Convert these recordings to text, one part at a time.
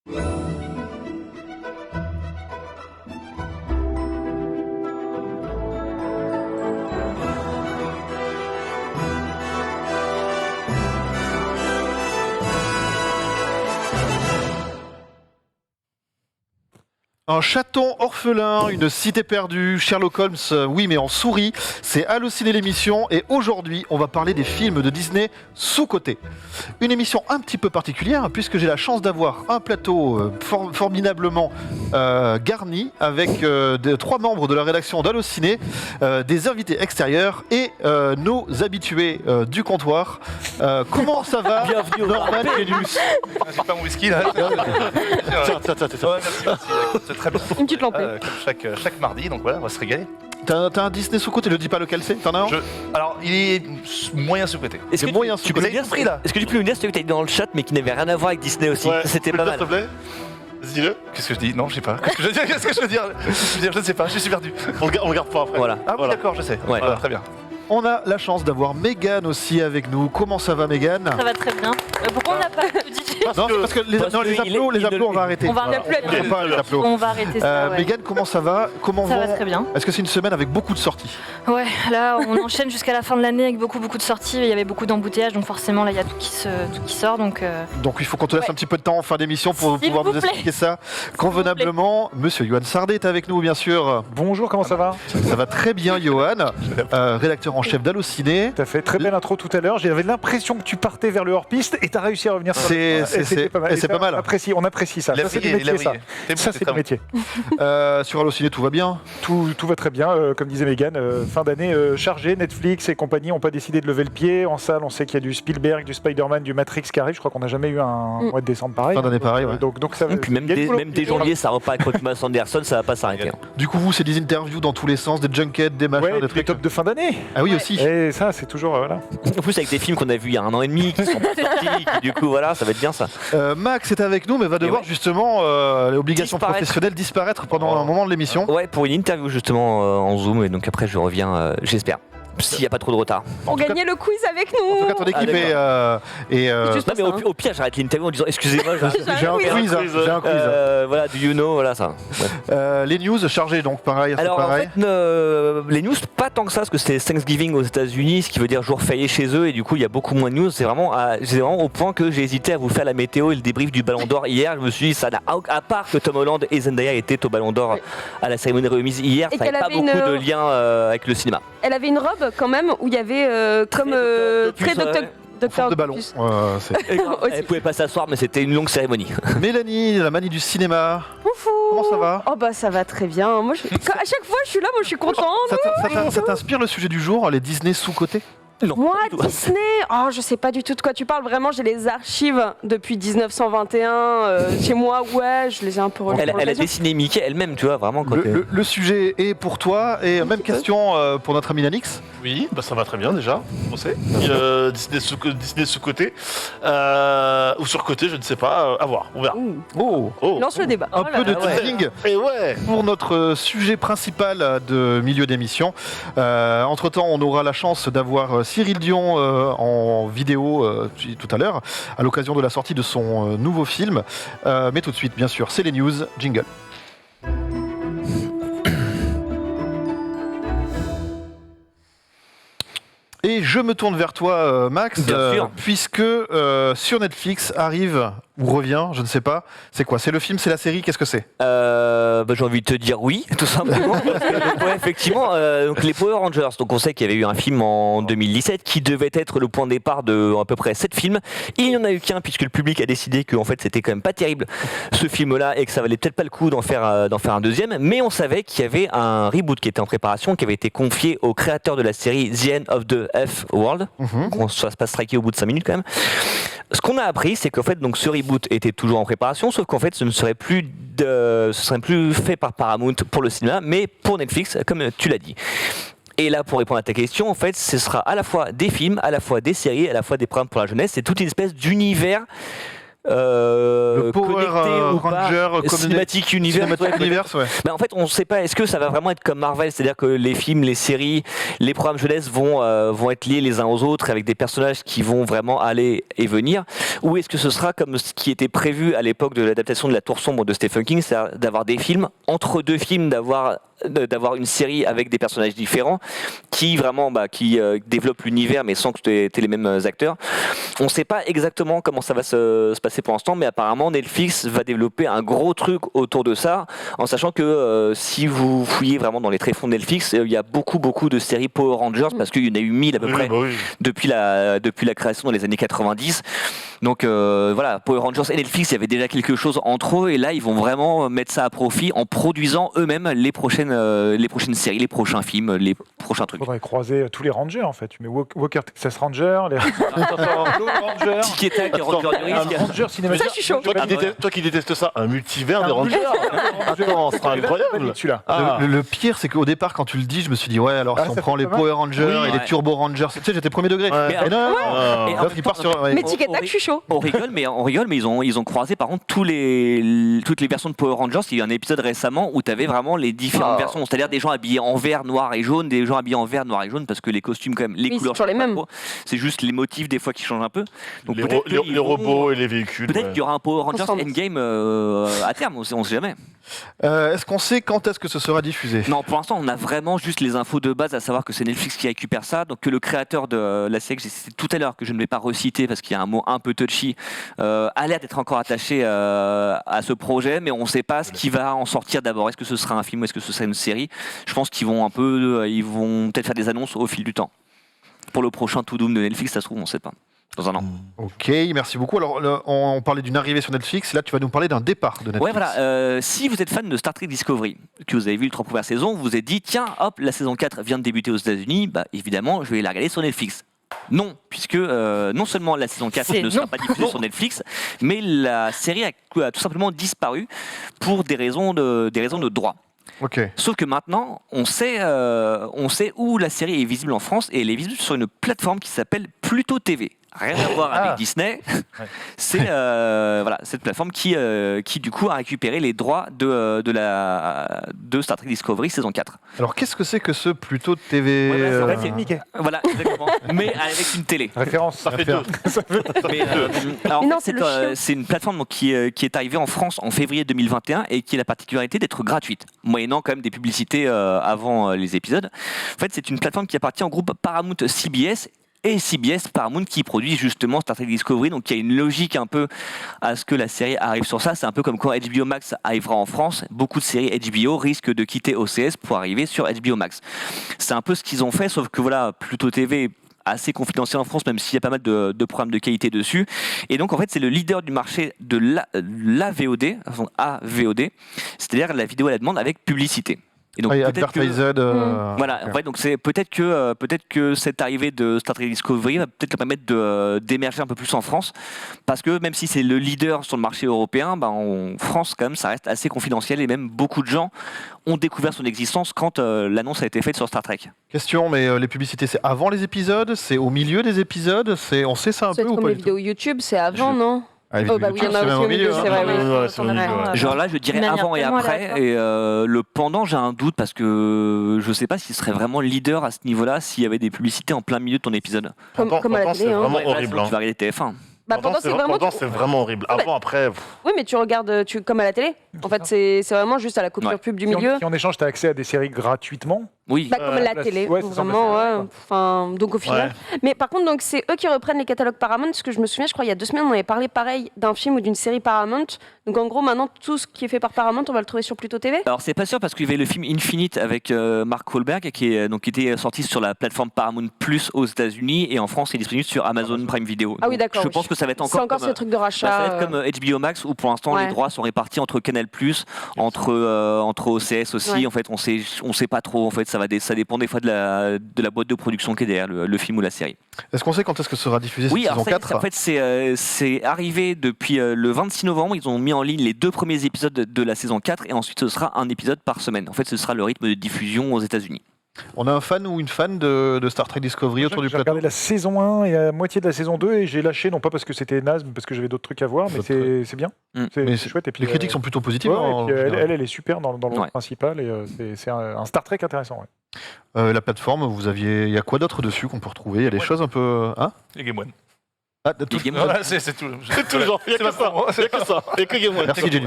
Un chaton orphelin, une cité perdue, Sherlock Holmes, oui mais en souris, c'est Allociné l'émission et aujourd'hui on va parler des films de Disney sous-cotés. Une émission un petit peu particulière puisque j'ai la chance d'avoir un plateau formidablement garni avec 3 membres de la rédaction d'Allociné, des invités extérieurs et nos habitués du comptoir. Comment ça va? Bienvenue au Norman Venus. J'ai pas mon whisky là. Tiens. Ouais, merci. C'est très bien. Une petite lampée. Comme chaque mardi, donc voilà, on va se régaler. T'as un Disney sous-côté, ne dis pas lequel c'est, t'en as un? Alors, il est moyen sous-côté. C'est moyen tu peux sous-côté. nous dire, est-ce que tu peux nous dire celui que t'as dit dans le chat mais qui n'avait rien à voir avec Disney aussi? Ouais, C'était pas mal. S'il te plaît. Dis-le. Qu'est-ce que je dis? Non, je sais pas. Qu'est-ce que je veux dire? Je ne sais pas, je suis perdu. On regarde pas après. Voilà. Ah oui, Voilà. d'accord, je sais. Ouais. Voilà, très bien. On a la chance d'avoir Mégane aussi avec nous. Comment ça va Mégane? Ça va très bien. Pourquoi on n'a pas de DJ? Non, c'est parce que les applaudissements, on va arrêter. On va arrêter. On va pas les applaudissements. On va arrêter ça. Ouais. Mégane, comment ça va? Ça va très bien. Est-ce que c'est une semaine avec beaucoup de sorties? Ouais, là on enchaîne jusqu'à la fin de l'année avec beaucoup de sorties. Il y avait beaucoup d'embouteillages, donc forcément là il y a tout qui sort. Donc il faut qu'on te laisse un petit peu de temps en fin d'émission pour S'il pouvoir vous nous plaît. expliquer ça convenablement. Monsieur Johan Sardet est avec nous, bien sûr. Bonjour, comment ça va? Ça va très bien, Johan, rédacteur en chef d'Allociné. Tout à fait, très belle intro tout à l'heure. J'avais l'impression que tu partais vers le hors-piste et tu as réussi à revenir sur C'est pas mal. On apprécie ça. Ça, c'est du métier, ça. Ça, c'est du métier. Sur Allociné, tout va bien? Tout va très bien. Comme disait Mégane, fin d'année chargée. Netflix et compagnie n'ont pas décidé de lever le pied. En salle, on sait qu'il y a du Spielberg, du Spider-Man, du Matrix qui arrive. Je crois qu'on n'a jamais eu un mois de décembre pareil. Fin d'année pareil, ouais. Donc ça, Et puis même dès janvier, ça repart avec Thomas Anderson, ça va pas s'arrêter. Du coup, vous, c'est des interviews dans tous les sens, des junkets, des machins, ouais, des les trucs. tops de fin d'année. Ah oui, aussi. Et ça, c'est toujours voilà. En plus avec des films qu'on a vus il y a 1 an et demi, qui sont pas sortis, qui, du coup voilà, ça va être bien ça. Max est avec nous, mais va devoir justement l'obligation professionnelle disparaître pendant un moment de l'émission. Ouais, pour une interview justement en Zoom, et donc après je reviens, j'espère. S'il n'y a pas trop de retard. Pour gagner le quiz avec nous. En tout cas, ton équipe Juste Non mais ça, au pire j'arrête l'interview en disant excusez-moi, j'ai un quiz. voilà, do you know, voilà ça. Ouais. Les news chargées donc pareil. Alors pareil. en fait, les news pas tant que ça, parce que c'est Thanksgiving aux États-Unis, ce qui veut dire jour férié chez eux, et du coup il y a beaucoup moins de news. C'est vraiment au point que j'ai hésité à vous faire la météo et le débrief du Ballon d'Or hier. Je me suis dit ça n'a, à part que Tom Holland et Zendaya étaient au Ballon d'Or à la cérémonie de remise hier, Et ça n'avait pas beaucoup de lien avec le cinéma. Elle avait une robe quand même où il y avait très Forme de ballon. Elle pouvait pas s'asseoir, mais c'était une longue cérémonie. Mélanie, la manie du cinéma. Comment ça va? Oh bah ça va très bien. Moi, à chaque fois je suis là, moi je suis contente. Ça t'inspire le sujet du jour, les Disney sous-cotés? Non, Moi, Disney, je sais pas du tout de quoi tu parles. Vraiment, j'ai les archives depuis 1921 chez moi. Ouais, je les ai un peu relevées. Elle a dessiné Mickey elle-même, tu vois, vraiment. Le sujet est pour toi. Et même question pour notre ami Nanix. Oui, bah ça va très bien déjà, on sait. Disney sous-côté. Ou sur-côté, je ne sais pas. À voir, on verra. Oh. Lance le débat. Un peu de teasing Et ouais. pour notre sujet principal de milieu d'émission. Entre-temps, on aura la chance d'avoir Cyril Dion en vidéo tout à l'heure, à l'occasion de la sortie de son nouveau film. Mais tout de suite, bien sûr, c'est les news. Jingle. Et je me tourne vers toi, Max, puisque sur Netflix arrive ou revient, je ne sais pas. C'est quoi? C'est le film, c'est la série? Qu'est-ce que c'est? J'ai envie de te dire oui, tout simplement. Ouais, effectivement, donc les Power Rangers. Donc on sait qu'il y avait eu un film en 2017 qui devait être le point de départ de à peu près 7 films. Il n'y en a eu qu'un puisque le public a décidé que en fait c'était quand même pas terrible ce film-là et que ça valait peut-être pas le coup d'en faire un deuxième. Mais on savait qu'il y avait un reboot qui était en préparation, qui avait été confié au créateur de la série The End of the F World. On se fasse pas striker au bout de 5 minutes quand même. Ce qu'on a appris, c'est qu'en fait, donc, ce reboot était toujours en préparation, sauf qu'en fait, ce serait plus fait par Paramount pour le cinéma, mais pour Netflix, comme tu l'as dit. Et là, pour répondre à ta question, en fait, ce sera à la fois des films, à la fois des séries, à la fois des programmes pour la jeunesse. C'est toute une espèce d'univers. Le Power connecté ou pas. Ranger Cinematic Universe. Cinematic ouais, Universe, ouais. en fait, on ne sait pas, est-ce que ça va vraiment être comme Marvel, c'est-à-dire que les films, les séries, les programmes jeunesse vont être liés les uns aux autres avec des personnages qui vont vraiment aller et venir, ou est-ce que ce sera comme ce qui était prévu à l'époque de l'adaptation de La Tour Sombre de Stephen King, c'est-à-dire d'avoir des films, entre deux films, d'avoir une série avec des personnages différents qui vraiment développent l'univers mais sans que tu aies les mêmes acteurs. On ne sait pas exactement comment ça va se passer pour l'instant, mais apparemment Netflix va développer un gros truc autour de ça, en sachant que si vous fouillez vraiment dans les tréfonds de Netflix, il y a beaucoup de séries Power Rangers, parce qu'il y en a eu 1000 à peu près depuis la création dans les années 90. Donc voilà, Power Rangers et Netflix, il y avait déjà quelque chose entre eux, et là ils vont vraiment mettre ça à profit en produisant eux-mêmes les prochaines séries, les prochains films, les prochains trucs. Il faudrait croiser tous les Rangers en fait. Tu mets Walker Texas Ranger, les Lone Ranger, Tic et tac, Ranger du risque. Ranger cinématique. Ça, je suis chaud. Toi qui détestes ça, un multivers des Rangers. Attends, ce sera incroyable. Celui-là. Ah. Le pire, c'est qu'au départ, quand tu le dis, je me suis dit, ouais, alors si on ça prend fait les pas mal. Power Rangers Oui, et les ouais. Turbo Rangers, tu sais, j'étais premier degré. Ouais. Mais Et non, Ah. Et en l'autre, il part sur. ouais. Mais Tic et Tac, je suis chaud. On rigole, mais ils ont croisé par contre toutes les versions de Power Rangers. Il y a eu un épisode récemment où tu avais vraiment les différentes versions, c'est-à-dire des gens habillés en vert, noir et jaune, des gens habillés en vert, noir et jaune, parce que les costumes quand même, les Oui, couleurs c'est toujours les changent pas mêmes. trop. C'est juste les motifs des fois qui changent un peu. Donc Les peut-être qu'ils les vont- robots et les véhicules. Peut-être ouais. qu'il y aura un Power Rangers Transformers. Endgame à terme, on sait jamais. Est-ce qu'on sait quand est-ce que ce sera diffusé? Non, pour l'instant, on a vraiment juste les infos de base, à savoir que c'est Netflix qui récupère ça, donc que le créateur de la série que j'ai cité tout à l'heure, que je ne vais pas reciter parce qu'il y a un mot un peu touchy, a l'air d'être encore attaché à ce projet, mais on ne sait pas ce qui va en sortir d'abord. Est-ce que ce sera un film ou est-ce que ce sera une série? Je pense qu'ils vont peut-être faire des annonces au fil du temps. Pour le prochain To Doom de Netflix, ça se trouve, on ne sait pas. Dans un an. Ok, merci beaucoup. Alors, on parlait d'une arrivée sur Netflix. Là, tu vas nous parler d'un départ de Netflix. Ouais, voilà. Si vous êtes fan de Star Trek Discovery, que vous avez vu les 3 premières saisons, vous vous êtes dit, tiens, hop, la saison 4 vient de débuter aux États-Unis, bah évidemment, je vais la regarder sur Netflix. Non, puisque non seulement la saison 4 ne sera pas diffusée sur Netflix, mais la série a tout simplement disparu pour des raisons de droit. Ok. Sauf que maintenant, on sait où la série est visible en France, et elle est visible sur une plateforme qui s'appelle Pluto TV. Rien à voir avec Disney. C'est cette plateforme qui du coup a récupéré les droits de Star Trek Discovery saison 4. Alors, qu'est-ce que c'est que ce Pluto TV Ouais, c'est vrai, C'est Mickey. Voilà, exactement. Mais avec une télé. Référence. Ça fait deux. Mais, alors, Mais non, en fait, c'est le chien. c'est une plateforme donc, qui est arrivée en France en février 2021 et qui a la particularité d'être gratuite, moyennant quand même des publicités avant les épisodes. En fait, c'est une plateforme qui appartient au groupe Paramount CBS. Et CBS Paramount qui produit justement Star Trek Discovery, donc il y a une logique un peu à ce que la série arrive sur ça. C'est un peu comme quand HBO Max arrivera en France, beaucoup de séries HBO risquent de quitter OCS pour arriver sur HBO Max. C'est un peu ce qu'ils ont fait, sauf que voilà, Pluto TV est assez confidentiel en France, même s'il y a pas mal de programmes de qualité dessus. Et donc en fait c'est le leader du marché de la VOD, enfin AVOD, c'est-à-dire la vidéo à la demande avec publicité. Et donc, peut-être Advertised. voilà, ok. ouais, donc c'est peut-être que cette arrivée de Star Trek Discovery va peut-être leur permettre d'émerger un peu plus en France, parce que même si c'est le leader sur le marché européen, en France quand même ça reste assez confidentiel, et même beaucoup de gens ont découvert son existence quand l'annonce a été faite sur Star Trek. Question, mais les publicités, c'est avant les épisodes? C'est au milieu des épisodes? On sait ça un C'est peu ou comme pas les du tout? vidéos YouTube, c'est avant, non? Ah, les Oh, vidéos bah oui, il y en YouTube, a c'est même aussi au milieu. c'est vrai, oui. Ouais, c'est au milieu, ouais. Genre là, je dirais De manière avant et tellement après, aléatoire. et le pendant, j'ai un doute parce que je sais pas s'il serait vraiment leader à ce niveau-là s'il y avait des publicités en plein milieu de ton épisode. Comme à la Pendant, télé. c'est hein. vraiment Ouais, voilà, horrible. sinon tu vas regarder TF1. Bah, pendant, c'est vraiment. c'est vraiment horrible. Avant, après. Oui, mais tu regardes comme à la télé. En fait, c'est vraiment juste à la coupure Ouais. pub du Si milieu. en échange, tu as accès à des séries gratuitement. Oui. Bah, comme la là, télé, ouais, c'est ça, vraiment, mais c'est- ouais. Enfin, donc au final. Mais par contre, donc c'est eux qui reprennent les catalogues Paramount, parce que je me souviens, je crois, il y a 2 semaines, on avait parlé pareil d'un film ou d'une série Paramount. Donc en gros, maintenant, tout ce qui est fait par Paramount, on va le trouver sur Pluto TV. Alors c'est pas sûr parce qu'il y avait le film Infinite avec Mark Wahlberg qui était sorti sur la plateforme Paramount Plus aux États-Unis, et en France il est disponible sur Amazon Prime Video. Ah oui, Donc, d'accord. Je oui. pense que ça va être C'est encore comme, ce truc de bah, ça va rachat. être comme HBO Max où pour l'instant Ouais. les droits sont répartis entre Canal+, entre OCS aussi. Ouais. En fait, on sait pas trop. En fait, ça dépend des fois de la boîte de production qui est derrière le film ou la série. Est-ce qu'on sait quand est-ce que sera diffusée Oui, cette alors saison ça, 4? en fait, c'est arrivé depuis le 26 novembre. Ils ont mis en ligne les 2 premiers épisodes de la saison 4, et ensuite ce sera un épisode par semaine. En fait, ce sera le rythme de diffusion aux États-Unis. On a un fan ou une fan de Star Trek Discovery autour du J'ai plateau. regardé la saison 1 et la moitié de la saison 2 et j'ai lâché, non pas parce que c'était naze, mais parce que j'avais d'autres trucs à voir, mais c'est bien. Mm. Mais C'est chouette. Et puis, Les critiques sont plutôt positives. ouais, en et puis, général. elle est super dans le rôle Ouais. principal et c'est un Star Trek intéressant. Ouais. La plateforme, il y a quoi d'autre dessus qu'on peut retrouver? Il y a des choses un peu. Hein? Les Game One. Tout- Les Game Voilà, c'est tout. C'est tout, genre. Il n'y a que ça. Il n'y a que ça. Il n'y a que Game One. Merci Jenny.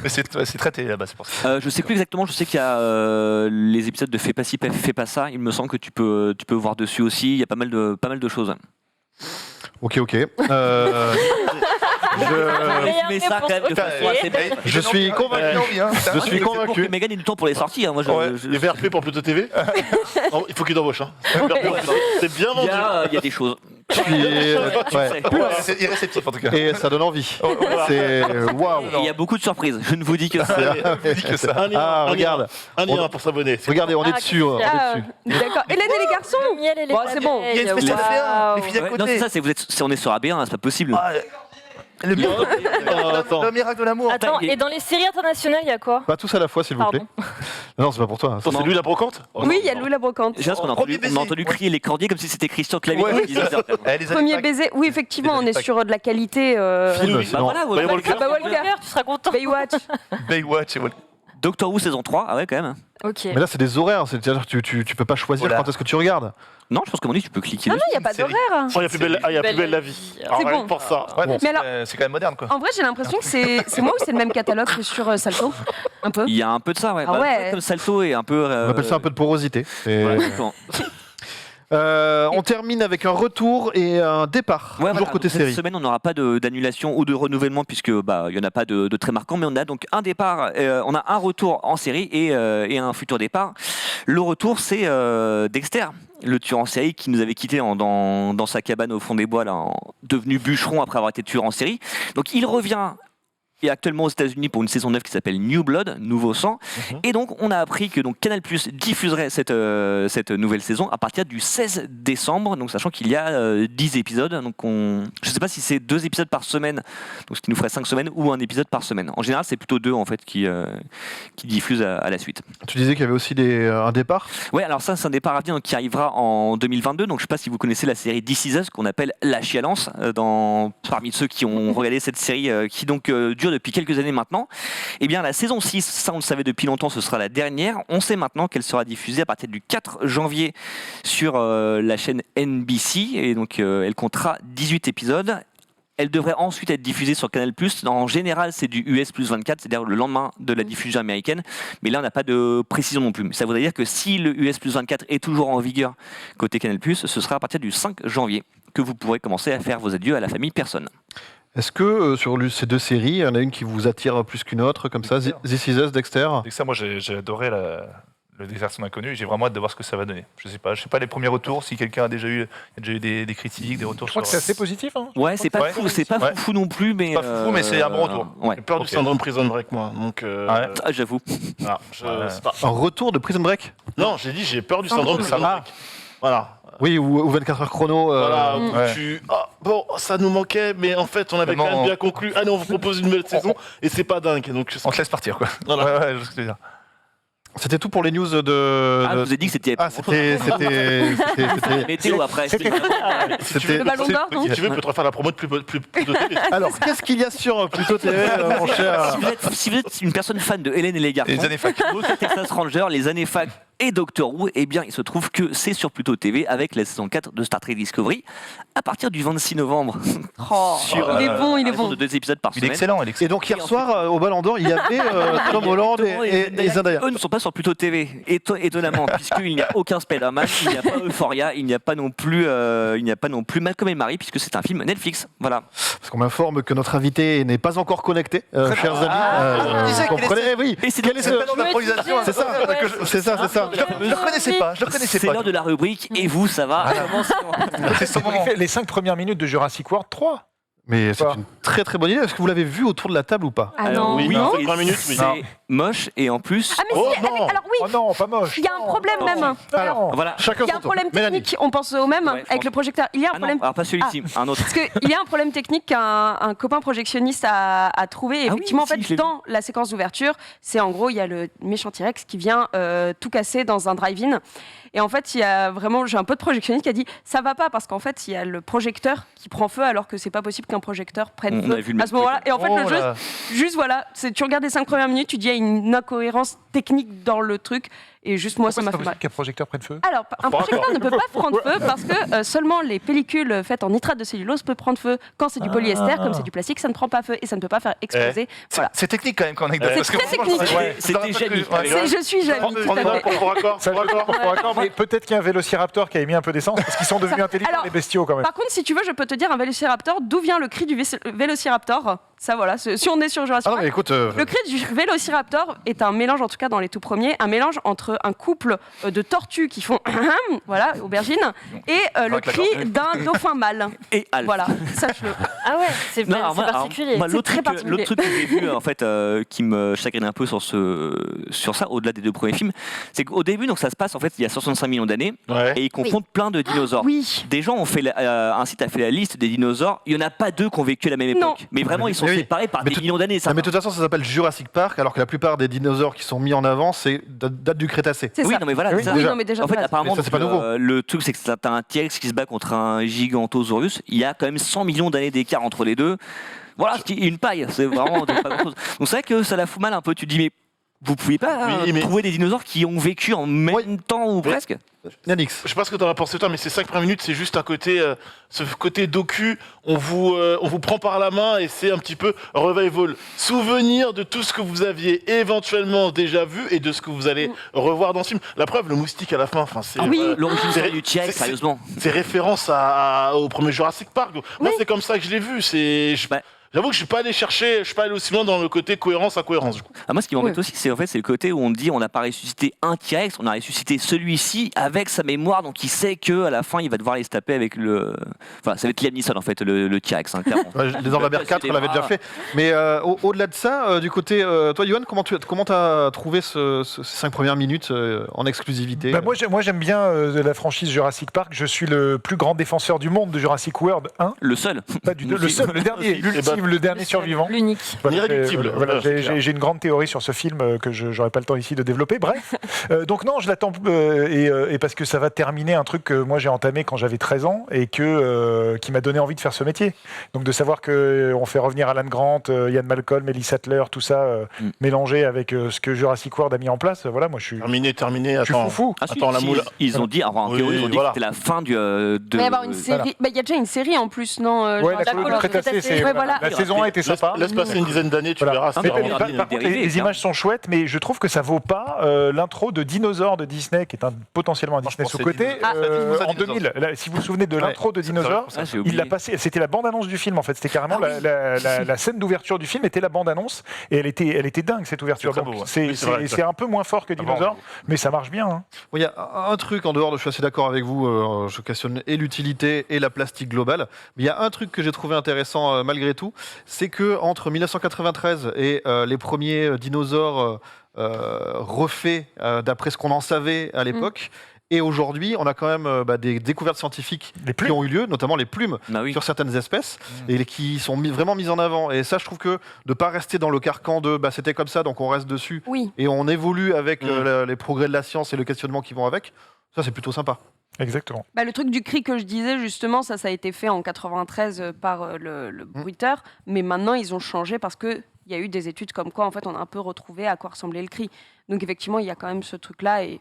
Mais c'est traité là-bas, c'est pour ça. Je sais plus exactement, je sais qu'il y a les épisodes de Fais pas ci, fais pas ça. Il me semble que tu peux voir dessus aussi. Il y a pas mal de choses. Ok. Mais ça, quand même, de façon assez belle. Je suis convaincu. Je suis C'est pour que convaincu. Megan ait du temps pour les sorties. Hein. Moi, Les VRP pour Pluto TV. Non, il faut qu'il embauche. Hein. C'est bien vendu. il y a des choses. Je suis- ouais. C'est irréceptif en tout cas. Et ça donne envie. C'est waouh. Et il y a beaucoup de surprises. Je ne vous dis que ça. Dis que ça. Ah regarde, Un lien pour s'abonner. regardez, on est dessus. On est Ah, dessus. d'accord. Hélène et les garçons. Le miel et les Bon, c'est bon. abeilles. Il y a une spéciale Waouh. F1, les filles à Ouais, côté. non, c'est ça. On est sur AB1, c'est pas possible. Ah, le miracle de l'amour. Attends, il est- et dans les séries internationales, il y a quoi? Pas tous à la fois, s'il vous plaît. Pardon. Non, c'est pas pour toi. hein. Attends, c'est lui la brocante. Oui, il y a Louis la brocante. J'ai l'impression qu'on a Premier entendu, baiser. on a entendu crier les cordiers comme si c'était Christian Clavier Ouais. qui disait ça. Premier baiser. Oui, effectivement, on est sur de la qualité. Film, oui. sinon. Bah voilà, Bah, voilà. Walker. Ah bah Walker, Tu seras content. Baywatch. Baywatch et Walker. Doctor Who saison 3, ah ouais quand même. Ok. Mais là, c'est des horaires. C'est-à-dire que tu peux pas choisir Voilà. quand est-ce que tu regardes. Non, je pense que mon dit tu peux cliquer Non, dessus. non, il n'y a pas série. d'horaire. Oh, il y a plus belle, il y a plus belle la vie. C'est Ah, rien bon. que pour ça. Bon. Mais alors, C'est quand même moderne, quoi. en vrai, j'ai l'impression que c'est moi ou c'est le même catalogue que sur Salto. Un peu. Il y a un peu de ça, ouais. Ah Bah, ouais. Comme Salto et un peu. On appelle ça un peu de porosité. Et- Voilà, exactement. On termine avec un retour et un départ. Ouais, Toujours voilà. côté Cette série. semaine, on n'aura pas d'annulation ou de renouvellement puisque il y en a pas de très marquant, mais on a donc un départ, on a un retour en série et un futur départ. Le retour, c'est Dexter, le tueur en série qui nous avait quitté dans sa cabane au fond des bois, là, devenu bûcheron après avoir été tueur en série. Donc il revient. Et actuellement aux États-Unis pour une saison 9 qui s'appelle New Blood, Nouveau Sang. Et donc, on a appris que Canal+ diffuserait cette nouvelle saison à partir du 16 décembre, donc sachant qu'il y a 10 épisodes. Donc, je ne sais pas si c'est 2 épisodes par semaine, donc ce qui nous ferait 5 semaines, ou un épisode par semaine. En général, c'est plutôt 2 en fait qui diffusent à la suite. Tu disais qu'il y avait aussi un départ. Ouais, alors ça, c'est un départ à venir qui arrivera en 2022. Donc, je ne sais pas si vous connaissez la série This Is Us qu'on appelle La Chialance, parmi ceux qui ont regardé cette série qui donc dure depuis quelques années maintenant. Eh bien, la saison 6, ça on le savait depuis longtemps, ce sera la dernière. On sait maintenant qu'elle sera diffusée à partir du 4 janvier sur la chaîne NBC. Et donc, elle comptera 18 épisodes. Elle devrait ensuite être diffusée sur Canal+. En général, c'est du US plus 24, c'est-à-dire le lendemain de la diffusion américaine. Mais là, on n'a pas de précision non plus. Mais ça voudrait dire que si le US plus 24 est toujours en vigueur côté Canal+, ce sera à partir du 5 janvier que vous pourrez commencer à faire vos adieux à la famille personne. Est-ce que sur ces deux séries, il y en a une qui vous attire plus qu'une autre, comme ça, This Is Us, Dexter? Dès que ça, moi, j'ai adoré le désert son inconnu. J'ai vraiment hâte de voir ce que ça va donner. Je sais pas les premiers retours. Si quelqu'un a déjà eu des critiques, des retours Je crois que c'est assez positif. Hein. Ouais, c'est pas Ouais. fou, c'est pas Ouais. fou non plus, mais Pas fou, mais c'est un bon retour. Ouais, J'ai peur Ok. du syndrome Prison Break, moi. Donc, Ouais. Ah, j'avoue. voilà, je Ouais. sais pas. Un retour de Prison Break? Non, j'ai dit j'ai peur du syndrome Prison Ah. Break. Voilà. Oui, ou 24 heures chrono. Voilà, ouais. bon, ça nous manquait, mais en fait, on avait Tellement- quand même bien conclu. Ah non, on vous propose une nouvelle saison, et c'est pas dingue. Donc, On te laisse partir, quoi. Voilà. Ouais, je vois ce que tu veux dire. C'était tout pour les news de. Ah, je vous ai dit que c'était. Ah, c'était. Météo après. Si tu veux, Le ballon d'or, non si tu veux, je peux te refaire la promo de Pluto TV. Alors, qu'est-ce qu'il y a sur Pluto TV, mon cher? Si vous êtes une personne fan de Hélène et les garçons, Les années fac. Texas Ranger, les années fac et Doctor Who, eh bien, il se trouve que c'est sur Pluto TV avec la saison 4 de Star Trek Discovery à partir du 26 novembre. Oh, Sur, il est bon, il à est raison bon. de 2 épisodes par Il est semaine. excellent, il est Et excellent. donc, hier soir, au Ballon d'Or, il y avait Tom Holland et Zendaya. Eux ne sont pas sur Pluto TV, étonnamment, puisqu'il n'y a aucun Spider-Man, il n'y a pas Euphoria, il n'y a pas non plus Malcolm et Marie, puisque c'est un film Netflix. Voilà. Parce qu'on m'informe que notre invité n'est pas encore connecté, chers amis. on disait Vous qu'il comprenez? Oui. Et c'est Quel est C'est ce- le talent d'improvisation. C'est ça, c'est ça, c'est ça. Je le connaissais pas, je le connaissais C'est pas. l'heure de la rubrique, et vous, ça va? Comment ça va C'est son moment. Les 5 premières minutes de Jurassic World 3. Mais c'est Quoi une très très bonne idée. Est-ce que vous l'avez vu autour de la table ou pas? Ah non, oui, non. 20 minutes, oui. C'est moche et en plus. Ah mais Oh, si, non. alors oui, Oh non, pas moche. il y a un problème même. Alors, Voilà. Chacun Il y a son un tour. problème Mélanie. technique, on pense au même Ouais, je avec pense. le projecteur. Il y a un Ah non, problème. alors pas celui-ci, un autre. Parce qu'il y a un problème technique qu'un copain projectionniste a trouvé. Et Ah oui, effectivement, en si, fait, je l'ai dans la séquence d'ouverture, c'est en gros, il y a le méchant T-Rex qui vient tout casser dans un drive-in. Et en fait, il y a vraiment, j'ai un pote projectionniste qui a dit ça va pas parce qu'en fait, il y a le projecteur qui prend feu alors que c'est pas possible qu'un projecteur prenne On a feu vu le à ce moment-là. Et en fait, Oh le jeu, là. juste voilà, tu regardes les 5 premières minutes, tu dis il y a une incohérence technique dans le truc. Et juste moi, ça m'a fait mal. qu'un projecteur prenne feu. Alors, un projecteur ne peut pas prendre feu parce que seulement les pellicules faites en nitrate de cellulose peuvent prendre feu. Quand c'est du polyester, comme c'est du plastique, ça ne prend pas feu et ça ne peut pas faire exploser. Voilà. C'est technique quand même comme anecdote. C'est parce que très franchement, technique. ouais, C'était je me rappelle génial. que- ouais, Je suis Jamie, tout à fait. Pour raccord, Ça, pour je raccord. pour raccord, mais peut-être qu'il y a un vélociraptor qui a émis un peu d'essence parce qu'ils sont devenus intelligents, Alors, les bestiaux quand même. Par contre, si tu veux, je peux te dire un vélociraptor, d'où vient le cri du vélociraptor. Ça, voilà, si on est sur Jurassic Ah non, Park. mais écoute, Le cri du vélociraptor est un mélange, en tout cas dans les tout premiers, un mélange entre un couple de tortues qui font voilà, aubergine, et le Avec la cri gorge. d'un dauphin mâle. Et Alf. Voilà, sache-le. Ah ouais, c'est Non, alors moi, particulier. moi, C'est l'autre très truc, particulier. l'autre truc que j'ai vu en fait qui me chagrine un peu sur ça, au-delà des deux premiers films, c'est qu'au début, donc ça se passe en fait il y a 65 millions d'années Ouais. et ils confondent plein de dinosaures. Oui. Des gens ont fait un site a fait la liste des dinosaures. Il y en a pas deux qui ont vécu à la même Non. époque, mais vraiment ils sont Mais oui. séparés par Mais des tout- millions d'années. Ça. non, mais de toute façon, ça s'appelle Jurassic Park, alors que la plupart des dinosaures qui sont mis en avant, c'est date du Crétacé. C'est oui, ça. non mais voilà. Oui, c'est ça. Oui, déjà. non, mais déjà, En fait, de base. apparemment, Mais ça, c'est pas donc, nouveau. le truc, c'est que t'as un T-Rex qui se bat contre un Gigantosaurus. Il y a quand même 100 millions d'années d'écart entre les deux. Voilà, c'est une paille. C'est vraiment pas grand-chose. Donc c'est vrai que ça la fout mal un peu. Tu te dis, mais vous pouvez pas Oui, mais- trouver des dinosaures qui ont vécu en même temps ou presque? Yanix. Je sais pas ce que t'en as pensé toi, mais ces 5 premières minutes, c'est juste un côté, ce côté docu. On vous prend par la main et c'est un petit peu revival. Souvenir de tout ce que vous aviez éventuellement déjà vu et de ce que vous allez revoir dans ce film. La preuve, le moustique à la fin. Enfin, c'est oui. L'origine c'est- du T-Rex, c'est- sérieusement. c'est référence au premier Jurassic Park. Donc, moi, c'est comme ça que je l'ai vu. Bah. J'avoue que je suis pas allé chercher, je suis pas allé aussi loin dans le côté cohérence incohérence. Du coup. Ah, moi, ce qui m'embête Ouais. aussi, c'est le côté où on dit on n'a pas ressuscité un T-Rex, on a ressuscité celui-ci avec sa mémoire, donc il sait que à la fin il va devoir aller se taper avec le. Enfin, ça va être Liam Neeson en fait, le T-Rex, hein, clairement. Ouais, les Envers 4, on l'avait déjà fait. Mais au-delà de ça, du côté. Toi, Yoann, comment t'as trouvé ces 5 premières minutes en exclusivité? Bah, moi j'aime bien la franchise Jurassic Park. Je suis le plus grand défenseur du monde de Jurassic World 1. Le seul. Pas du le seul, le dernier, l'ultime, le dernier survivant. L'unique. Voilà, L'irréductible. voilà, C'est clair. j'ai une grande théorie sur ce film que je n'aurai pas le temps ici de développer. Bref, donc non, je l'attends et parce que ça va terminer un truc que moi j'ai entamé quand j'avais 13 ans et qui m'a donné envie de faire ce métier. Donc de savoir qu'on fait revenir Alan Grant, Ian Malcolm, Ellie Sattler, tout ça mélangé avec ce que Jurassic World a mis en place. Voilà, moi je suis Terminé. je suis Attends. foufou. Ah, si, Attends, la si, moule. ils ont dit, en Oui, théorie, ils ont dit voilà. que c'était la fin du. Il va y avoir une série. Bah, il y a déjà une série en plus, non Ouais, genre, la couleur couleur Crétacé, Crétacé. c'est Ouais, voilà. la saison 1 était sympa. Laisse passer une dizaine d'années, tu Voilà. verras. Ah, c'est mais vraiment par- bien. Par contre, dérivé, les clairement. images sont chouettes, mais je trouve que ça vaut pas l'intro de Dinosaure de Disney, qui est potentiellement un Moi, je Disney pensais sous-côté, Dinosaure. Ah, en 2000. Là, si vous vous souvenez de Ouais. l'intro de Dinosaure, Ah, j'ai il oublié. l'a passé. C'était la bande-annonce du film, en fait. C'était carrément la scène d'ouverture du film était la bande-annonce, et elle était dingue cette ouverture. C'est très Donc, beau, ouais. c'est Oui, c'est vrai, c'est un peu moins fort que Ah bon. Dinosaure, mais ça marche bien. Hein. Il y a un truc en dehors de, je suis assez d'accord avec vous, je questionne et l'utilité et la plastique globale, mais il y a un truc que j'ai trouvé intéressant malgré tout, c'est que entre 1993 et les premiers dinosaures refaits d'après ce qu'on en savait à l'époque, et aujourd'hui, on a quand même des découvertes scientifiques Les qui plumes. ont eu lieu, notamment les plumes Bah oui. sur certaines espèces, et qui sont vraiment mises en avant. Et ça, je trouve que de ne pas rester dans le carcan de c'était comme ça, donc on reste dessus, Oui. et on évolue avec les progrès de la science et le questionnement qui vont avec, ça c'est plutôt sympa. Exactement. Bah, le truc du cri que je disais, justement, ça a été fait en 93 par le bruiteur, mais maintenant ils ont changé parce qu'il y a eu des études comme quoi, en fait, on a un peu retrouvé à quoi ressemblait le cri. Donc, effectivement, il y a quand même ce truc-là. Et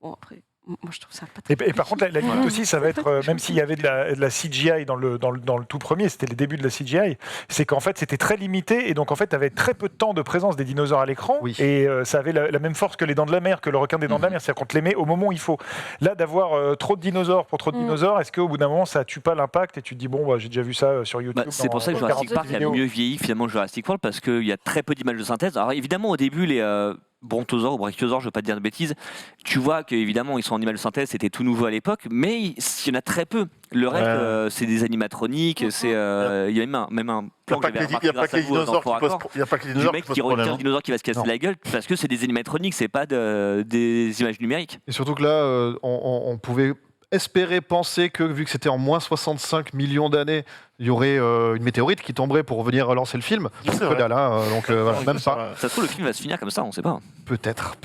bon, après, moi, je trouve ça pas très. Et par contre, la limite aussi, ça va être, même s'il y avait de la CGI dans le tout premier, c'était les débuts de la CGI, c'est qu'en fait, c'était très limité, et donc en fait, tu avais très peu de temps de présence des dinosaures à l'écran, Oui. et ça avait la même force que les dents de la mer, que le requin des dents de la mer, c'est-à-dire qu'on te les met au moment où il faut. Là, d'avoir trop de dinosaures pour trop de dinosaures, est-ce qu'au bout d'un moment, ça tue pas l'impact, et tu te dis, bon, j'ai déjà vu ça sur YouTube. Bah, c'est pour ça que dans Jurassic 40 Park a vidéos. mieux vieilli finalement que Jurassic World parce qu'il y a très peu d'images de synthèse. Alors évidemment au début brontosaures ou brachiosaures, je veux pas te dire de bêtises. Tu vois qu'évidemment, ils sont en animal de synthèse, c'était tout nouveau à l'époque, mais il y en a très peu. Le reste, c'est des animatroniques, il y a même un Il plan que j'avais remarqué grâce à vous dans Fort Accord, n'y a pas que les du dinosaures mec qui posent qui retire problème. le dinosaure qui va se casser Non. la gueule parce que c'est des animatroniques, c'est pas des images numériques. Et surtout que là, on pouvait espérer penser que, vu que c'était en moins 65 millions d'années, il y aurait une météorite qui tomberait pour venir relancer le film. C'est Que vrai. dalle, hein, donc voilà, même C'est pas. vrai. Ça se trouve, le film va se finir comme ça, on sait pas. Peut-être.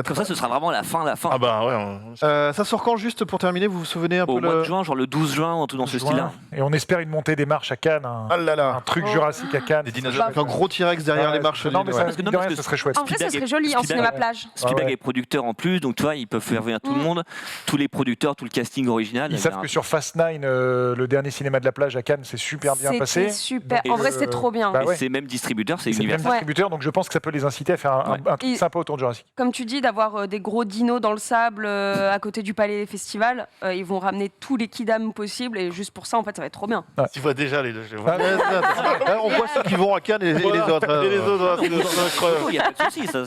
Comme ça, ce sera vraiment la fin. Ah bah ouais. Ça sort quand, juste pour terminer, vous vous souvenez un Au peu mois de juin, genre le 12 juin, en tout dans ce style-là. Et on espère une montée des marches à Cannes, Ah là un là, truc Oh. jurassique à Cannes. Des dinosaures. avec un gros T-Rex derrière les marches. Non, mais ouais. ça, Parce que non, mine de parce rien, que- ça serait chouette. En vrai, ça Spielberg serait joli en Spielberg- cinéma plage. Spielberg ouais. est producteur en plus, donc tu vois, ils peuvent faire venir tout le monde, tous les producteurs, tout le casting original. Ils savent que sur Fast 9, le dernier cinéma de la plage à Cannes, c'est super bien passé. C'était super. Donc, En vrai, c'était trop bien. bah Et ouais. c'est même distributeur, c'est C'est le même Universal. distributeur, donc je pense que ça peut les inciter à faire un truc Et- sympa autour de Jurassic. Comme tu dis, d'avoir des gros dinos dans le sable à côté du palais des festivals, ils vont ramener tous les kidam possibles et juste pour ça, en fait, ça va être trop bien. Tu vois déjà les deux. je les vois. Ah, là, on voit ceux qui vont à Cannes et les autres. Et les autres, c'est Il incroyable. n'y a pas de souci, ça.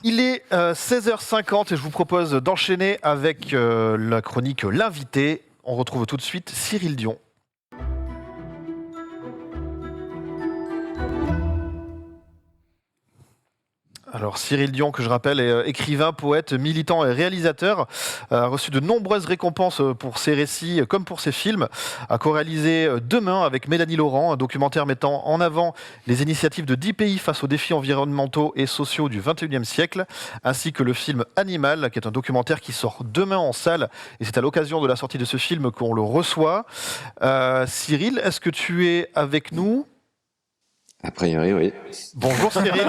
Il est 16h50 et je vous propose d'enchaîner avec la chronique L'invité. On retrouve tout de suite Cyril Dion. Alors Cyril Dion, que je rappelle, est écrivain, poète, militant et réalisateur, a reçu de nombreuses récompenses pour ses récits comme pour ses films, a co-réalisé Demain avec Mélanie Laurent, un documentaire mettant en avant les initiatives de 10 pays face aux défis environnementaux et sociaux du XXIe siècle, ainsi que le film Animal, qui est un documentaire qui sort demain en salle, et c'est à l'occasion de la sortie de ce film qu'on le reçoit. Cyril, est-ce que tu es avec nous ? A priori, oui. Bonjour Cyril.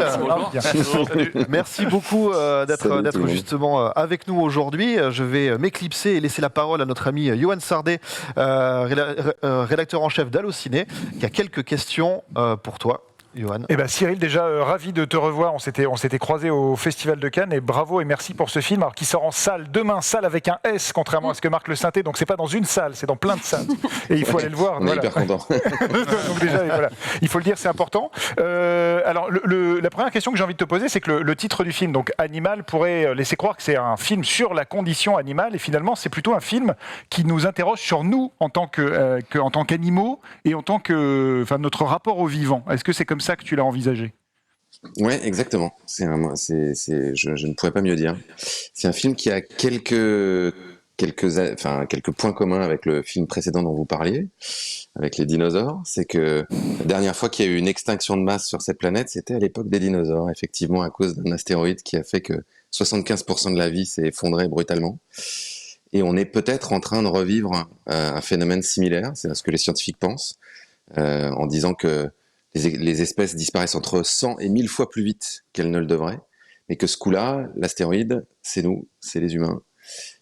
Merci beaucoup d'être Salut tout le monde. justement avec nous aujourd'hui. Je vais m'éclipser et laisser la parole à notre ami Johan Sardet, rédacteur en chef d'Allociné, qui a quelques questions pour toi, Johan. Eh ben Cyril, déjà ravi de te revoir. On s'était croisés au Festival de Cannes et bravo et merci pour ce film. Alors qui sort en salle demain, salle avec un S, contrairement à ce que marque le synthé. Donc c'est pas dans une salle, c'est dans plein de salles. Et il faut aller le voir. On est voilà. hyper contents. Donc déjà, voilà, il faut le dire, c'est important. Alors la première question que j'ai envie de te poser, c'est que le titre du film, donc Animal, pourrait laisser croire que c'est un film sur la condition animale, et finalement c'est plutôt un film qui nous interroge sur nous en tant qu'animaux et en tant que, enfin, notre rapport au vivant. Est-ce que c'est comme ça que tu l'as envisagé ? Ouais, exactement. Je ne pourrais pas mieux dire. C'est un film qui a quelques points communs avec le film précédent dont vous parliez, avec les dinosaures. C'est que la dernière fois qu'il y a eu une extinction de masse sur cette planète, c'était à l'époque des dinosaures, effectivement, à cause d'un astéroïde qui a fait que 75% de la vie s'est effondrée brutalement. Et on est peut-être en train de revivre un phénomène similaire, c'est ce que les scientifiques pensent, en disant que les espèces disparaissent entre 100 et 1000 fois plus vite qu'elles ne le devraient, mais que ce coup-là, l'astéroïde, c'est nous, c'est les humains.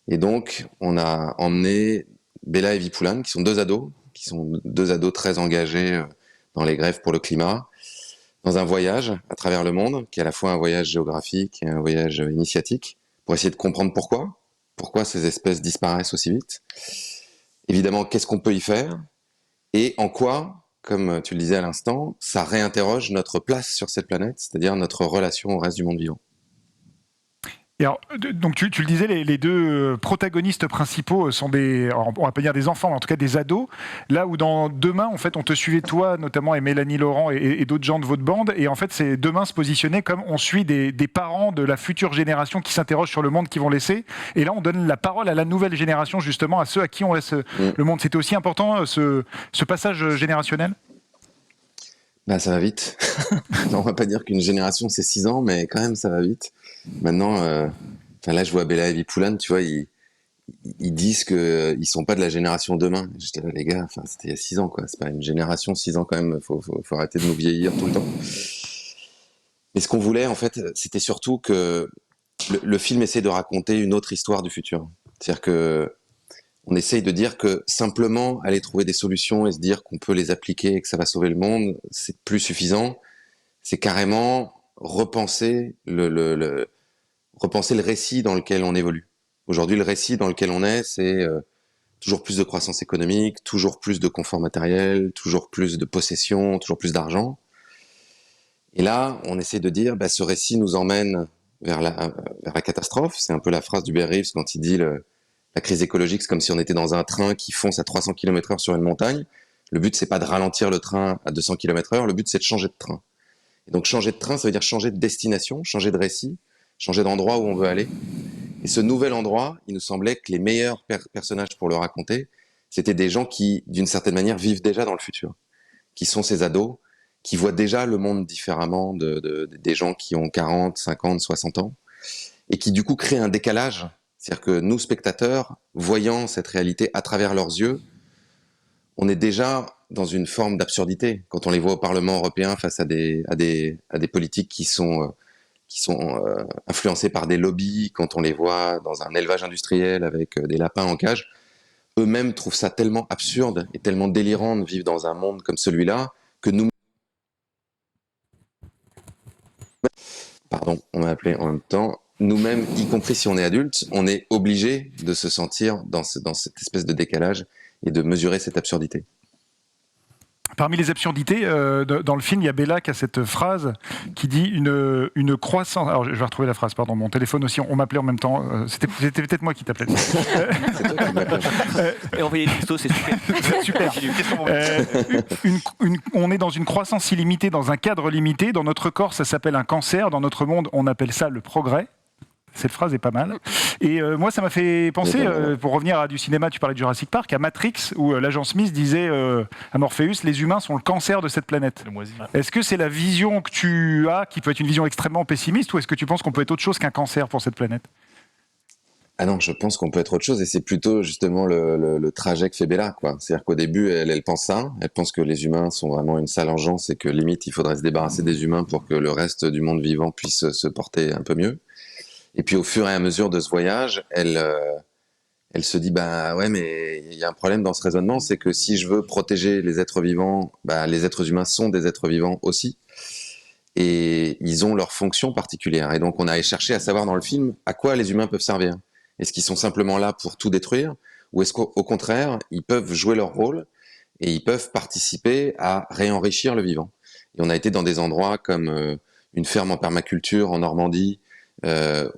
Et donc, on a emmené Bella et Vipoulan, qui sont deux ados très engagés dans les grèves pour le climat, dans un voyage à travers le monde, qui est à la fois un voyage géographique et un voyage initiatique, pour essayer de comprendre pourquoi ces espèces disparaissent aussi vite. Évidemment, qu'est-ce qu'on peut y faire, et en quoi, comme tu le disais à l'instant, ça réinterroge notre place sur cette planète, c'est-à-dire notre relation au reste du monde vivant. Et alors, donc tu le disais, les deux protagonistes principaux sont on va pas dire des enfants, mais en tout cas des ados. Là où dans Demain, en fait, on te suivait toi, notamment, et Mélanie Laurent et d'autres gens de votre bande. Et en fait, c'est Demain se positionnait comme on suit des parents de la future génération qui s'interrogent sur le monde qu'ils vont laisser. Et là, on donne la parole à la nouvelle génération, justement, à ceux à qui on laisse le monde. C'était aussi important, ce passage générationnel ? Bah, ça va vite. On va pas dire qu'une génération c'est 6 ans, mais quand même ça va vite. Maintenant, là je vois Bella et Vipoulan, tu vois, ils disent qu'ils sont pas de la génération demain. J'étais là, les gars, c'était il y a 6 ans, quoi. C'est pas une génération, 6 ans quand même, faut arrêter de nous vieillir tout le temps. Mais ce qu'on voulait, en fait, c'était surtout que le film essaie de raconter une autre histoire du futur. C'est-à-dire que on essaye de dire que simplement aller trouver des solutions et se dire qu'on peut les appliquer et que ça va sauver le monde, c'est plus suffisant. C'est carrément repenser le récit dans lequel on évolue. Aujourd'hui, le récit dans lequel on est, c'est toujours plus de croissance économique, toujours plus de confort matériel, toujours plus de possession, toujours plus d'argent. Et là, on essaie de dire, ce récit nous emmène vers la catastrophe. C'est un peu la phrase d'Hubert Reeves quand il dit la crise écologique, c'est comme si on était dans un train qui fonce à 300 km/h sur une montagne. Le but, c'est pas de ralentir le train à 200 km/h, le but, c'est de changer de train. Et donc, changer de train, ça veut dire changer de destination, changer de récit, changer d'endroit où on veut aller. Et ce nouvel endroit, il nous semblait que les meilleurs personnages pour le raconter, c'était des gens qui, d'une certaine manière, vivent déjà dans le futur, qui sont ces ados, qui voient déjà le monde différemment des gens qui ont 40, 50, 60 ans, et qui du coup créent un décalage. C'est-à-dire que nous, spectateurs, voyant cette réalité à travers leurs yeux, on est déjà dans une forme d'absurdité. Quand on les voit au Parlement européen face à des politiques qui sont influencés par des lobbies, quand on les voit dans un élevage industriel avec des lapins en cage, eux-mêmes trouvent ça tellement absurde et tellement délirant de vivre dans un monde comme celui-là que nous... Pardon, on m'a appelé en même temps. Nous-mêmes, y compris si on est adulte, on est obligé de se sentir dans cette espèce de décalage et de mesurer cette absurdité. Parmi les absurdités, dans le film, il y a Bella qui a cette phrase qui dit une croissance... Alors, je vais retrouver la phrase, pardon, mon téléphone aussi, on m'appelait en même temps. C'était peut-être moi qui t'appelais. C'est toi qui m'appelles. Et envoyer des textos, c'est super. On est dans une croissance illimitée, dans un cadre limité. Dans notre corps, ça s'appelle un cancer. Dans notre monde, on appelle ça le progrès. Cette phrase est pas mal. Et moi, ça m'a fait penser, pour revenir à du cinéma, tu parlais de Jurassic Park, à Matrix, où l'agent Smith disait à Morpheus, les humains sont le cancer de cette planète. Est-ce que c'est la vision que tu as, qui peut être une vision extrêmement pessimiste, ou est-ce que tu penses qu'on peut être autre chose qu'un cancer pour cette planète ? Ah non, je pense qu'on peut être autre chose, et c'est plutôt justement le trajet que fait Bella, quoi. C'est-à-dire qu'au début, elle pense ça, elle pense que les humains sont vraiment une sale engeance et que limite, il faudrait se débarrasser des humains pour que le reste du monde vivant puisse se porter un peu mieux. Et puis au fur et à mesure de ce voyage, elle se dit ouais, mais il y a un problème dans ce raisonnement, c'est que si je veux protéger les êtres vivants, les êtres humains sont des êtres vivants aussi, et ils ont leur fonction particulière. Et donc on a cherché à savoir dans le film à quoi les humains peuvent servir. Est-ce qu'ils sont simplement là pour tout détruire, ou est-ce qu'au contraire ils peuvent jouer leur rôle et ils peuvent participer à réenrichir le vivant. Et on a été dans des endroits comme une ferme en permaculture en Normandie,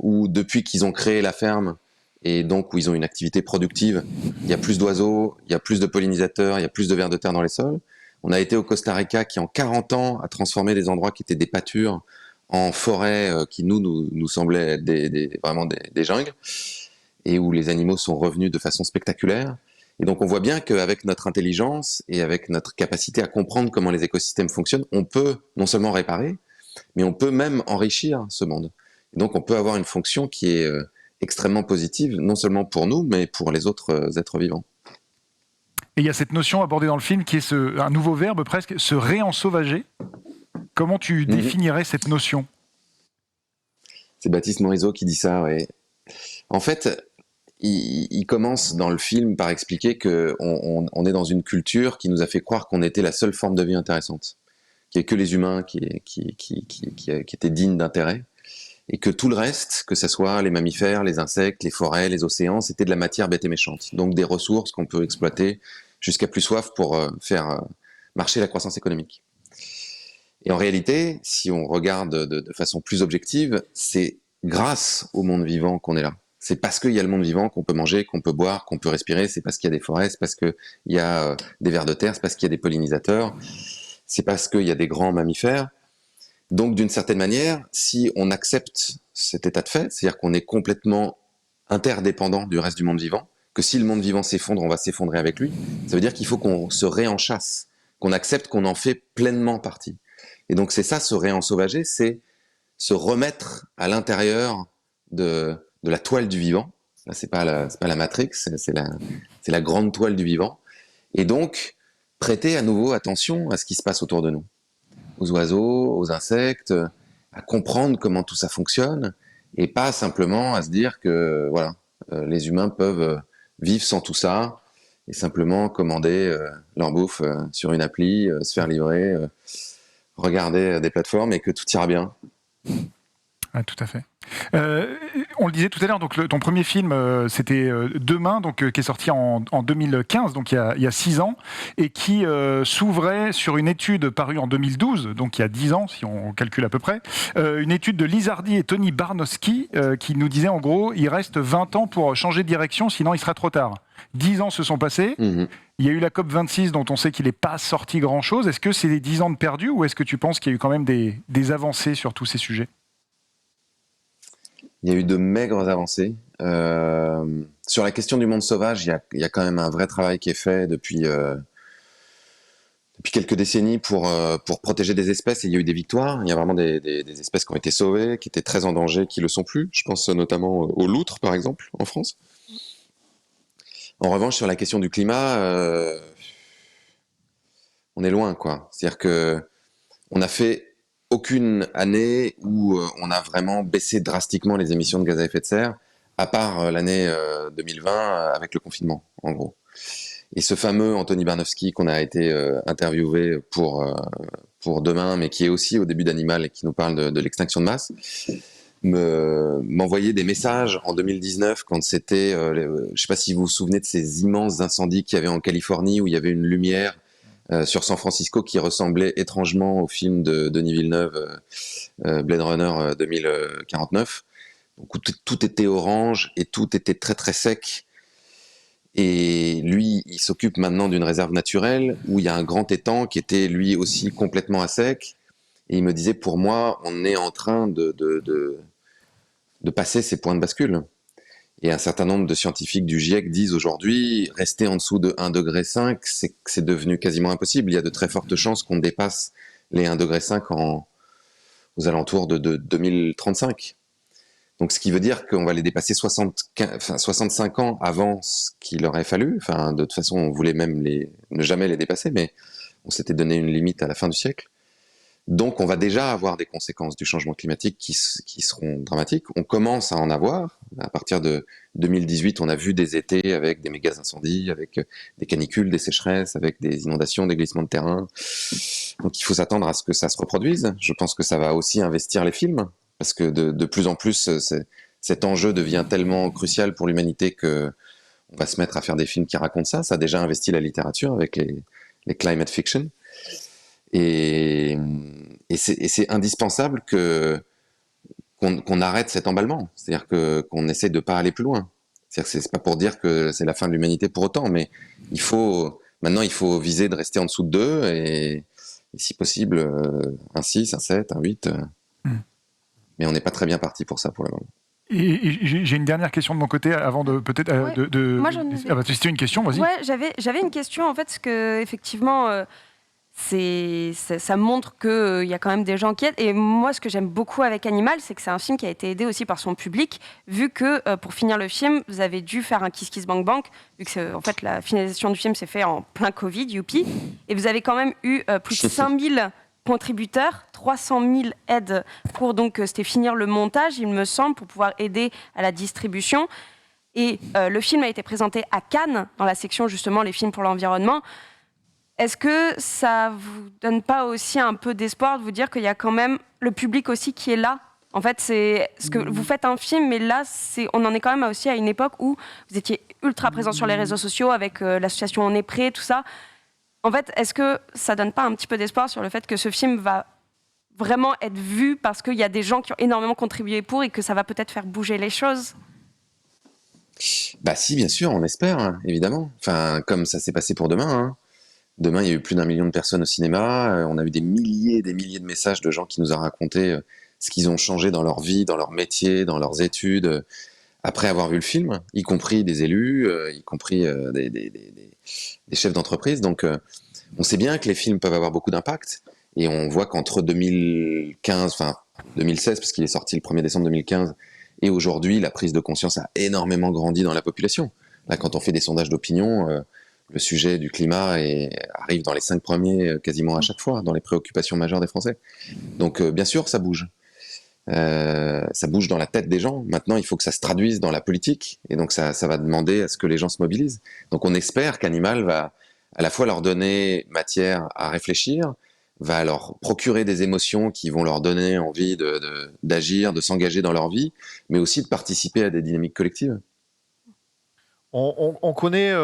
où depuis qu'ils ont créé la ferme et donc où ils ont une activité productive, il y a plus d'oiseaux, il y a plus de pollinisateurs, il y a plus de vers de terre dans les sols. On a été au Costa Rica qui en 40 ans a transformé des endroits qui étaient des pâtures en forêts qui nous semblaient vraiment des jungles, et où les animaux sont revenus de façon spectaculaire. Et donc on voit bien qu'avec notre intelligence et avec notre capacité à comprendre comment les écosystèmes fonctionnent, on peut non seulement réparer, mais on peut même enrichir ce monde. Et donc on peut avoir une fonction qui est extrêmement positive, non seulement pour nous, mais pour les autres êtres vivants. Et il y a cette notion abordée dans le film qui est un nouveau verbe presque, se réensauvager. Comment tu définirais cette notion ? C'est Baptiste Morisot qui dit ça, oui. En fait, il commence dans le film par expliquer qu'on est dans une culture qui nous a fait croire qu'on était la seule forme de vie intéressante, qu'il n'y avait que les humains qui étaient dignes d'intérêt, et que tout le reste, que ce soit les mammifères, les insectes, les forêts, les océans, c'était de la matière bête et méchante, donc des ressources qu'on peut exploiter jusqu'à plus soif pour faire marcher la croissance économique. Et en réalité, si on regarde de façon plus objective, c'est grâce au monde vivant qu'on est là. C'est parce qu'il y a le monde vivant qu'on peut manger, qu'on peut boire, qu'on peut respirer, c'est parce qu'il y a des forêts, c'est parce qu'il y a des vers de terre, c'est parce qu'il y a des pollinisateurs, c'est parce qu'il y a des grands mammifères. Donc, d'une certaine manière, si on accepte cet état de fait, c'est-à-dire qu'on est complètement interdépendant du reste du monde vivant, que si le monde vivant s'effondre, on va s'effondrer avec lui, ça veut dire qu'il faut qu'on se réenchasse, qu'on accepte qu'on en fait pleinement partie. Et donc, c'est ça, se réensauvager, c'est se remettre à l'intérieur de la toile du vivant. Là, c'est pas la Matrix, c'est la grande toile du vivant. Et donc, prêter à nouveau attention à ce qui se passe autour de nous. Aux oiseaux, aux insectes, à comprendre comment tout ça fonctionne, et pas simplement à se dire que voilà, les humains peuvent vivre sans tout ça, et simplement commander leur bouffe sur une appli, se faire livrer, regarder des plateformes, et que tout ira bien. Ouais, tout à fait. On le disait tout à l'heure, donc ton premier film, c'était Demain, donc qui est sorti en 2015, donc il y a 6 ans, et qui s'ouvrait sur une étude parue en 2012, donc il y a 10 ans, si on calcule à peu près, une étude de Liz Hardy et Tony Barnowski, qui nous disait en gros, il reste 20 ans pour changer de direction, sinon il sera trop tard. 10 ans se sont passés. Mhm. Il y a eu la COP26 dont on sait qu'il n'est pas sorti grand-chose. Est-ce que c'est des 10 ans de perdu ou est-ce que tu penses qu'il y a eu quand même des avancées sur tous ces sujets ? Il y a eu de maigres avancées. Sur la question du monde sauvage, il y a quand même un vrai travail qui est fait depuis quelques décennies pour protéger des espèces, et il y a eu des victoires. Il y a vraiment des espèces qui ont été sauvées, qui étaient très en danger, qui le sont plus. Je pense notamment aux loutres, par exemple, en France. En revanche, sur la question du climat, on est loin, quoi. C'est-à-dire que on a fait aucune année où on a vraiment baissé drastiquement les émissions de gaz à effet de serre, à part l'année 2020 avec le confinement, en gros. Et ce fameux Anthony Barnowski qu'on a été interviewé pour Demain, mais qui est aussi au début d'Animal et qui nous parle de l'extinction de masse, m'envoyait des messages en 2019 quand c'était, je sais pas si vous vous souvenez de ces immenses incendies qu'il y avait en Californie où il y avait une lumière sur San Francisco qui ressemblait étrangement au film de Denis Villeneuve, Blade Runner 2049. Donc, tout était orange et tout était très très sec. Et lui, il s'occupe maintenant d'une réserve naturelle où il y a un grand étang qui était lui aussi complètement à sec. Et il me disait, pour moi, on est en train de passer ces points de bascule. Et un certain nombre de scientifiques du GIEC disent aujourd'hui, rester en dessous de 1,5 degré, c'est devenu quasiment impossible. Il y a de très fortes chances qu'on dépasse les 1,5 degré aux alentours de 2035. Donc, ce qui veut dire qu'on va les dépasser 65 ans avant ce qu'il aurait fallu. Enfin, de toute façon, on voulait même ne jamais les dépasser, mais on s'était donné une limite à la fin du siècle. Donc, on va déjà avoir des conséquences du changement climatique qui seront dramatiques. On commence à en avoir. À partir de 2018, on a vu des étés avec des méga incendies, avec des canicules, des sécheresses, avec des inondations, des glissements de terrain. Donc, il faut s'attendre à ce que ça se reproduise. Je pense que ça va aussi investir les films, parce que de plus en plus, cet enjeu devient tellement crucial pour l'humanité que on va se mettre à faire des films qui racontent ça. Ça a déjà investi la littérature avec les climate fiction. Et c'est indispensable qu'on arrête cet emballement. C'est-à-dire qu'on essaie de ne pas aller plus loin. C'est-à-dire que c'est pas pour dire que c'est la fin de l'humanité pour autant, mais maintenant il faut viser de rester en dessous de 2 et si possible un 6, un 7, un 8. Mais on n'est pas très bien parti pour ça pour le moment. Et j'ai une dernière question de mon côté avant de peut-être. Ouais. Moi, j'en avais. Ah bah, si c'était une question, vas-y. Ouais, j'avais une question en fait, parce que effectivement, ça montre qu'il y a quand même des gens qui aident. Et moi, ce que j'aime beaucoup avec Animal, c'est que c'est un film qui a été aidé aussi par son public, vu que pour finir le film, vous avez dû faire un Kiss Kiss Bank Bank, vu que en fait la finalisation du film s'est faite en plein Covid, youpi, et vous avez quand même eu plus de 5000 contributeurs, 300 000 aides pour donc c'était finir le montage, il me semble, pour pouvoir aider à la distribution. Et le film a été présenté à Cannes, dans la section justement les films pour l'environnement. Est-ce que ça vous donne pas aussi un peu d'espoir de vous dire qu'il y a quand même le public aussi qui est là ? En fait, c'est ce que vous faites un film, mais là, on en est quand même aussi à une époque où vous étiez ultra présent sur les réseaux sociaux avec l'association On est prêt, tout ça. En fait, est-ce que ça donne pas un petit peu d'espoir sur le fait que ce film va vraiment être vu parce qu'il y a des gens qui ont énormément contribué pour et que ça va peut-être faire bouger les choses ? Bah si, bien sûr, on espère, hein, évidemment. Enfin, comme ça s'est passé pour Demain. Hein. Demain, il y a eu plus d'1 million de personnes au cinéma. On a eu des milliers et des milliers de messages de gens qui nous ont raconté ce qu'ils ont changé dans leur vie, dans leur métier, dans leurs études, après avoir vu le film, y compris des élus, y compris des chefs d'entreprise. Donc, on sait bien que les films peuvent avoir beaucoup d'impact. Et on voit qu'entre 2016, parce qu'il est sorti le 1er décembre 2015, et aujourd'hui, la prise de conscience a énormément grandi dans la population. Là, quand on fait des sondages d'opinion, le sujet du climat arrive dans les 5 premiers quasiment à chaque fois, dans les préoccupations majeures des Français. Donc, bien sûr, ça bouge. Ça bouge dans la tête des gens. Maintenant, il faut que ça se traduise dans la politique. Et donc, ça va demander à ce que les gens se mobilisent. Donc, on espère qu'Animal va à la fois leur donner matière à réfléchir, va leur procurer des émotions qui vont leur donner envie d'agir, de s'engager dans leur vie, mais aussi de participer à des dynamiques collectives. On connaît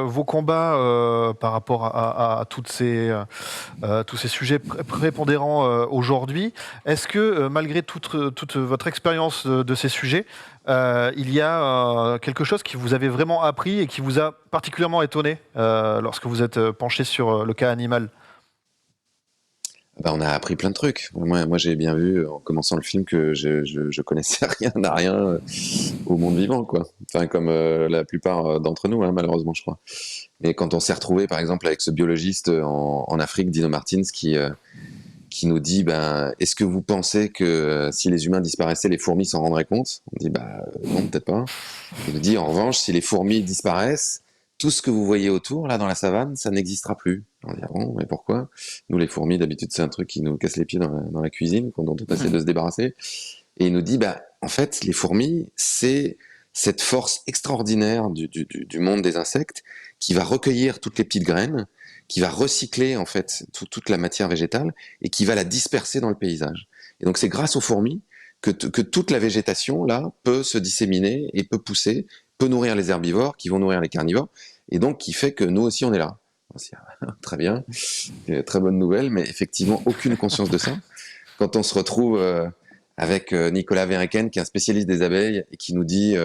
vos combats par rapport à tous ces sujets prépondérants aujourd'hui. Est-ce que malgré toute votre expérience de ces sujets, il y a quelque chose qui vous avez vraiment appris et qui vous a particulièrement étonné lorsque vous êtes penché sur le cas animal? On a appris plein de trucs. Moi, j'ai bien vu en commençant le film que je connaissais rien à rien au monde vivant, quoi. Enfin, comme la plupart d'entre nous, hein, malheureusement, je crois. Mais quand on s'est retrouvé, par exemple, avec ce biologiste en Afrique, Dino Martins, qui nous dit, est-ce que vous pensez que si les humains disparaissaient, les fourmis s'en rendraient compte? On dit, non, peut-être pas. Il nous dit, en revanche, si les fourmis disparaissent, tout ce que vous voyez autour, là, dans la savane, ça n'existera plus. On dit, ah bon, mais pourquoi? Nous, les fourmis, d'habitude, c'est un truc qui nous casse les pieds dans la cuisine, dont on essaie de se débarrasser. Et il nous dit, en fait, les fourmis, c'est cette force extraordinaire du monde des insectes qui va recueillir toutes les petites graines, qui va recycler, en fait, toute la matière végétale et qui va la disperser dans le paysage. Et donc, c'est grâce aux fourmis que toute la végétation, là, peut se disséminer et peut pousser, peut nourrir les herbivores, qui vont nourrir les carnivores, et donc qui fait que nous aussi on est là. Très bien, très bonne nouvelle, mais effectivement aucune conscience de ça. Quand on se retrouve avec Nicolas Verreken, qui est un spécialiste des abeilles, et qui nous dit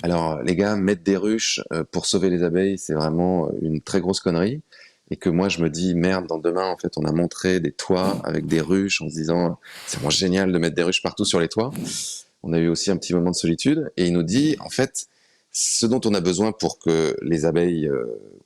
alors les gars, mettre des ruches pour sauver les abeilles, c'est vraiment une très grosse connerie, et que moi je me dis merde, dans demain en fait on a montré des toits avec des ruches en se disant c'est vraiment génial de mettre des ruches partout sur les toits. On a eu aussi un petit moment de solitude, et il nous dit en fait ce dont on a besoin pour que les abeilles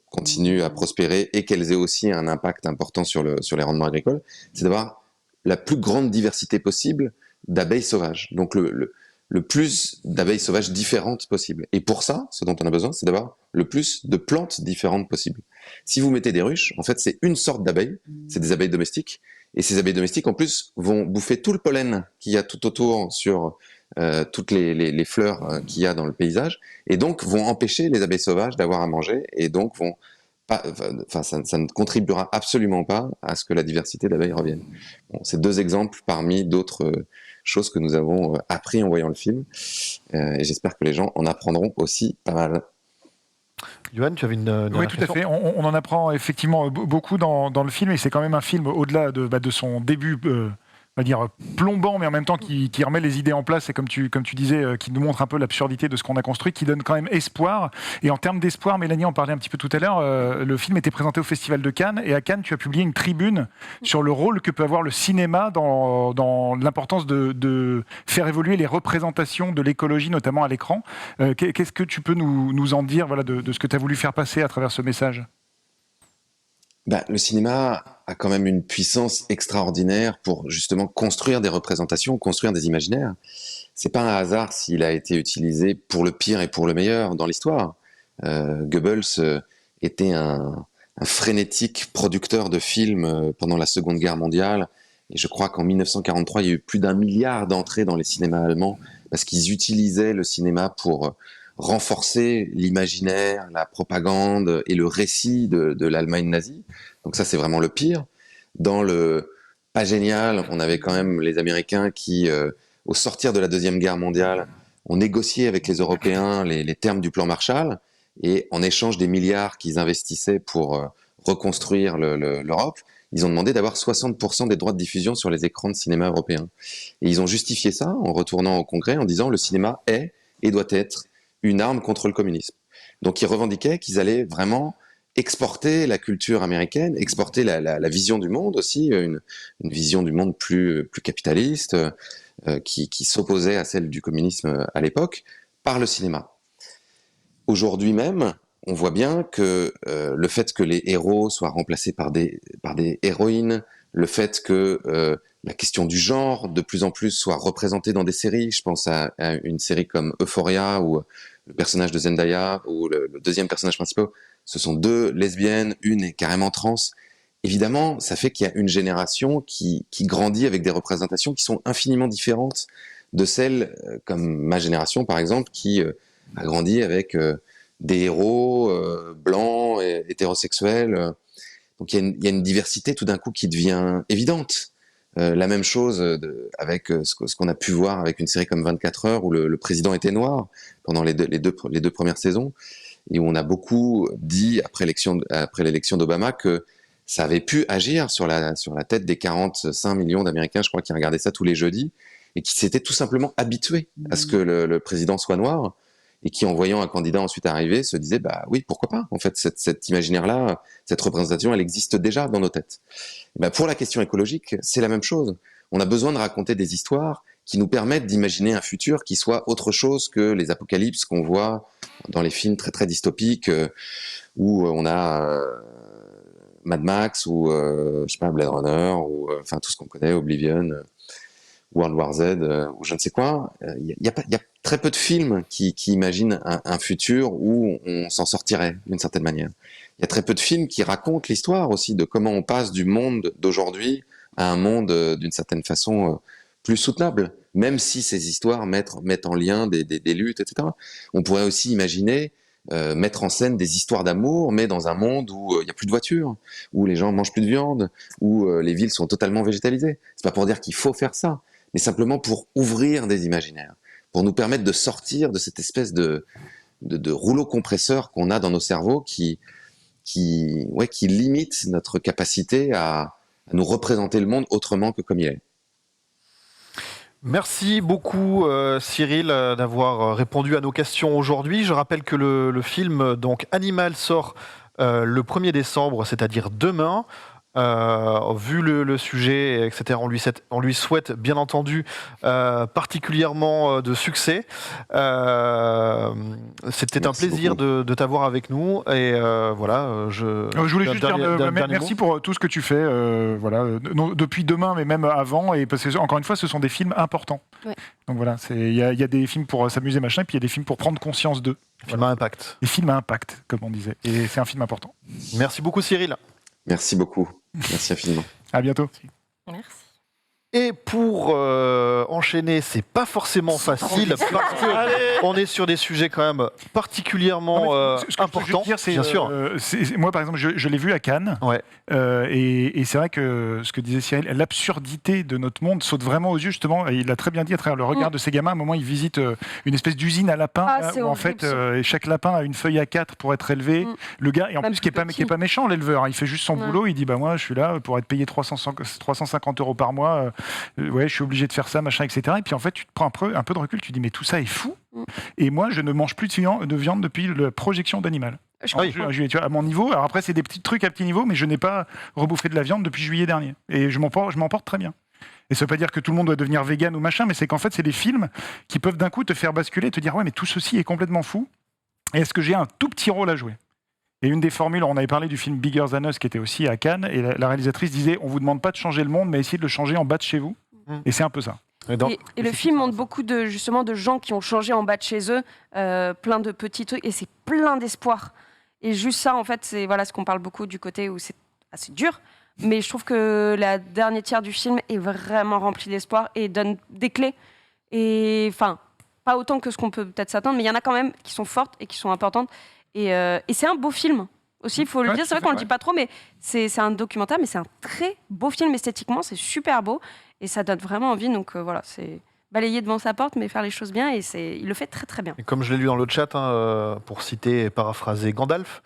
continuent à prospérer et qu'elles aient aussi un impact important sur les rendements agricoles, c'est d'avoir la plus grande diversité possible d'abeilles sauvages. Donc le plus d'abeilles sauvages différentes possible. Et pour ça, ce dont on a besoin, c'est d'avoir le plus de plantes différentes possible. Si vous mettez des ruches, en fait, c'est une sorte d'abeilles, c'est des abeilles domestiques, et ces abeilles domestiques, en plus, vont bouffer tout le pollen qu'il y a tout autour sur toutes les fleurs qu'il y a dans le paysage, et donc vont empêcher les abeilles sauvages d'avoir à manger, et donc vont pas, ça ne contribuera absolument pas à ce que la diversité d'abeilles revienne. Bon, c'est deux exemples parmi d'autres choses que nous avons appris en voyant le film, et j'espère que les gens en apprendront aussi pas mal. Yoann, tu avais une Oui, tout à fait. On en apprend effectivement beaucoup dans le film, et c'est quand même un film au-delà de son début, on va dire plombant, mais en même temps qui remet les idées en place, et comme tu disais, qui nous montre un peu l'absurdité de ce qu'on a construit, qui donne quand même espoir. Et en termes d'espoir, Mélanie en parlait un petit peu tout à l'heure, le film était présenté au Festival de Cannes, et à Cannes, tu as publié une tribune sur le rôle que peut avoir le cinéma dans l'importance de faire évoluer les représentations de l'écologie, notamment à l'écran. Qu'est-ce que tu peux nous en dire, voilà, de ce que tu as voulu faire passer à travers ce message ? Le cinéma a quand même une puissance extraordinaire pour justement construire des représentations, construire des imaginaires. C'est pas un hasard s'il a été utilisé pour le pire et pour le meilleur dans l'histoire. Goebbels était un frénétique producteur de films pendant la Seconde Guerre mondiale, et je crois qu'en 1943, il y a eu plus d'1 milliard d'entrées dans les cinémas allemands parce qu'ils utilisaient le cinéma pour renforcer l'imaginaire, la propagande et le récit de l'Allemagne nazie. Donc ça, c'est vraiment le pire. Dans le pas génial, on avait quand même les Américains qui, au sortir de la Deuxième Guerre mondiale, ont négocié avec les Européens les termes du plan Marshall, et en échange des milliards qu'ils investissaient pour reconstruire l'Europe, ils ont demandé d'avoir 60% des droits de diffusion sur les écrans de cinéma européens. Et ils ont justifié ça en retournant au Congrès en disant le cinéma est et doit être une arme contre le communisme. Donc ils revendiquaient qu'ils allaient vraiment exporter la culture américaine, exporter la vision du monde aussi, une vision du monde plus capitaliste, qui s'opposait à celle du communisme à l'époque, par le cinéma. Aujourd'hui même, on voit bien que le fait que les héros soient remplacés par des héroïnes, le fait que la question du genre de plus en plus soit représentée dans des séries, je pense à une série comme Euphoria, où le personnage de Zendaya ou le deuxième personnage principal, ce sont deux lesbiennes, une est carrément trans. Évidemment, ça fait qu'il y a une génération qui grandit avec des représentations qui sont infiniment différentes de celles, comme ma génération par exemple, qui a grandi avec des héros blancs et hétérosexuels. Donc il y a une diversité tout d'un coup qui devient évidente. La même chose avec ce qu'on a pu voir avec une série comme 24 heures où le président était noir pendant les deux premières saisons, et où on a beaucoup dit après l'élection d'Obama que ça avait pu agir sur la tête des 45 millions d'Américains, je crois, qui regardaient ça tous les jeudis, et qui s'étaient tout simplement habitués à ce que le président soit noir, et qui, en voyant un candidat ensuite arriver, se disaient bah oui, pourquoi pas. En fait, cet imaginaire-là, cette représentation, elle existe déjà dans nos têtes. Ben, pour la question écologique, c'est la même chose. On a besoin de raconter des histoires qui nous permettent d'imaginer un futur qui soit autre chose que les apocalypses qu'on voit dans les films très très dystopiques, où on a Mad Max ou je sais pas, Blade Runner, ou enfin tout ce qu'on connaît, Oblivion, World War Z, ou je ne sais quoi. Il y a très peu de films qui imaginent un futur où on s'en sortirait d'une certaine manière. Il y a très peu de films qui racontent l'histoire aussi de comment on passe du monde d'aujourd'hui à un monde d'une certaine façon plus soutenable, même si ces histoires mettent en lien des luttes, etc. On pourrait aussi imaginer mettre en scène des histoires d'amour, mais dans un monde où il n'y a plus de voitures, où les gens mangent plus de viande, où les villes sont totalement végétalisées. C'est pas pour dire qu'il faut faire ça, mais simplement pour ouvrir des imaginaires, pour nous permettre de sortir de cette espèce de rouleau compresseur qu'on a dans nos cerveaux qui limite notre capacité à nous représenter le monde autrement que comme il est. Merci beaucoup Cyril d'avoir répondu à nos questions aujourd'hui. Je rappelle que le film donc Animal sort le 1er décembre, c'est-à-dire demain. Vu le sujet, etc., on lui souhaite bien entendu particulièrement de succès. C'était un plaisir de t'avoir avec nous. Et voilà, je voulais juste dire merci pour tout ce que tu fais. Voilà, depuis demain, mais même avant. Et parce que, encore une fois, ce sont des films importants. Ouais. Donc voilà, il y a des films pour s'amuser, machin, et puis il y a des films pour prendre conscience d'eux. Film à impact. Des films à impact, comme on disait. Et c'est un film important. Merci beaucoup, Cyril. Merci beaucoup. Merci infiniment. À bientôt. Merci. Et pour enchaîner, c'est pas forcément facile parce que on est sur des sujets quand même particulièrement importants. Bien sûr. Moi, par exemple, je l'ai vu à Cannes. Ouais. Et c'est vrai que ce que disait Cyril, l'absurdité de notre monde saute vraiment aux yeux, justement. Et il l'a très bien dit à travers le regard de ces gamins. À un moment, ils visitent une espèce d'usine à lapins où en fait, chaque lapin a une feuille A4 pour être élevé. Le gars, et en plus, qui est pas méchant, l'éleveur. Il fait juste son boulot. Il dit bah moi, je suis là pour être payé 350 € par mois. Ouais, je suis obligé de faire ça, machin, etc. Et puis en fait, tu te prends un peu de recul, tu dis mais tout ça est fou. Et moi, je ne mange plus de viande depuis la projection d'Animal. À mon niveau. Alors après, c'est des petits trucs à petit niveau, mais je n'ai pas rebouffé de la viande depuis juillet dernier. Et je m'en porte très bien. Et ça veut pas dire que tout le monde doit devenir vegan ou machin, mais c'est qu'en fait, c'est des films qui peuvent d'un coup te faire basculer, te dire ouais, mais tout ceci est complètement fou. Et est-ce que j'ai un tout petit rôle à jouer ? Et une des formules, on avait parlé du film Bigger Than Us qui était aussi à Cannes, et la réalisatrice disait on vous demande pas de changer le monde, mais essayez de le changer en bas de chez vous. Et c'est un peu ça. Et le film montre beaucoup de gens qui ont changé en bas de chez eux, plein de petits trucs, et c'est plein d'espoir. Et juste ça, en fait, c'est ce qu'on parle beaucoup du côté où c'est assez dur, mais je trouve que la dernière tiers du film est vraiment remplie d'espoir et donne des clés. Et enfin, pas autant que ce qu'on peut peut-être s'attendre, mais il y en a quand même qui sont fortes et qui sont importantes. Et c'est un beau film aussi, il faut le dire. C'est vrai qu'on ne le dit pas trop, mais c'est un documentaire, mais c'est un très beau film esthétiquement, c'est super beau et ça donne vraiment envie. Donc voilà, c'est balayer devant sa porte, mais faire les choses bien, et il le fait très très bien. Et comme je l'ai lu dans le chat, pour citer et paraphraser Gandalf,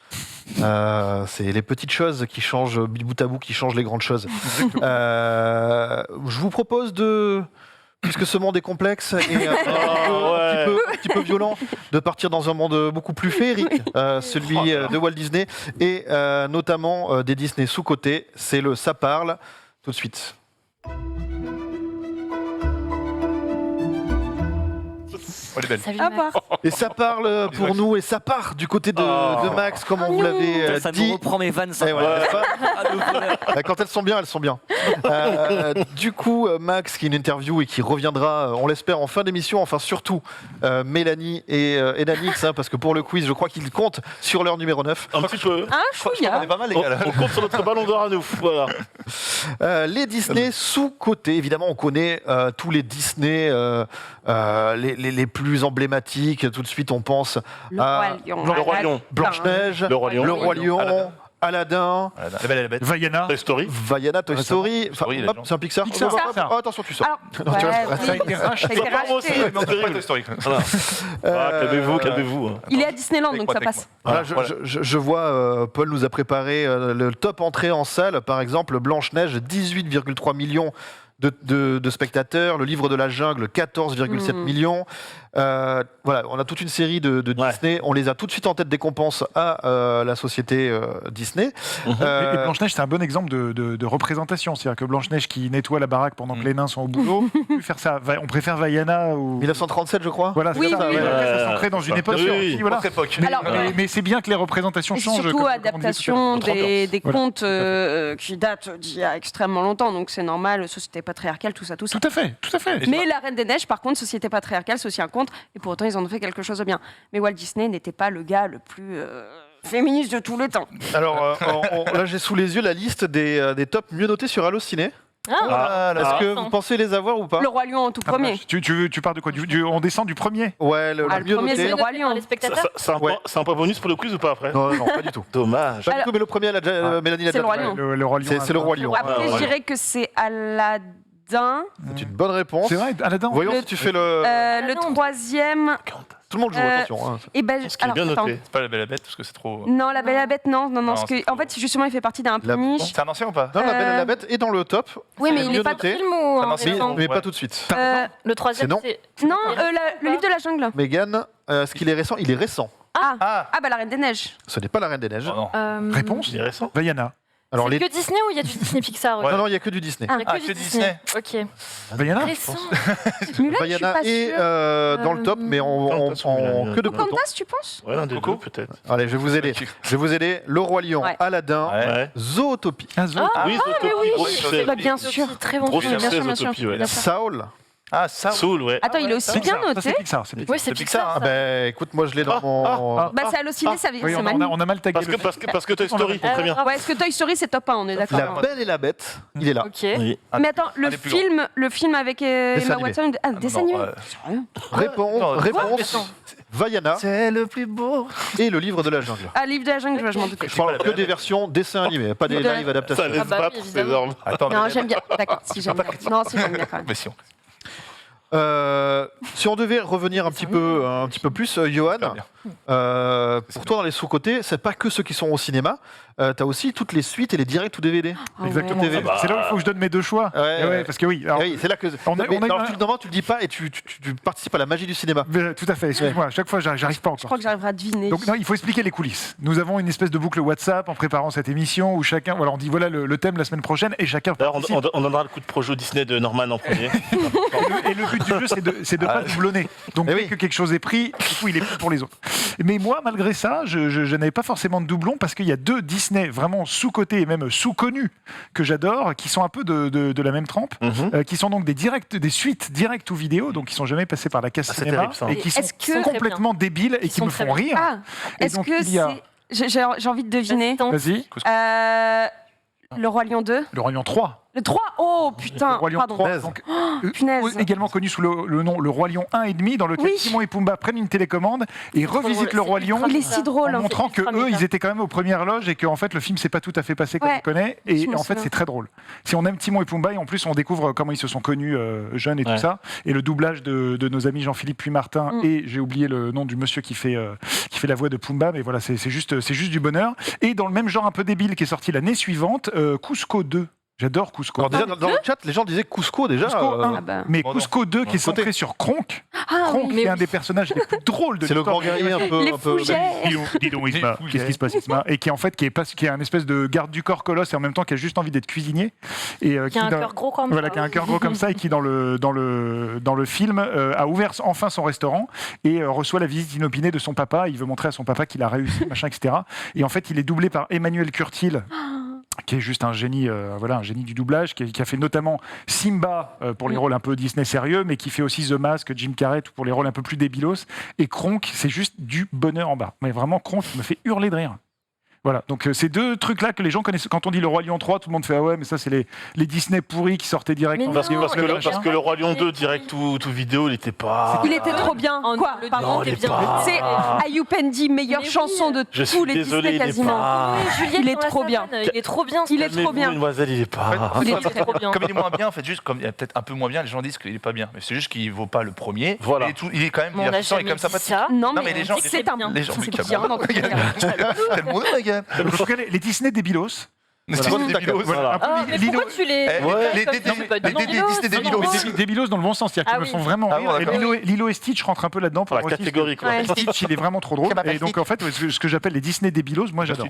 c'est les petites choses qui changent, bout à bout, qui changent les grandes choses. Je vous propose puisque ce monde est complexe et un petit peu violent, de partir dans un monde beaucoup plus féerique, celui de Walt Disney, et notamment des Disney sous-cotés. C'est le Ça parle, tout de suite. Salut, Et ça parle pour nous, et ça part du côté de Max, comme on vous l'avait ça dit. nous reprend mes vannes, ça. Quand elles sont bien, elles sont bien. Du coup, Max, qui est une interview et qui reviendra, on l'espère, en fin d'émission, enfin surtout Mélanie et Danix, parce que pour le quiz, je crois qu'ils comptent sur leur numéro 9. Un petit peu. On est pas mal, les gars. On compte sur notre ballon d'or à nous. Voilà. Les Disney sous-cotés, évidemment, on connaît tous les Disney, les plus emblématiques. Tout de suite, on pense à Le Roi Lion. Blanche-Neige, Le Roi Lion, Aladdin, La Belle et la Bête. Vaiana. Toy Story. Vaiana, Toy Story. Enfin, Story, hop, c'est un Pixar. Pixar. Oh, Pixar. oh, attention, tu sors. Alors, Non, tu ouais, restes. Ça a été racheté. Ça a été Moi aussi, racheté. mais en Pas terrible. Toy Story. Calmez-vous. Il est à Disneyland, Avec donc moi, ça avec passe. Voilà, Voilà. je vois, Paul nous a préparé le top entrée en salle. Par exemple, Blanche-Neige, 18,3 millions de spectateurs. Le Livre de la Jungle, 14,7 millions. Voilà, on a toute une série de Ouais. Disney. On les a tout de suite en tête des compenses à la société Disney. Et Blanche-Neige, c'est un bon exemple de représentation. C'est-à-dire que Blanche-Neige qui nettoie la baraque pendant que les nains sont au boulot, on peut plus faire ça. On préfère Vaiana ou. 1937, je crois. Voilà, c'est Oui, ça. oui, Ouais, oui. après, ça s'ancrait dans une époque. Oui, oui. aussi, voilà. Autre époque. Mais, Alors, mais c'est bien que les représentations Et changent. surtout comme on adaptation disait tout à l'heure. des Voilà. contes qui datent d'il y a extrêmement longtemps, donc c'est normal, société patriarcale, tout ça. Tout à fait, tout à fait. Mais La Reine des Neiges, par contre, société patriarcale, c'est aussi un conte, et pour autant ils en ont fait quelque chose de bien. Mais Walt Disney n'était pas le gars le plus féministe de tous les temps. Alors, là, j'ai sous les yeux la liste des tops mieux notés sur Allociné. Ah, Est-ce que vous pensez les avoir ou pas? Le Roi Lion en tout Ah, premier. tu pars de quoi on descend du premier. Ouais, le Ah, le mieux premier, noté. c'est le Roi Lion. Les spectateurs. C'est un, Ouais. c'est un point bonus pour le quiz ou pas après? Non, non, pas du tout. Dommage. Pas du tout, mais le premier, elle a déjà, Mélanie l'a C'est le déjà Roi fait. Lion. Le Roi Lion. C'est le Roi Lion. Après, je dirais que c'est Aladdin. C'est une bonne réponse. C'est vrai, Aladdin. Voyons Le- si tu fais le. Le troisième. Tout le monde joue, attention. Hein. Et ben, Ce qui est bien attends. noté. C'est pas La Belle et la Bête parce que c'est trop. Non, La Belle et la Bête, non. Non, Parce que, c'est en fait, justement, il fait partie d'un La- peu niche. C'est un ancien ou pas Non, La Belle et la Bête est dans le top. Oui, mais C'est il mieux est pas noté. Film ou Ah non, en c'est- récent Mais Ouais. pas tout de suite. Le troisième, C'est non. c'est. Non, le livre de la jungle. Mégane, est-ce qu'il est récent? Il est récent. Ah Ah, bah La Reine des Neiges. Ce n'est pas la Reine des Neiges. Oh non. Réponse Il est récent. Vaiana. Alors, C'est que Disney ou il y a du Disney Pixar aussi Ouais. Non, non, il n'y a que du Disney. Il y a Ah, que que du Disney. Ok. Vaiana Récent. Mulan, je suis Vaiana pas est sûre. dans le top, mais en queue de peloton. Pocahontas, tu penses? Ouais, un des Coco deux peut-être. Allez, je vais vous aider. Je vais vous aider. Le Roi Lion, Ouais. Aladdin, Ouais. Ouais. Zootopie, Ah, Zo. Oui, Zootopie, oui, gros oui, succès. Bah, bien sûr. Très bon Gros film. succès, bien sûr. Zootopie, ouais. Bien sûr. Saul. Ah, ça. Soul, ouais. Attends, il est aussi bien Ça, c'est noté. Pixar. C'est Pixar. Oui, c'est C'est Pixar, Pixar. Ah ça. ben, écoute, moi je l'ai dans mon. Bah, c'est halluciné, ça veut dire Oui, c'est on mal. a mal tagué. Parce que Toy Story, Ah, très bien. bravo. Ouais, est-ce que Toy Story, c'est top 1, on est La d'accord. Belle et la Bête, il est là. Ok. Oui. Mais attends, Un des plus le film avec Emma animé. Watson. Ah, dessin animé. Non, Réponse. Vaiana c'est le plus beau. et le Livre de la Jungle. Ah, livre de la jungle, je m'en doutais. Je parle que des versions dessin animé, pas des Livre de la- live Ça adaptations. laisse Ah bah oui, battre ces évidemment. armes. Attends, Non, mais- j'aime bien. D'accord, si j'aime bien. Non, si j'aime bien quand même. Mais si on. Si on devait revenir un petit peu plus, Johan, Super bien. pour toi dans les sous-côtés, c'est pas que ceux qui sont au cinéma, t'as aussi toutes les suites et les directs ou DVD. Ah Exactement. ouais. TV. C'est là où il faut que je donne mes deux choix. Ouais, Eh ouais. parce que oui. alors, Oui, c'est là que. On a- Mais on a- alors, normalement, tu le dis pas et tu participes à la magie du cinéma. tout à fait. Excuse-moi. À chaque fois, j'arrive pas Je encore. crois que j'arriverai à deviner. Donc non, il faut expliquer les coulisses. Nous avons une espèce de boucle WhatsApp en préparant cette émission où chacun, voilà, on dit voilà le thème la semaine prochaine et chacun D'ailleurs, participe. on donnera le coup de projo Disney de Norman en premier. Et le but du jeu, c'est de pas doublonner. Donc Mais dès oui. que quelque chose est pris, du coup, il est pris pour les autres. Mais moi, malgré ça, je n'avais pas forcément de doublon parce qu'il y a deux Disney vraiment sous-cotés et même sous-connus que j'adore, qui sont un peu de la même trempe, qui sont donc des suites directes ou vidéo, donc qui sont jamais passés par la casse Ah, c'est cinéma terrible, ça. et qui sont Est-ce que- complètement débiles et Ils qui sont me très font bien. rire. Ah, Et est-ce donc, que il y a- c'est. J'ai envie de deviner. Vas-y, Le Roi Lion 2. le Roi Lion 3. Le 3. Oh Le putain, Roi Lion pardon. 3, donc, punaise. également connu sous le nom Le Roi Lion 1,5, dans lequel Oui. Timon et Pumba prennent une télécommande et revisitent le Roi Lion. Il est si drôle. En hein. montrant que ultra eux, méta. ils étaient quand même aux premières loges et qu'en fait le film s'est pas tout à fait passé comme Ouais. on connaît. Je Et me en fait, souviens. c'est très drôle. Si on aime Timon et Pumba, et en plus on découvre comment ils se sont connus jeunes et tout Ouais. ça, et le doublage de nos amis Jean-Philippe Puy-Martin et j'ai oublié le nom du monsieur qui fait la voix de Pumba, mais voilà, c'est juste du bonheur. Et dans le même genre un peu débile qui est sorti l'année suivante, Cusco 2. J'adore Cusco. Alors déjà dans le chat, les gens disaient Cusco déjà. Cusco 1. Ah bah. Mais Bon, Cusco 2 qui est Côté. centré sur Kronk. Ah Kronk oui. qui est mais un oui. des personnages les plus drôles de C'est le l'histoire. grand guerrier un peu. Les un peu- fougères. Dis donc, Isma, qu'est-ce qui se passe, Isma? Et qui en fait qui est un espèce de garde du corps colosse et en même temps qui a juste envie d'être cuisinier et Qui a un dans- cœur gros comme voilà, ça. qui a un cœur gros comme ça et qui dans le film a ouvert enfin son restaurant et reçoit la visite inopinée de son papa. Il veut montrer à son papa qu'il a réussi, machin, etc. Et en fait, il est doublé par Emmanuel Curtil. Qui est juste un génie, un génie du doublage, qui a fait notamment Simba pour les rôles un peu Disney sérieux, mais qui fait aussi The Mask, Jim Carrey pour les rôles un peu plus débilos. Et Kronk, c'est juste du bonheur en bas. Mais vraiment, Kronk me fait hurler de rire. Voilà, donc ces deux trucs-là que les gens connaissent. Quand on dit le Roi Lion 3, tout le monde fait ah ouais, mais ça c'est les Disney pourris qui sortaient direct Mais en non, Parce que, vidéo. parce que le Roi Lion 2, direct tout vidéo, il était pas. Il était trop bien. Oh non, Quoi le Pardon deux, il est t'es bien. pas- C'est Ayou Pendy, meilleure Mais oui. chanson de Je tous suis les désolé, Disney il est quasiment. pas. Oui, Juliette Il est dans la trop bien. savane, Il est trop bien. Il est trop Calmez-vous, bien. mademoiselle, il est pas. Il est trop bien. Comme il est moins bien, en fait, juste comme il est peut-être un peu moins bien, les gens disent qu'il est pas bien. Mais c'est juste qu'il vaut pas le premier. Voilà. Il est quand même Mais on n'a divertissant, il est jamais quand même dit sympathique. ça. Non, Non, mais les gens- c'est un Les gens, c'est mais bien dans tous les cas. T'as le monde, les gars. Donc, en tout cas, les Disney débilos. C'est quoi des débilos Voilà, un peu Ah, mais Lilo- pourquoi tu les. Eh, Ouais. les Comme Disney ça, c'est pas du Disney Lilo, Disney c'est débilos. non. Débilos dans le bon sens, c'est-à-dire Ah qu'ils oui. me font vraiment Ah rire. bon, Et d'accord. Lilo et Stitch rentrent un peu là-dedans pour La moi aussi. catégorie, quoi. Ouais. Stitch, il est vraiment trop drôle. Et donc, en fait, ce que j'appelle les Disney débilos, moi j'adore.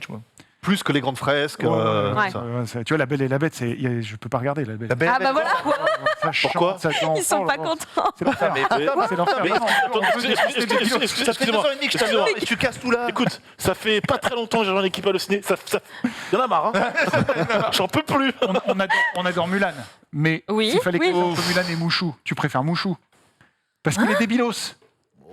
Plus que les grandes fresques. Ouais. ça. Tu vois, La Belle et la Bête, je peux pas regarder La Belle. La belle Ah bah voilà, Ça chante, Pourquoi ça danse. ils sont Oh pas là là. contents. C'est l'enfer. C'est l'enfer. Mais- vraiment. Ça fait 2 ans et demi que je Excusez-moi. t'adore et tu casses tout là. Écoute, ça fait pas très longtemps que j'ai rejoint l'équipe hallucinée. Il y en a marre, hein. J'en peux plus. On adore Mulan, mais Oui, s'il fallait oui. que entre Mulan et Mouchou, tu préfères Mouchou. Parce qu'il est débilos.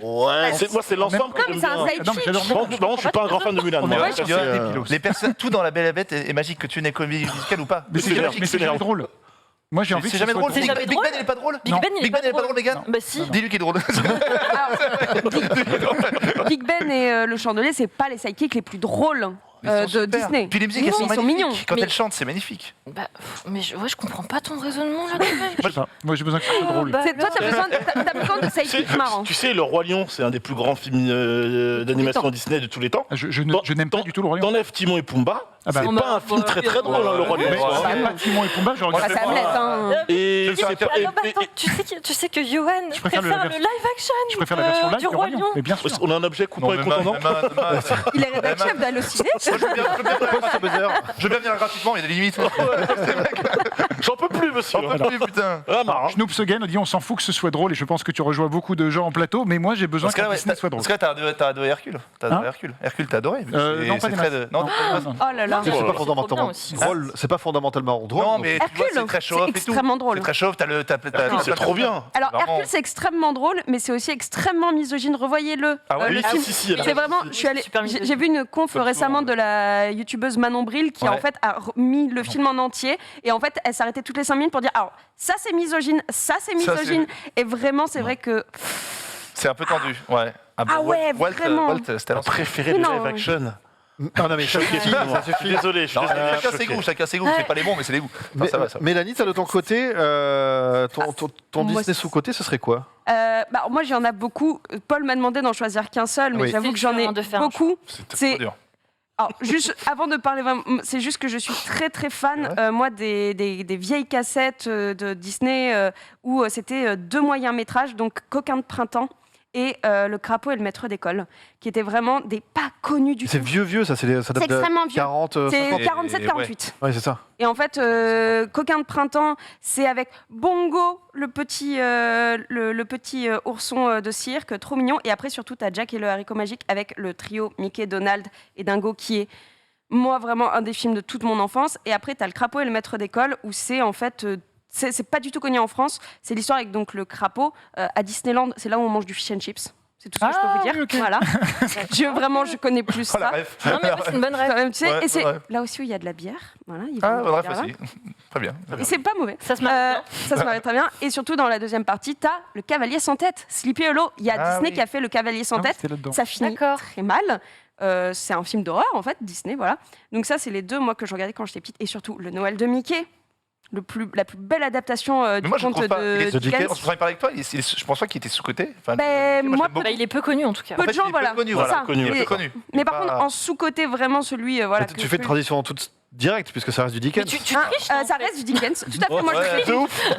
Ouais, moi, c'est l'ensemble que Non, mais j'aime c'est un bien. side Non, mais j'adore Par contre, je suis pas un grand fan de Mulan. On est moi. ouais, Ça, sur c'est, des débilos. Les personnes, tout dans La Belle et la Bête est magique, que tu n'aies comédie musicale ou pas. Mais c'est c'est jamais- jamais, mais c'est jamais drôle. Moi, j'ai envie que C'est ce jamais soit drôle. C'est jamais Big drôle. Ben, il est pas drôle. Big Ben, il est pas drôle, Megan. Bah si. Dis-lui qu'il est drôle. Big Ben et le chandelier, c'est pas les sidekicks les plus drôles Ils sont de super. Disney. Puis les musiques, Non, elles sont ils sont magnifiques. mignons. Quand Mais- elles chantent, c'est magnifique. Bah, mais je comprends pas ton raisonnement là quand même. Je sais pas. Moi, j'ai besoin que ce soit drôle. Bah, Toi, t'as besoin de sidekicks marrants. Tu sais, Le Roi Lion, c'est un des plus grands films d'animation Disney de tous les temps. Je n'aime pas du tout le Royaume. T'enlèves Timon et Pumba, Ah bah. c'est pas un film très très drôle, hein, Le Roi Lion. Mais Ouais, s'il n'y a pas Timon et Pumba, je Ah, regarde ça me laisse, hein. Et c'est pas- Alors, bah, attends, tu sais que Johan Je préfère préfère le le live action Je préfère la version live du du Roi Royaume. Lion. Mais bien sûr. On a un objet coupant et mais contendant. Il est rédacteur chef d'Allociné. Je veux bien venir gratuitement, il y a des limites. J'en peux plus, monsieur. J'en peux plus, putain. Ah, marrant. Snoops Again dit on s'en fout que ce soit drôle et je pense que tu rejoins beaucoup de gens en plateau, mais moi j'ai besoin Parce que que là, ouais, Disney soit drôle. parce que là, t'as adoré Hercule. Hein Hercule, t'as adoré. Non, pas C'est des très masses. de- Non, Non. Oh là là. C'est Oh là pas là. fondamentalement trop bien aussi. drôle. C'est pas fondamentalement drôle. non, donc- mais tu vois, Hercule, c'est très c'est chaud et tout. extrêmement drôle. C'est très chaud, C'est trop bien. Alors, Vraiment. Hercule, c'est extrêmement drôle, mais c'est aussi extrêmement misogyne. Revoyez-le. Ah ouais, le Oui, film. si, elle a- C'est vraiment. Je suis allée. Super J'ai vu une conf Comme récemment souvent, de la youtubeuse Manon Bril qui Ouais. en fait a mis le film en entier et en fait elle s'arrêtait toutes les 5 minutes pour dire alors ça c'est misogyne, ça c'est Ça, misogyne et vraiment c'est vrai que C'est un peu tendu, ouais. Ah ouais, vraiment. Walt, c'était T'as préféré le Non. live action. Ah non, mais ça suffit. Ça Je suis suffit. désolé, je suis Non, désolé. chacun ses goûts, chacun ses goûts. C'est pas les bons, mais c'est les goûts. Enfin, Mais- ça va, ça va. Mélanie, toi de ton côté, ton Moi, Disney sous-côté, ce serait quoi? bah, moi j'y en a beaucoup. Paul m'a demandé d'en choisir qu'un seul, mais Oui. j'avoue C'est que j'en ai dur, hein, de faire un beaucoup. C'est C'est- trop dur. Alors, juste avant de parler, vraiment, c'est juste que je suis très très fan, moi, des vieilles cassettes de Disney où c'était 2 moyens métrages, donc Coquin de printemps et Le crapaud et le maître d'école, qui étaient vraiment des pas connus du tout. C'est vieux, ça, ça date C'est extrêmement vieux. 40, C'est 50. 47-48. Ouais, c'est ça. Et en fait, Coquin de printemps, c'est avec Bongo, le petit ourson de cirque, trop mignon. Et après, surtout, t'as Jack et le haricot magique avec le trio Mickey, Donald et Dingo, qui est, moi, vraiment un des films de toute mon enfance. Et après, t'as le crapaud et le maître d'école, où c'est en fait... c'est pas du tout connu en France. C'est l'histoire avec donc, le crapaud. À Disneyland, c'est là où on mange du fish and chips. C'est tout ce que je peux vous dire. oui, ok. Voilà. je connais plus Oh la ça. ref. Non mais ouais, c'est une bonne Quand rêve. même, tu sais, Ouais, et c'est ouais. là aussi où il y a de la bière. Voilà, ils Ah, vendent de bonne la ref bière, aussi. Très bien. très et bien. c'est pas mauvais. Ça se marie bien. Ça se marie très bien. Et surtout, dans la deuxième partie, t'as le cavalier sans tête. Sleepy Hollow. Il y a Ah Disney oui. qui a fait le cavalier sans Ah oui, tête. c'était là-dedans. Ça finit D'accord. très mal. C'est un film d'horreur, en fait, Disney, voilà. Donc ça, c'est les deux, moi, que je regardais quand j'étais petite. Et surtout, le Noël de Mickey. La plus belle adaptation Mais du moi, je conte trouve pas. de Il est- Dickens. On se parler avec toi. Je pense pas qu'il était sous-côté. Enfin, Ben, moi, moi, je l'aime Bah, il est peu connu en tout cas. peu En de fait, gens, il est peu voilà. connu, C'est voilà, ça. connu, Il est Et- peu connu. Mais Il est par contre, pas- en sous-côté, vraiment, celui, voilà. Tu fais une transition toute directe, puisque ça reste du Mais Dickens. tu Ah, triches. en ça fait. reste du Dickens. Tout à fait, moi je Ouais. triche. De ouf.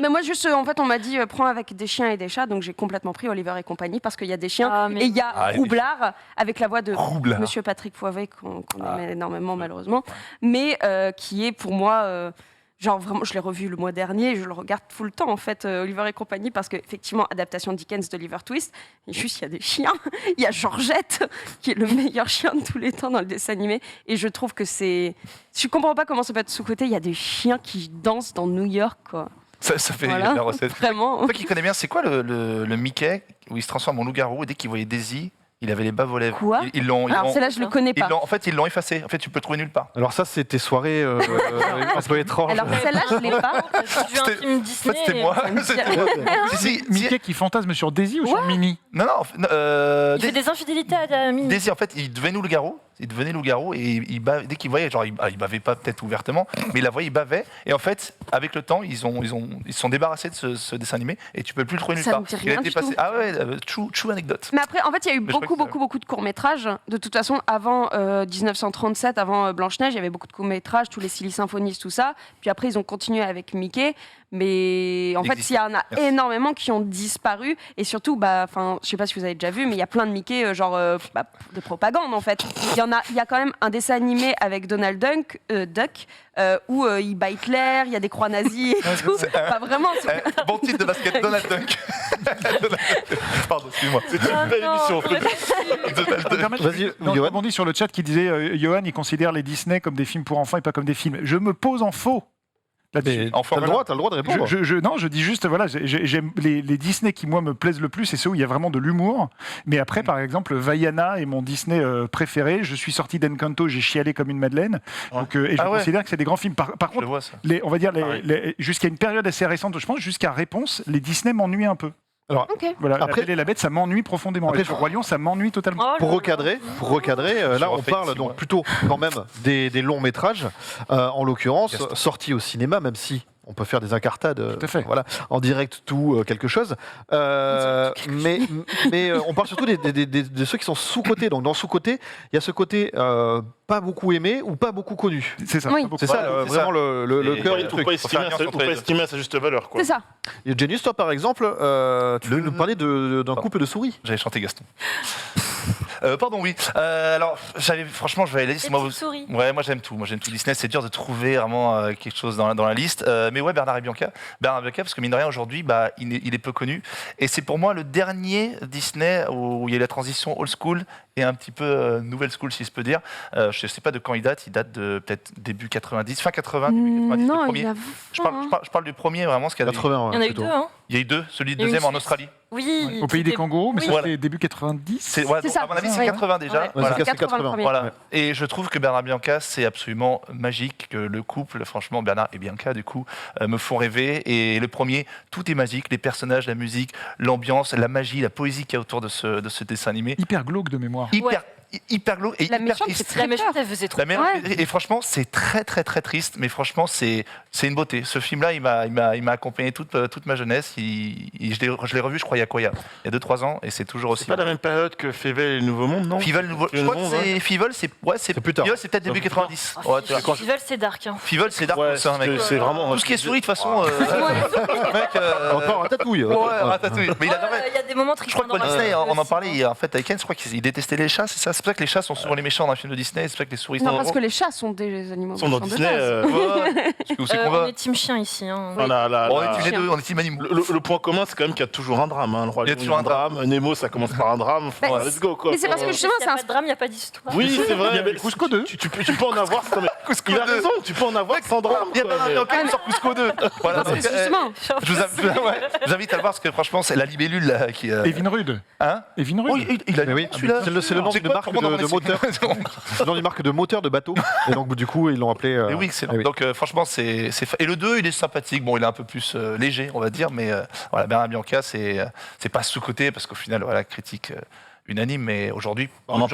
Mais moi, juste, en fait, on m'a dit prends avec des chiens et des chats, donc j'ai complètement pris Oliver et compagnie parce qu'il y a des chiens. Ah, mais- Et il y a Ah, et Roublard avec la voix de Roublard. Monsieur Patrick Poivet, qu'on Ah. aimait énormément, malheureusement, mais qui est pour moi. Genre vraiment, je l'ai revu le mois dernier, je le regarde tout le temps en fait, Oliver et compagnie, parce qu'effectivement, adaptation Dickens d'Oliver Twist, et juste il y a des chiens, il y a Georgette, qui est le meilleur chien de tous les temps dans le dessin animé, et je trouve que c'est... Je comprends pas comment ça peut être sous-côté, il y a des chiens qui dansent dans New York, quoi. Ça fait Voilà. la recette. Vraiment. Toi qui connais bien, c'est quoi le Mickey où il se transforme en loup-garou et dès qu'il voyait Daisy, Il avait les baves aux lèvres. Quoi Ils l'ont. Alors celle-là, je le connais pas. En fait, ils l'ont effacé. En fait, tu peux le trouver nulle part. Alors ça, c'était soirée un peu étrange. Alors celle-là, je l'ai pas. J'ai vu un C'était- film En Disney. fait, c'était moi. Si, Mickey qui fantasme sur Daisy ou sur Minnie? Non, Il fait des infidélités à Minnie. Daisy, en fait, il devenait loup-garou. Il devenait loup-garou et dès qu'il voyait, genre, il bavait pas peut-être ouvertement, mais il la voyait, il bavait. Et en fait, avec le temps, ils se sont débarrassés de ce dessin animé et tu peux plus le trouver nulle Ça part. me dit Il a rien été du passé. tout. Ah ouais, true anecdote. Mais après, en fait, il y a eu Mais je crois beaucoup de courts-métrages. De toute façon, avant 1937, avant Blanche-Neige, il y avait beaucoup de courts-métrages, tous les Silly Symphonies, tout ça. Puis après, ils ont continué avec Mickey. Mais en Il fait, existe. il y en a Merci. énormément qui ont disparu. Et surtout, je sais pas si vous avez déjà vu, mais il y a plein de Mickey, de propagande, en fait. Il y a quand même un dessin animé avec Donald Duck, où il bat Hitler, il y a des croix nazies et tout. Pas vraiment. Bon titre de basket, Donald Duck. Pardon, excuse-moi. C'est une belle émission. Vas-y, Non, je Johan. rebondis sur le chat qui disait Johan, il considère les Disney comme des films pour enfants et pas comme des films. Je me pose en faux là-dessus. Mais Enfin, t'as le droit de répondre. Non, je dis juste, voilà, j'aime les Disney qui, moi, me plaisent le plus, c'est ceux où il y a vraiment de l'humour. Mais après, par exemple, Vaiana est mon Disney préféré. Je suis sorti d'Encanto, j'ai chialé comme une madeleine. Ouais. Donc, et je Ah ouais. considère que c'est des grands films. Par Je contre, le vois ça. on va dire, Pareil. jusqu'à une période assez récente, je pense, jusqu'à Réponse, les Disney m'ennuient un peu. Ok. Voilà, Après- La Belle et la Bête, ça m'ennuie profondément. Après, Et sur Roi Lion, ça m'ennuie totalement. Oh Pour là recadrer, Je là on refais parle 6 donc mois. plutôt quand même des longs métrages, en l'occurrence Gaston. sortis au cinéma, même si on peut faire des incartades, Tout à fait. voilà, en direct tout quelque chose. Mais on parle surtout de ceux qui sont sous-cotés. Donc dans sous-cotés, il y a ce côté pas beaucoup aimé ou pas beaucoup connu. C'est ça. Oui. pas beaucoup. C'est ça Voilà, c'est vraiment ça. le Et- cœur et- du Faut truc. pas Faut faire estimer, un lien entre les deux. à sa juste valeur. Quoi. C'est ça. Et Genius, toi par exemple, tu veux nous parler d'un couple de souris. J'avais chanté Gaston. Pardon, oui. Alors, franchement, je vais aller. Des Moi, petites souris. Ouais, moi j'aime tout. Moi j'aime tout Disney. C'est dur de trouver vraiment quelque chose dans la liste. Mais ouais, Bernard et Bianca. Bernard et Bianca, parce que mine de rien, aujourd'hui, il est peu connu. Et c'est pour moi le dernier Disney où il y a eu la transition old school et un petit peu nouvelle school, si je peux dire. Je ne sais pas de quand il date. Il date de peut-être début 90, fin 80, début 90, le Non, premier. il a Je parle du premier, vraiment. Ce qu'il y a 80, Il y en a eu plutôt. deux, hein. Il y a eu deux. Celui Il y a eu deuxième une en suite. Australie. Oui. Au pays des c'était- kangourous, mais oui. ça Voilà. c'était début 90. C'est, ouais, C'est donc, ça. à mon avis, c'est Ouais. 80 déjà. Ouais. Voilà. c'est 80 le premier. Voilà. Ouais. Et je trouve que Bernard Bianca, c'est absolument magique. Que le couple, franchement, Bernard et Bianca, du coup, me font rêver. Et le premier, tout est magique. Les personnages, la musique, l'ambiance, la magie, la poésie qu'il y a autour de ce dessin animé. Hyper glauque de mémoire. Hyper glauque et La hyper méchante, triste. c'est très La méchante, peur. elle faisait trop La peur. meilleure- Et franchement, c'est très triste, mais franchement, c'est une beauté. Ce film-là, il m'a accompagné toute ma jeunesse. Je l'ai revu, je crois, il y a 2-3 ans, et c'est toujours aussi. C'est pas la même période que Fével et le Nouveau Monde, non Fievel, je crois que c'est Fievel, c'est plus tard. Fievel, c'est peut-être début 90. Ouais, tu vois. Festival, c'est dark. Hein. Fievel, c'est dark, Ouais, c'est un mec. c'est vraiment. Tout ce qui est souris, de toute façon. Mec, Encore un tatouille. ouais, Ratatouille. Mais il adorait. Il y a des moments Je crois que Walt tristes. Disney, on en parlait en fait avec Ken, je crois qu'il détestait les chats, c'est ça. C'est pour ça que les chats sont souvent les méchants dans les films de Disney, c'est pour ça que les souris Non, sont parce que les chats sont des animaux. Ils sont dans méchants de Disney. base. Où c'est qu'on On va est team chien ici. Hein. on On est team les deux, on est team animaux. Le point commun, c'est quand même qu'il y a toujours un drame. Hein. Le Roi Il y a Lion, toujours un drame. Nemo, ça commence par un drame. Bah, Enfin, let's go, quoi. mais c'est parce que justement, Il n'y c'est a un pas de drame, il n'y a pas d'histoire. Oui, c'est vrai. mais Cusco 2. Tu peux en avoir. Non, mais Cusco il a 2. raison, tu peux en avoir sans drame. Il y a quoi, pas mais- d'aucun sur Cusco 2. Voilà, Parce que donc, justement, je vous invite à le voir parce que franchement, c'est la libellule là, qui. Evin Rude. Hein Evin Rude. Oh, il a Mais oui, celui-là. c'est le nom C'est d'une quoi, marque pour moi, dans de mon moteur. esprit. C'est le nom d'une marque de moteur de bateau. Et donc du coup, ils l'ont appelé. Et oui, excellent. ah oui. Donc franchement, et le 2, il est sympathique. Bon, il est un peu plus léger, on va dire, mais voilà, Bernard Bianca, c'est pas sous-côté parce qu'au final, voilà, critique unanime, mais aujourd'hui, On n'en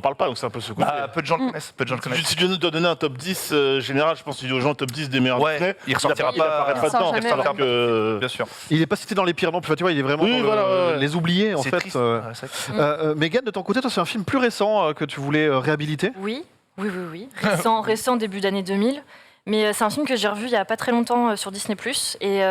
parle pas, donc c'est un peu ce côté. peu de gens le connaissent. Peu de gens le connaissent. Si tu dois donner un top 10 général, je pense que tu dis aux gens top 10 des meilleurs Ouais, Disney. il ressortira il apparaît pas. pas Il sort dedans. jamais, Alors que. Bien sûr. Il n'est pas cité dans les pires non plus. Tu vois, il est vraiment Oui, dans voilà, ouais. les oubliés en C'est fait. triste. Ouais, c'est vrai que- Mégane, de ton côté, toi, c'est un film plus récent que tu voulais réhabiliter. Oui. Récent début d'année 2000. Mais c'est un film que j'ai revu il y a pas très longtemps sur Disney+. Et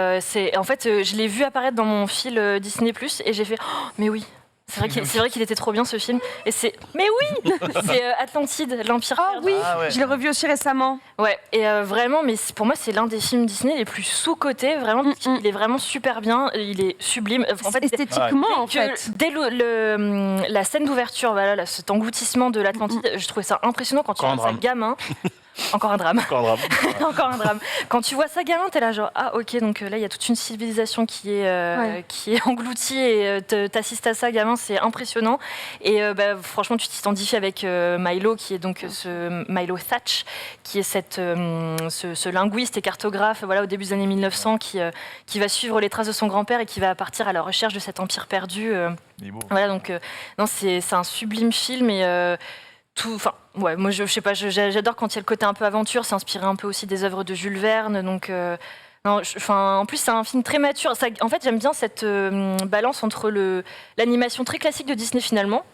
en fait, je l'ai vu apparaître dans mon fil Disney+. Et j'ai fait oh, mais oui. C'est vrai qu'il était trop bien ce film. Et mais oui, c'est Atlantide, l'Empire ah perdu. oui, Ah ouais. je l'ai revu aussi récemment. Ouais, et vraiment, mais pour moi, c'est l'un des films Disney les plus sous-cotés. Vraiment, il est vraiment super bien. Il est sublime. En fait, Esthétiquement, en que fait. dès la scène d'ouverture, voilà, cet engloutissement de l'Atlantide, je trouvais ça impressionnant quand tu Quand un vois ça drame. gamin. Encore un drame. Encore un drame. Encore un drame. Quand tu vois ça gamin, t'es là genre ah ok, donc là il y a toute une civilisation qui est engloutie et t'assistes à ça gamin, c'est impressionnant. Et franchement tu t'identifies avec Milo qui est donc ce Milo Thatch qui est ce linguiste et cartographe au début des années 1900 qui va suivre les traces de son grand-père et qui va partir à la recherche de cet empire perdu. Il est beau. Donc non c'est un sublime film et moi je sais pas, j'adore quand il y a le côté un peu aventure, c'est inspiré un peu aussi des œuvres de Jules Verne, donc en plus c'est un film très mature. En fait j'aime bien cette balance entre l'animation très classique de Disney finalement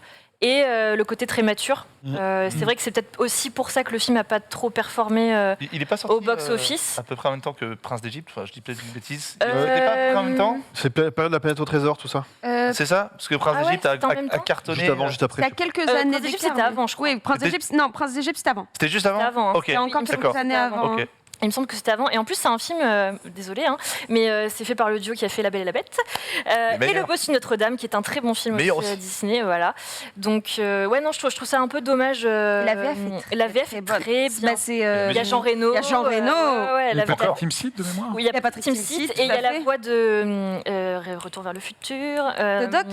et le côté très mature. C'est vrai que c'est peut-être aussi pour ça que le film n'a pas trop performé Il est pas sorti au box-office. à peu près en même temps que Prince d'Égypte. Enfin, je dis peut-être une bêtise. C'était pas à peu près en même temps. C'est période de la planète au trésor, tout ça. C'est ça, parce que Prince Ah ouais, d'Égypte c'était en même a temps cartonné. Juste avant, juste après. Il y a quelques Prince années d'Égypte, d'écart. c'était avant, je crois. Oui, Prince d'Égypte, non, Prince d'Égypte, c'était avant. C'était juste avant. C'était avant, hein. Ok. Il y a encore quelques D'accord. années avant. Ok. Il me semble que c'était avant. Et en plus, c'est un film, désolé, mais c'est fait par le duo qui a fait La Belle et la Bête. Et meilleurs. Le Bossu Notre-Dame, qui est un très bon film Meilleur aussi, aussi. Disney. Voilà. Donc, je trouve ça un peu dommage. La VF est très très bien. Bah, c'est, Il y a Jean Reno. Il y a Jean Reno. La Patrick VF. Timsit de mémoire. Oui, il y a Il y a Patrick Patrick Timsit Timsit, et il y a tout à la fait. voix de Retour vers le futur. De Doc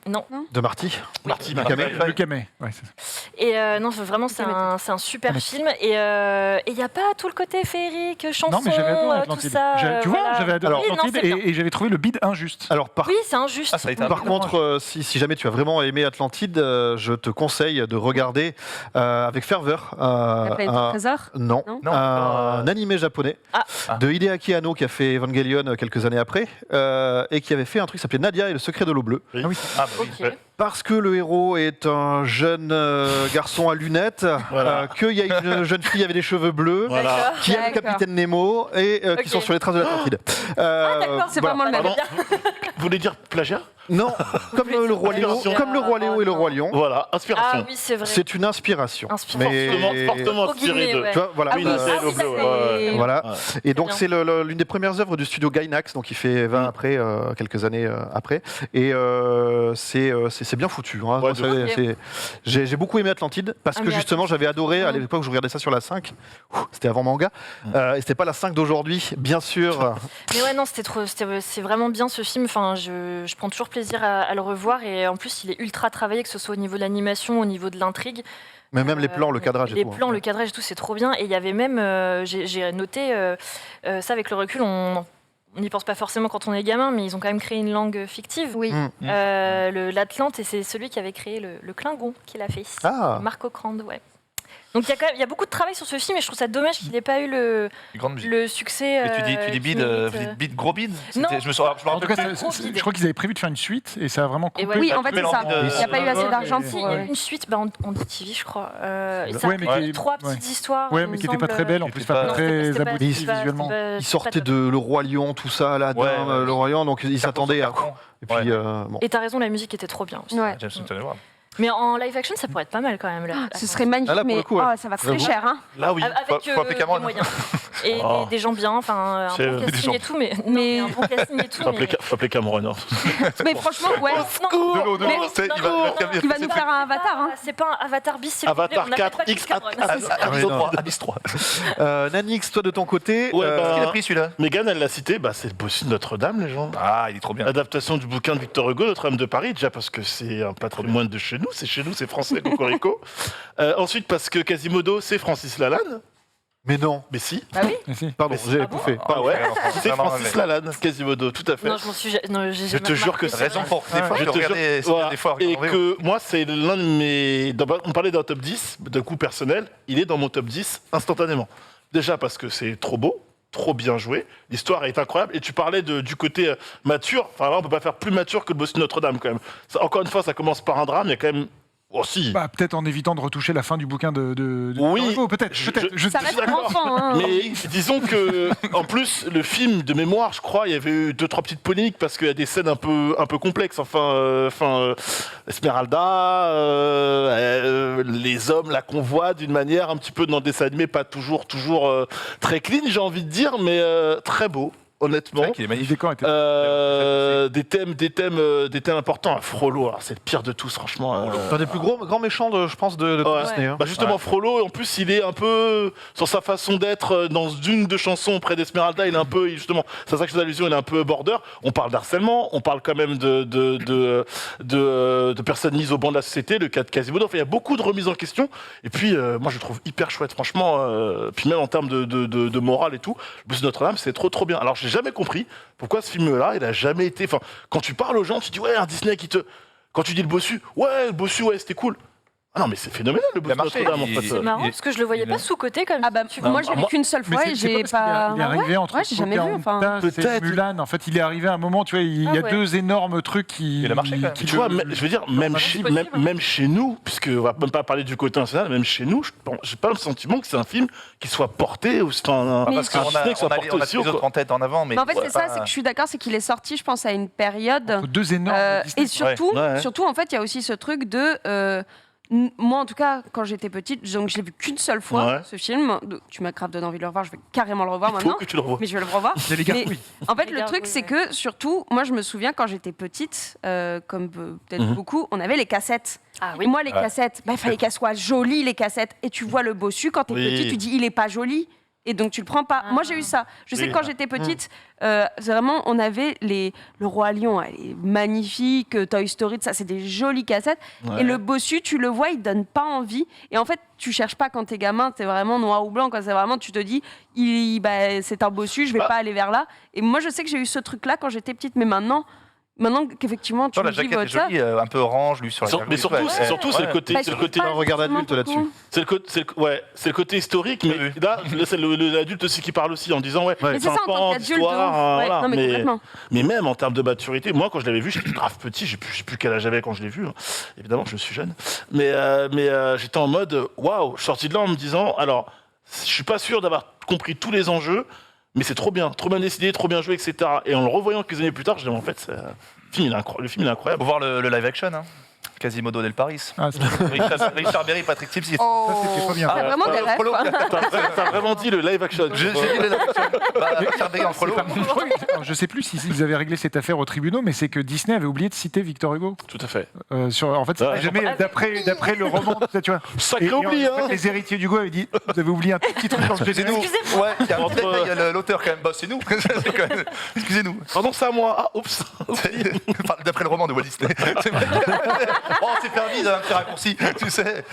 Non. De Marty. Marty Le Camet. Ouais, c'est ça. Et vraiment, c'est un super film. Et il n'y a pas tout le côté féerique, chanson, Non, mais j'avais adoré tout Atlantide. ça. Tu vois, j'avais adoré Oui, non, Atlantide c'est bien. et j'avais trouvé le bid injuste. Alors, Oui, c'est injuste. Ah, ça a été un Par peu contre, si jamais tu as vraiment aimé Atlantide, je te conseille de regarder avec ferveur La planète au trésor. non, Non un animé japonais Ah. de Hideaki Anno qui a fait Evangelion quelques années après et qui avait fait un truc qui s'appelait Nadia et le secret de l'eau bleue. Ah oui. Ah, bah oui. Ok. Parce que le héros est un jeune garçon à lunettes, Voilà. qu'il y a une jeune fille avec des cheveux bleus, Voilà. qui aime le D'accord. capitaine Nemo et Ok. qui sont sur les traces de l'Atlantide. D'accord, C'est voilà. vraiment le même. Pardon. Vous voulez dire plagiat? Non, comme le roi Léo, Inspiration. comme le roi Léo et le roi Lion. Voilà, inspiration. Ah oui, c'est vrai. C'est une inspiration. Fortement Au inspiré Guinée, de. ouais. Tu vois, voilà. Ah oui, Une ça, seule c'est- au bleu, ouais. Voilà. Ouais. Et donc bien. c'est l'une des premières œuvres du studio Gainax, donc il fait 20 après, quelques années après. Et c'est bien foutu. Hein. Ouais, Moi, de j'ai beaucoup aimé Atlantide parce Ah, que mais justement j'avais adoré à Mhm. l'époque où je regardais ça sur la 5. C'était avant manga. Et c'était pas la 5 d'aujourd'hui, bien sûr. Mais ouais, non, c'est vraiment bien ce film. Enfin, je prends toujours plaisir à le revoir et en plus, il est ultra travaillé, que ce soit au niveau de l'animation, au niveau de l'intrigue. Mais même les plans, le cadrage et Les tout. plans, hein. le cadrage et tout, c'est trop bien. Et il y avait même, j'ai noté ça avec le recul, on n'y pense pas forcément quand on est gamin, mais ils ont quand même créé une langue fictive. Oui. L'Atlante, et c'est celui qui avait créé le Klingon qui l'a fait. Ah. Marc Okrand, ouais. Donc il y a beaucoup de travail sur ce film et je trouve ça dommage qu'il n'ait pas eu le Grande musique. succès. Mais tu dis qui bid, mérite, vous dites bid, gros bid. Non. Je me En tout cas, rappelle plus. je crois qu'ils avaient prévu de faire une suite et ça a vraiment Et coupé. ouais. Oui, en fait, coupé c'est ça. l'envie de- Il n'y a pas eu assez d'argent Si, pour. il y a eu une suite en DTV, je crois. Et ça Ouais, a mais créé qui- 3 petites ouais. histoires. Ouais, il mais me qui n'était pas semble. très belle, en plus, pas Non, très c'était pas- aboutie c'était pas- visuellement. c'était pas- Ils c'était sortaient pas de Le Roi Lion, tout ça, Aladdin, Ouais. Le Roi Lion, donc ils s'attendaient à. Et puis, Ouais. bon. Et t'as raison, la musique était trop bien aussi. Ouais. James Newton Howard. Mais en live action, ça pourrait être pas mal quand même. Là. Ce serait magnifique, Ah, là, pour mais le coup, ouais. ça va coûter J'avoue. cher. Hein. Là, oui. Avec Faut appeler Cameron. des moyens. Et Oh. des gens bien, enfin un C'est, bon des casting gens. et tout, mais un bon casting et tout. Faut mais- appeler Cameron. hein. Mais franchement, ouais. Non, De l'eau, mais- c'est- non, il va- non, il va- Il va nous faire un avatar. Hein. C'est pas un avatar bis, s'il vous plaît, Avatar on n'appelle pas 4X, Cameron. oui, non. Abyss 3. Nanix, toi de ton côté. Ouais, Qu'est-ce qu'il a pris celui-là Mégane, elle l'a cité, c'est le Bossu de Notre-Dame, les gens. Ah, il est trop bien. Adaptation du bouquin de Victor Hugo, Notre-Dame de Paris, déjà parce que c'est un patrimoine de chez nous, c'est français, Cocorico. Ensuite, parce que Quasimodo, c'est Francis Lalanne. Mais non. Mais si. Bah oui. Mais si. Pardon, j'ai Ah bon bouffé. Ah ouais, c'est Non, non, Francis mais- Lalanne, Quasimodo, tout à fait. Non, je m'en suis non, j'ai Je jamais te jure que remarqué. c'est Raison pour des fois Je de te jure, regarder voilà. des fois. Et en VO. que moi, c'est l'un de mes. On parlait d'un top 10, d'un coup personnel, il est dans mon top 10 instantanément. Déjà parce que c'est trop beau, trop bien joué, l'histoire est incroyable. Et tu parlais du côté mature, enfin là, on peut pas faire plus mature que le Bossu de Notre-Dame quand même. Ça, encore une fois, ça commence par un drame, il y a quand même. Oh si. Bah, peut-être en évitant de retoucher la fin du bouquin de Oui. Victor Hugo, peut-être. Ça suis reste d'accord. enfant. Hein. Mais disons que, en plus, le film de mémoire, je crois, il y avait eu 2-3 petites polémiques parce qu'il y a des scènes un peu complexes. Esmeralda, les hommes la convoient d'une manière un petit peu dans des dessins animés, pas toujours très clean, j'ai envie de dire, mais très beau. honnêtement. C'est vrai qu'il est Le magnifique. décor était. Des thèmes importants. Frollo, alors, c'est le pire de tous, franchement. C'est un des plus grands méchants, je pense, de Ouais. Disney. hein. Bah justement, Frollo, en plus, il est un peu sur sa façon d'être dans une de chansons auprès d'Esmeralda. Il est un peu, justement, c'est à ça que je fais allusion, il est un peu border. On parle d'harcèlement, on parle quand même de personnes mises au banc de la société, le cas de Quasimodo. Enfin, il y a beaucoup de remises en question. Et puis, moi, je le trouve hyper chouette, franchement. Puis même en termes de morale et tout, le Bossu de Notre-Dame, c'est trop bien. Alors, j'ai jamais compris pourquoi ce film-là, il a jamais été. Enfin, quand tu parles aux gens, tu dis ouais, un Disney qui te. Quand tu dis le Bossu, ouais, c'était cool. Ah non, mais c'est phénoménal le Bossu de marché, Notre-Dame, en il- fait. C'est marrant parce que je le voyais pas sous-côté comme Ah bah, tu moi, vois. j'ai vu qu'une seule Mais fois c'est et pas j'ai parce qu'il pas. est arrivé entre Ouais, j'ai jamais vu. Enfin. Pocahontas et Peut-être. Mulan. En fait, il est arrivé à un moment, tu vois, il y a Ah ouais. deux énormes trucs qui. Il a marché, quand même. qui Tu vois, le- je veux dire, même chez, possible. même chez nous, puisque on va même pas parler du côté national, même chez nous, j'ai pas le sentiment que c'est un film qui soit porté ou c'est un Mais- Parce un qu'on Disney qui soit a porté les aussi. autres en tête en avant, mais Mais en fait, ouais, c'est ça, pas- c'est que je suis d'accord, c'est qu'il est sorti, je pense, à une période. Entre deux énormes. Disney. Et surtout, Ouais. surtout, en fait, il y a aussi ce truc de. Moi, en tout cas, quand j'étais petite, donc je l'ai vu qu'une seule fois, Ouais. ce film. Donc, tu m'as grave donné envie de le revoir, je vais carrément le revoir Il faut maintenant. que tu le revoies. Mais je vais le revoir. Il y a les gargouilles. En fait, Les le gargouilles, truc, c'est ouais. que surtout, moi, je me souviens quand j'étais petite, comme peut-être Mhm. beaucoup, on avait les cassettes. Ah Et oui. moi, les Ouais. cassettes, il fallait qu'elles soient jolies, les cassettes. Et tu vois le bossu, quand t'es Oui. petit, tu dis il est pas joli. Et donc tu le prends pas. Ah. Moi j'ai eu ça. Je sais Oui. que quand j'étais petite, c'est vraiment on avait le Roi Lion, elle est magnifique, Toy Story, ça c'est des jolies cassettes. Ouais. Et le bossu, tu le vois, il donne pas envie. Et en fait, tu cherches pas quand t'es gamin, t'es vraiment noir ou blanc. Quand c'est vraiment, tu te dis, c'est un bossu, je vais Bah. pas aller vers là. Et moi je sais que j'ai eu ce truc-là quand j'étais petite, mais maintenant qu'effectivement tu Non, la me dis jaquette est ça. jolie, un peu orange, lui sur la Mais surtout, gargouille, ouais. surtout, c'est le côté, Bah, c'est le je côté, trouve un pas regard forcément d'adulte beaucoup. là-dessus. c'est le côté historique, mais Oui. là, c'est l'adulte aussi qui parle aussi en disant ouais, Mais c'est ça en tant sympa, qu'adulte. de d'histoire, ouf. Ouais, voilà. non, mais mais, complètement. mais même en termes de maturité, moi quand je l'avais vu, j'étais grave petit, je sais plus quel âge j'avais quand je l'ai vu. hein. Évidemment, je suis jeune, mais j'étais en mode waouh, je suis sorti de là en me disant alors, je suis pas sûr d'avoir compris tous les enjeux, mais c'est trop bien décidé, trop bien joué, etc. Et en le revoyant quelques années plus tard, je dis en fait, le film il est incroyable. Faut voir le live action, hein. Quasimodo del Paris. Ah, c'est- Richard Berry, Patrick Timsit. Oh, Ça, c'était pas bien. t'as vraiment des rêves. Frollo. quoi. T'as vraiment dit le live action. J'ai dit le live action. Bah, Richard Berry en Frollo. Je crois que- alors, je sais plus s'ils avaient réglé cette affaire au tribunal, mais c'est que Disney avait oublié de citer Victor Hugo. Tout à fait. En fait, Ouais. jamais d'après le roman, tu vois. Sacré en oubli, fait, hein. les héritiers d'Hugo avaient dit vous avez oublié un tout petit truc dans le Excusez-nous. Excusez-moi. Ouais, il y a l'auteur quand même. Bah, c'est nous. C'est quand même- Excusez-nous. Pardon, c'est à moi. Ah, oups. Enfin, d'après le roman de Walt Disney. C'est vrai. Oh, c'est permis d'un petit raccourci, tu sais.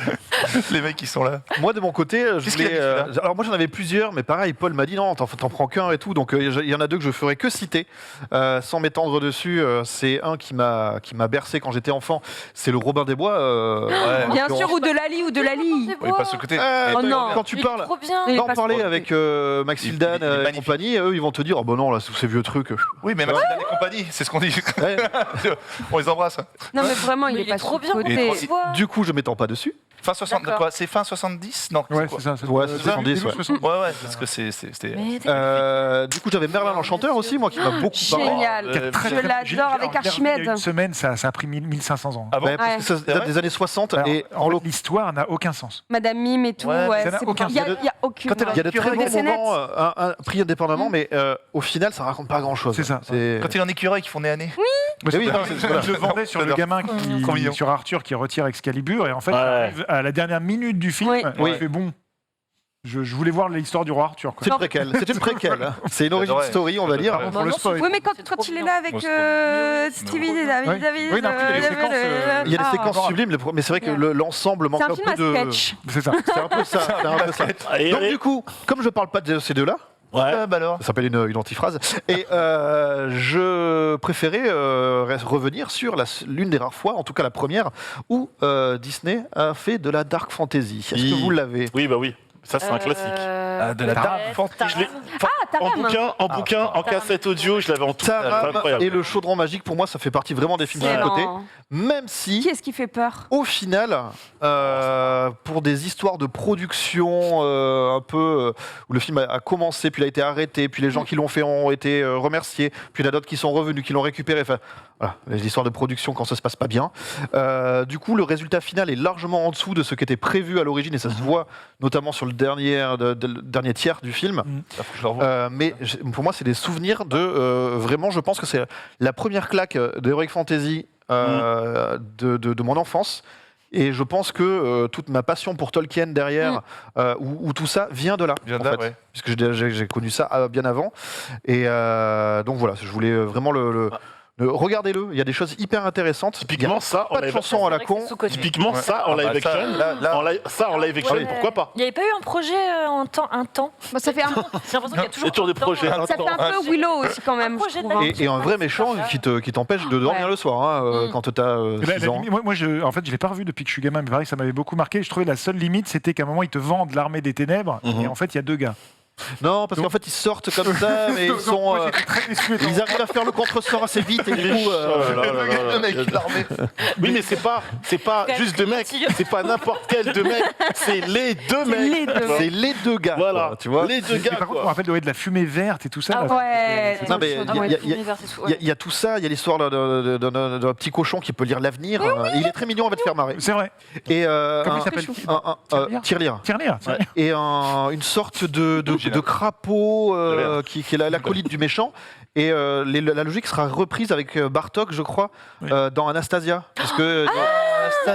Les mecs qui sont là. Moi, de mon côté, je Qu'est-ce qu'il voulais. a dit, celui-là Alors, moi, j'en avais plusieurs, mais pareil, Paul m'a dit non, t'en prends qu'un et tout. Donc, il y en a deux que je ferai que citer, sans m'étendre dessus. C'est un qui m'a bercé quand j'étais enfant. C'est le Robin des Bois. Ouais. Bien sûr, ou de Lali, ou de Lali. Oui, pas ce côté. Oh non. Quand tu Il est parles. trop bien. Il est D'en pas parler trop- avec Maxime Il Dan est et magnifique. compagnie, eux ils vont te dire oh bon non là tous ces vieux trucs. Oui, mais Maxime Dan et compagnie, c'est ce qu'on dit. Ouais. On les embrasse. Non, mais vraiment, il Mais est pas trop bien. côté. Du coup je m'étends pas dessus. Fin 60, D'accord. quoi, c'est fin 70 Non, Ouais, quoi c'est ça. Ouais, c'est 70, ouais. Ouais, parce que c'était. Mais Du coup j'avais Merlin l'Enchanteur aussi moi qui m'a beaucoup parlé. Génial. Très, Je très- l'adore avec alors, il y a Archimède. une semaine, ça a pris 1500 ans. Ah bon Ouais, parce Ouais. que ça C'est date vrai des années 60 Alors, et en fait, l'histoire n'a aucun sens. Madame Mime et tout. Ouais, Ouais, ça n'a c'est- aucun il y a, sens. il y a aucune. il y a de très Des bons scénettes. moments pris indépendamment mais au final ça raconte pas grand chose. C'est ça. Quand il est en écureuil qui font nez à nez. Moi, oui, non, je le vendais sur le J'adore. gamin Trop mignon. sur Arthur qui retire Excalibur et en fait Ouais. arrive à la dernière minute du film Oui. il fait bon. Je voulais voir l'histoire du roi Arthur. Quoi. C'est une préquelle. C'est une préquelle. hein. C'est une origin J'adorais. story on va dire. J'adorais. Pour le non, spoil. Oui, mais quand, C'est trop quand il est bien. là avec Moi, c'est Stevie et David, Oui. David. Oui, non, puis il y a des séquences, Il y a des Ah. séquences sublimes mais c'est vrai que l'ensemble manque C'est un un film peu à de. sketch. C'est ça. C'est un peu ça. c'est un peu ça. Allez, Donc allez. du coup comme je parle pas de ces deux-là. Ouais. Bah alors. Ça s'appelle une antiphrase. Et je préférais revenir sur l'une des rares fois, en tout cas la première, où Disney a fait de la dark fantasy. Est-ce que Oui. vous l'avez? Oui, bah oui. Ça, c'est un classique. De la dark fantasy. Je l'ai- Taram. En bouquin, en cassette audio, je l'avais en tout. C'est Taram incroyable. et le chaudron magique, pour moi, ça fait partie vraiment des films de côté. Excellent. Même Qui si, est-ce qui fait peur? au final, pour des histoires de production un peu où le film a commencé, puis il a été arrêté, puis les gens qui l'ont fait ont été remerciés, puis il y en a d'autres qui sont revenus, qui l'ont récupéré. Enfin, voilà, les histoires de production quand ça se passe pas bien. Du coup, le résultat final est largement en dessous de ce qui était prévu à l'origine et ça se voit notamment sur le dernier tiers du film. Ça, faut que je le revoie. Mais pour moi, c'est des souvenirs de vraiment. Je pense que c'est la première claque d'Heroic Fantasy de mon enfance. Et je pense que toute ma passion pour Tolkien derrière, ou tout ça, vient de là. Vient de en là, fait. ouais. Puisque j'ai connu ça bien avant. Et donc voilà, je voulais vraiment regardez-le, il y a des choses hyper intéressantes. Typiquement, ça, Pas de chanson à la con. Typiquement, Ouais. ça en Ah bah, live ça, action. là- En live action, Ouais. pourquoi pas? Il n'y avait pas eu un projet un temps Bah, ça fait un, J'ai l'impression qu'il y a toujours Les tours de un temps, projet. hein. ça fait un peu Willow aussi quand même, je projet de trouve. hein. Et un vrai méchant qui t'empêche de dormir Ouais. le soir quand t'as Eh ben, 6 la ans. limite, moi, en fait, je l'ai pas revu depuis que je suis gamin, mais pareil, ça m'avait beaucoup marqué. Je trouvais la seule limite, c'était qu'à un moment, ils te vendent l'armée des ténèbres, et en fait, il y a 2 gars. Non, parce qu'en fait ils sortent comme ça, mais ils Donc, sont. moi, j'étais très déçu étant Ils arrivent à faire le contre-sort assez vite et du coup. Le mec, l'armée. Oui, mais c'est pas juste 2 mecs, c'est pas n'importe quel 2 mecs, c'est les 2 mecs. les deux. C'est les 2 gars. Voilà, quoi, tu vois. les 2 Mais gars. par contre, je me quoi. rappelle de la fumée verte et tout ça. Ah là. Ouais. Non, mais Ah ouais, il y a- fumée verte et tout, Il y ouais. a- il y a tout ça, il y a l'histoire d'un petit cochon qui peut lire l'avenir. Il est très mignon, on va te faire marrer. C'est vrai. Et Comment il s'appelle Tirelire. Tirelire. tiens. Et une sorte de crapaud qui est l'acolyte du méchant. Et la logique sera reprise avec Bartok, je crois, dans Anastasia. Parce que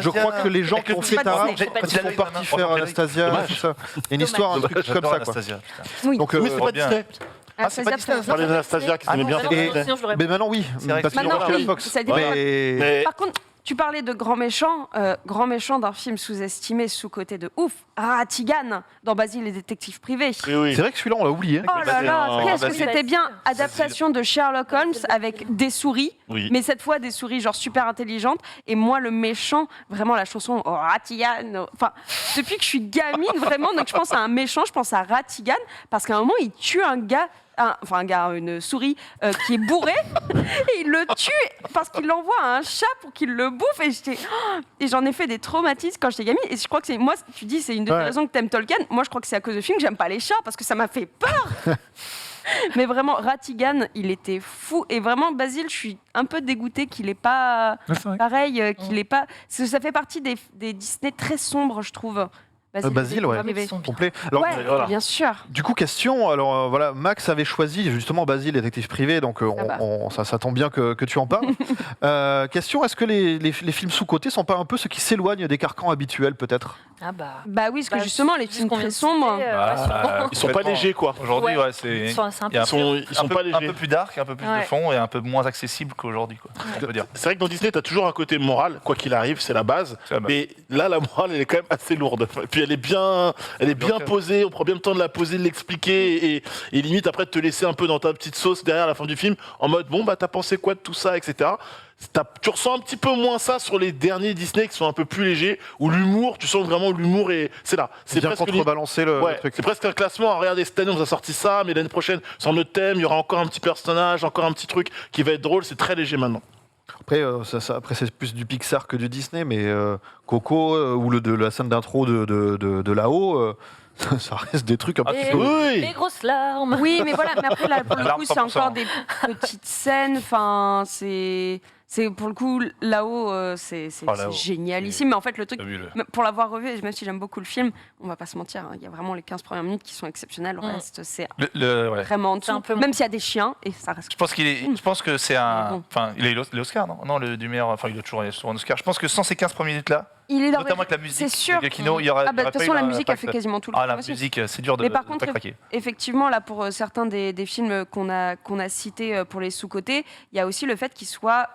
je crois que les gens qui ont fait pas Tara Disney, ils sont partis faire Anastasia. Dommage. Tout ça. Il y a une histoire, un truc comme J'adore ça. Quoi. Anastasia, putain. Oui. Donc, Oui, c'est pas bien. Disney. Ah, c'est pas Disney, On parlait d'Anastasia qui s'aimait bien. non, Et- non, sinon, je l'aurais mais maintenant, oui. C'est vrai que Parce c'est qu'ils Maintenant, ont racheté oui. Fox. Ça a été Mais- Mais Par contre, tu parlais de grand méchant d'un film sous-estimé, sous-côté de ouf, Ratigan, dans Basile et détectives privés. oui. C'est vrai que celui-là, on l'a oublié. Oh là là, Basile, qu'est-ce que Basile. c'était bien! Adaptation de Sherlock Holmes avec des souris, Oui. mais cette fois des souris genre super intelligentes. Et moi, le méchant, vraiment la chanson Ratigan. Enfin, depuis que je suis gamine, vraiment, donc je pense à un méchant, je pense à Ratigan, parce qu'à un moment, il tue un gars. Une souris qui est bourrée et il le tue parce qu'il l'envoie à un chat pour qu'il le bouffe et j'en ai fait des traumatismes quand j'étais gamine et je crois que c'est moi tu dis c'est une des Ouais. raisons que t'aimes Tolkien, moi je crois que c'est à cause de film que j'aime pas les chats parce que ça m'a fait peur. Mais vraiment Ratigan il était fou et vraiment Basile je suis un peu dégoûtée qu'il ait pas Ouais, c'est vrai. pareil qu'il ait pas parce que ça fait partie des Disney très sombres je trouve. Basile, ouais. Privé. Complet. Alors, Ouais, voilà. bien sûr. du coup, question. Alors voilà, Max avait choisi justement Basile, détective privé, donc ça tombe bien que tu en parles. Question, est-ce que les films sous-cotés sont pas un peu ceux qui s'éloignent des carcans habituels, peut-être? Ah bah. Bah oui, parce que Bah, justement, les vu films ce qu'on très vient de sombres. citer, Bah, sûrement. Ils sont pas complètement. légers, quoi. Aujourd'hui, Ouais. ouais, c'est. C'est un Il y a peu Ils sont pas un légers. peu plus dark, un peu plus de Ouais. fond et un peu moins accessible qu'aujourd'hui, quoi. On peut dire. C'est vrai que dans Disney, tu as toujours un côté moral, quoi qu'il arrive, c'est la base. C'est la base. Mais là, la morale, elle est quand même assez lourde. Et puis elle est bien posée, on prend bien le temps de la poser, de l'expliquer, et limite après de te laisser un peu dans ta petite sauce derrière la fin du film, en mode bon, bah t'as pensé quoi de tout ça, etc. Tu ressens un petit peu moins ça sur les derniers Disney qui sont un peu plus légers, où l'humour, tu sens vraiment l'humour, et c'est là. C'est Bien presque contrebalancer le Ouais, truc. c'est presque un classement. Regardez, cette année, on vous a sorti ça, mais l'année prochaine, sur notre thème, il y aura encore un petit personnage, encore un petit truc qui va être drôle. C'est très léger maintenant. Après, après c'est plus du Pixar que du Disney, mais Coco ou la scène d'intro de là-haut, ça reste des trucs un peu. Et- Oui. Les grosses larmes. Oui, mais voilà, mais après, là, pour le Alarme coup, c'est 100%. encore des petites scènes. Enfin, c'est pour le coup, là-haut, c'est Oh, là-haut, génialissime. Mais en fait, le truc, Fabuleux. pour l'avoir revu, et même si j'aime beaucoup le film, on va pas se mentir, hein, il y a vraiment les 15 premières minutes qui sont exceptionnelles. Le reste, c'est Ouais. vraiment en C'est un dessous. peu Même s'il y a des chiens, et ça reste. Je pense que c'est un. Bon. Enfin, il a eu l'Oscar, non? Non, du meilleur. Enfin, il a toujours un Oscar. Je pense que sans ces 15 premières minutes-là, Il est dans notamment avec la musique c'est sûr. de Giacchino, il y aurait. Ah, bah, de toute façon, la musique a fait quasiment quasiment tout le Ah, film la aussi. musique, c'est dur de Mais par de contre, pas craquer. effectivement, là, pour certains des films qu'on a cités pour les sous-côtés, il y a aussi le fait qu'ils soient.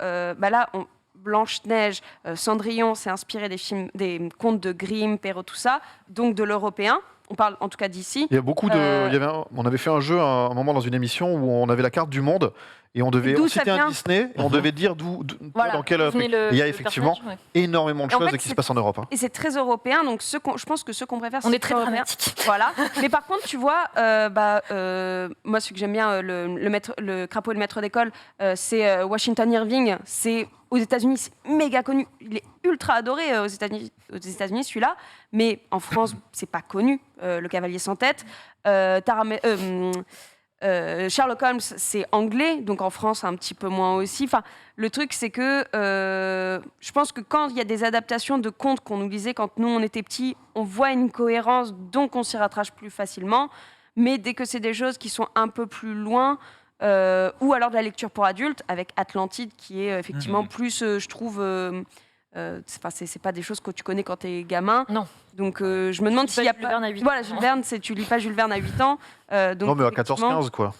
Blanche-Neige, Cendrillon, c'est inspiré des contes de Grimm, Perrault, tout ça, donc de l'européen. On parle en tout cas d'ici. Il y a beaucoup de. On avait fait un jeu à un moment dans une émission où on avait la carte du monde et on devait D'où ça citer un vient Disney et on devait dire Voilà. dans quel Venez truc. le- Il y a le effectivement personnage, ouais. énormément de Et en choses fait, qui se c'est- passent en Europe. Hein. Et c'est très européen, donc je pense que ceux qu'on préfère, On c'est est très européen. dramatique. Voilà. Mais par contre, tu vois, moi, celui que j'aime bien, le crapaud et le maître d'école, c'est Washington Irving. C'est aux États-Unis, c'est méga connu. Il est ultra adoré aux États-Unis, celui-là. Mais en France, c'est pas connu. Le Cavalier sans tête. Sherlock Holmes, c'est anglais, donc en France un petit peu moins aussi. Enfin, le truc, c'est que je pense que quand il y a des adaptations de contes qu'on nous lisait quand nous on était petits, on voit une cohérence, donc on s'y rattrache plus facilement. Mais dès que c'est des choses qui sont un peu plus loin, ou alors de la lecture pour adultes, avec Atlantide, qui est effectivement plus, je trouve. C'est pas des choses que tu connais quand t'es gamin. Non. Donc je me demande s'il y a Jules Verne à 8 Voilà, ans. Jules Verne, tu lis pas Jules Verne à 8 ans. Donc, Non, mais à effectivement- 14-15, quoi.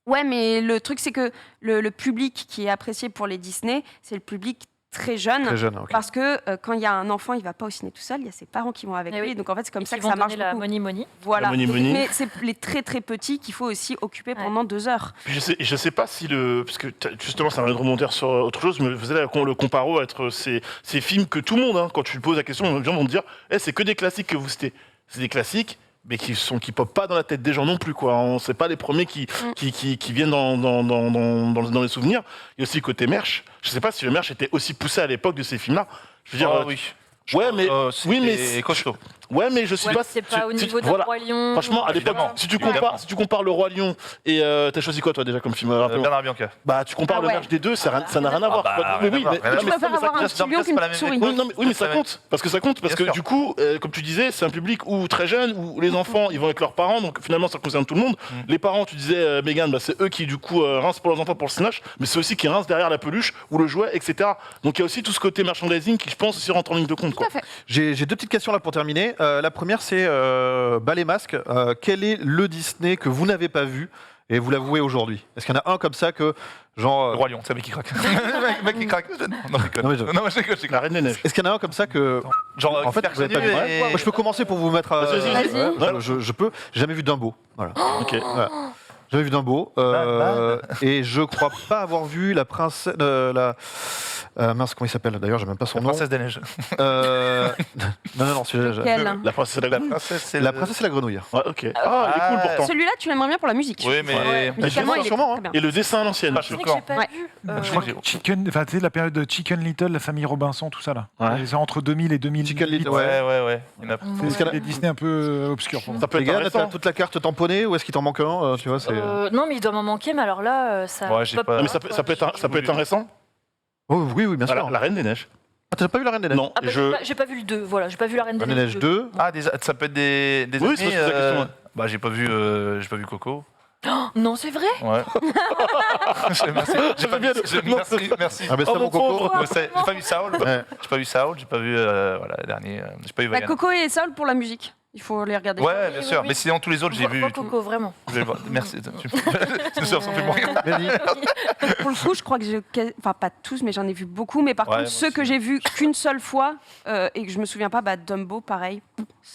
Ouais, mais le truc, c'est que le public qui est apprécié pour les Disney, c'est le public très jeune. Très jeune, ok. Parce que quand il y a un enfant, il va pas au ciné tout seul, il y a ses parents qui vont avec Eh lui. oui. Donc en fait, c'est comme Et ça qui que vont ça marche donner la beaucoup. money. Voilà. La money. Mais c'est les très très petits qu'il faut aussi occuper pendant 2 heures. Puis je sais pas si parce que justement, ça va remonter sur autre chose, je me faisais le comparo entre ces films que tout le monde, hein, quand tu lui poses la question, les gens vont te dire, c'est que des classiques que vous citez. C'est des classiques, mais qui popent pas dans la tête des gens non plus, quoi. C'est pas les premiers qui viennent dans les souvenirs. Il y a aussi le côté merch. Je sais pas si le merch était aussi poussé à l'époque de ces films-là. Je veux dire, oui. ouais, mais C'est costaud. Ouais, mais je sais Ouais, pas. c'est pas au niveau d'un voilà. Roi Lion. Franchement, à l'époque, Évidemment. si tu Évidemment. compares le Roi Lion et t'as choisi quoi toi déjà comme film rappelons. Bernard Bianca. Bah, tu compares Ah le ouais. merch des deux, ça n'a rien à voir. bah, mais rien oui, à voir, mais rien à Je voir. préfère avoir un Bianca, petit lion c'est qu'une pas la petite même souris. époque. oui, mais ça compte. Parce que Bien du coup, comme tu disais, c'est un public où très jeune, où les enfants, ils vont avec leurs parents, donc finalement, ça concerne tout le monde. Les parents, tu disais, Mégane, bah, c'est eux qui, du coup, rincent pour leurs enfants pour le cinoche, mais c'est aussi qui rincent derrière la peluche ou le jouet, etc. Donc il y a aussi tout ce côté merchandising qui, je pense, aussi rentre en ligne de compte, Tout quoi. à fait. J'ai 2 petites questions là pour terminer. La première, c'est Ballet Masque. Quel est le Disney que vous n'avez pas vu et vous l'avouez aujourd'hui? Est-ce qu'il y en a un comme ça que, genre. Le Roi Lion, c'est le mec qui craque. Le mec qui craque. Non, je déconne. Non, mais je- Non, je déconne, La Reine des Neiges. Est-ce qu'il y en a un comme ça que. Genre, En fait, vous n'avez pas vu. et- Moi, je peux commencer pour vous mettre. Vas-y, vas-y. Ouais, je peux. J'ai jamais vu Dumbo. Voilà. Ok. Voilà. J'avais vu Dumbo. Et je crois pas avoir vu la princesse. Mince, comment il s'appelle? D'ailleurs, j'ai même pas son La nom. princesse des neiges. Non, celui-là. Quel La princesse et la grenouille. La princesse et la grenouille. Ouais, ok. Ah, il est cool pourtant. Celui-là, tu l'aimerais bien pour la musique. Oui, mais. Ouais. Musicalement, il est sûrement, très, très Et bien. le dessin à l'ancienne. Pas C'est vrai que j'ai pas Ouais. vu. Je crois que Chicken, enfin, tu sais, la période de Chicken Little, la famille Robinson, tout ça là. Ouais. C'est entre 2000 et 2008. Chicken Little, Ouais. Il y en a- C'est des Disney un peu obscurs pour moi. Ça peut Les être gars, intéressant. t'as toute la carte tamponnée ou est-ce qu'il t'en manque un? Tu vois, c'est. Non, mais il doit m'en manquer, mais alors là, ça. Ouais, j'ai pop pas- Ah, mais ça peut être un récent. Oh, oui, bien sûr. La Reine des Neiges. Ah, t'as pas vu la Reine des Neiges? Non, Ah bah, je. j'ai pas vu le 2, voilà, j'ai pas vu la Reine des Reine des Neiges 2. Ah, ça peut être des Oui, c'est animés, parce que c'est la question. Bah, j'ai pas vu Coco. Non, c'est vrai. Ouais. Merci. J'ai pas vu. Merci. Ah, mais c'est Oh, mon mon coco. pauvre. Mais j'ai pas vu Saul. Ouais. J'ai pas vu Saul. J'ai pas vu voilà le dernier. J'ai pas vu Bah, Vaiana. Coco et Saul pour la musique. Il faut les regarder. Ouais, bien Oui, sûr. oui. Mais sinon tous les autres j'ai vu. Vois Coco, vraiment. Je vais le voir. Merci. Ça fait pour rien. Vas-y. Pour le coup, je crois que enfin pas tous, mais j'en ai vu beaucoup. Mais par Ouais, contre, moi ceux aussi. que j'ai vus qu'une seule fois et que je me souviens pas, bah, Dumbo, pareil.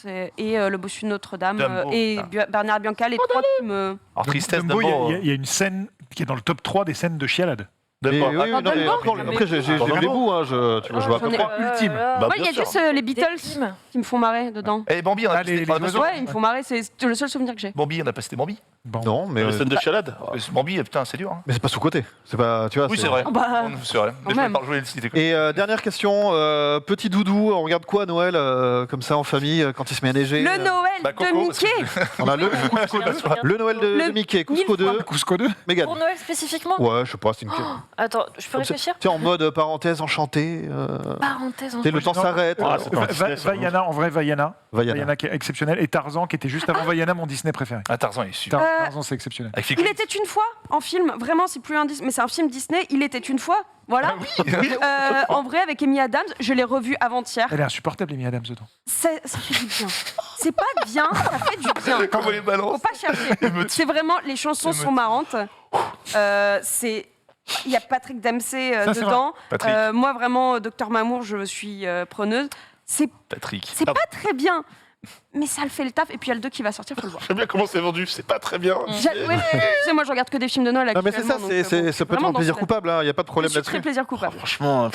Et Le Bossu de Notre-Dame Dumbo, et putain. Bernard Bianca, les trois qui me. Alors tristesse Dumbo, Dumbo. il y a une scène qui est dans le top 3 des scènes de chialade. Mais Dumbo. oui, oui, non, mais Dumbo. après, j'ai vu des bouts, hein, tu vois, je vois à peu J'en ai- près. ultime. Bah, Ouais, il y a bien juste sûr. les Des Beatles films. qui me font marrer dedans. Eh Bambi, on a Ah, les on a pas- oiseaux. Ouais, ils me font marrer, c'est le seul souvenir que j'ai. Bambi, on a pas cité Bambi. Bon. Non, mais. La scène de Chalade. Bambi, putain, c'est dur. Hein. Mais c'est pas sous-côté. C'est pas. Tu vois, Oui, c'est vrai. Oh, bah, C'est vrai. Mais je même. vais pas rejouer le cité. Et dernière question, petit doudou, on regarde quoi à Noël, comme ça en famille, quand il se met à neiger? le Noël Bah, de Coco, parce que- Mickey. On a le Noël de Le- Mickey, Cusco 2, Cusco 2. Mégane. Pour Noël spécifiquement. Ouais, je sais pas, c'est une. Attends, je peux Comme ça. réfléchir. Tu sais, en mode parenthèse enchantée. Parenthèse. Tu sais, le temps s'arrête. Ah, c'est un Disney, ça, Vaiana, en vrai, Vaiana. Vaiana. Vaiana qui est exceptionnel. Et Tarzan qui était juste avant Vaiana, mon Disney préféré. Ah, Tarzan, il est super. Tarzan, c'est exceptionnel. Avec Phil Il Collins. était une fois en film, vraiment, c'est plus un Disney, mais c'est un film Disney. Il était une fois, voilà. En vrai, avec Amy Adams, je l'ai revu avant-hier. Elle est insupportable, Amy Adams, dedans. Ça fait du bien. C'est pas bien, ça fait du bien. Comment les Faut balances pas chercher. C'est vraiment, les chansons sont marrantes. Il y a Patrick Dempsey Ça, c'est dedans. Patrick. Moi, vraiment, Docteur Mamour, je suis preneuse. C'est Patrick. pas très bien, mais ça le fait le taf. Et puis il y a le 2 qui va sortir, faut le voir. J'aime bien comment c'est vendu. C'est pas très bien. Ouais, tu sais, moi, je regarde que des films de Noël. Non, mais c'est ça, actuellement, donc, ça peut être vraiment un plaisir dans ce- coupable, il n'y a pas de Je problème suis très là-dessus. plaisir coupable. Franchement,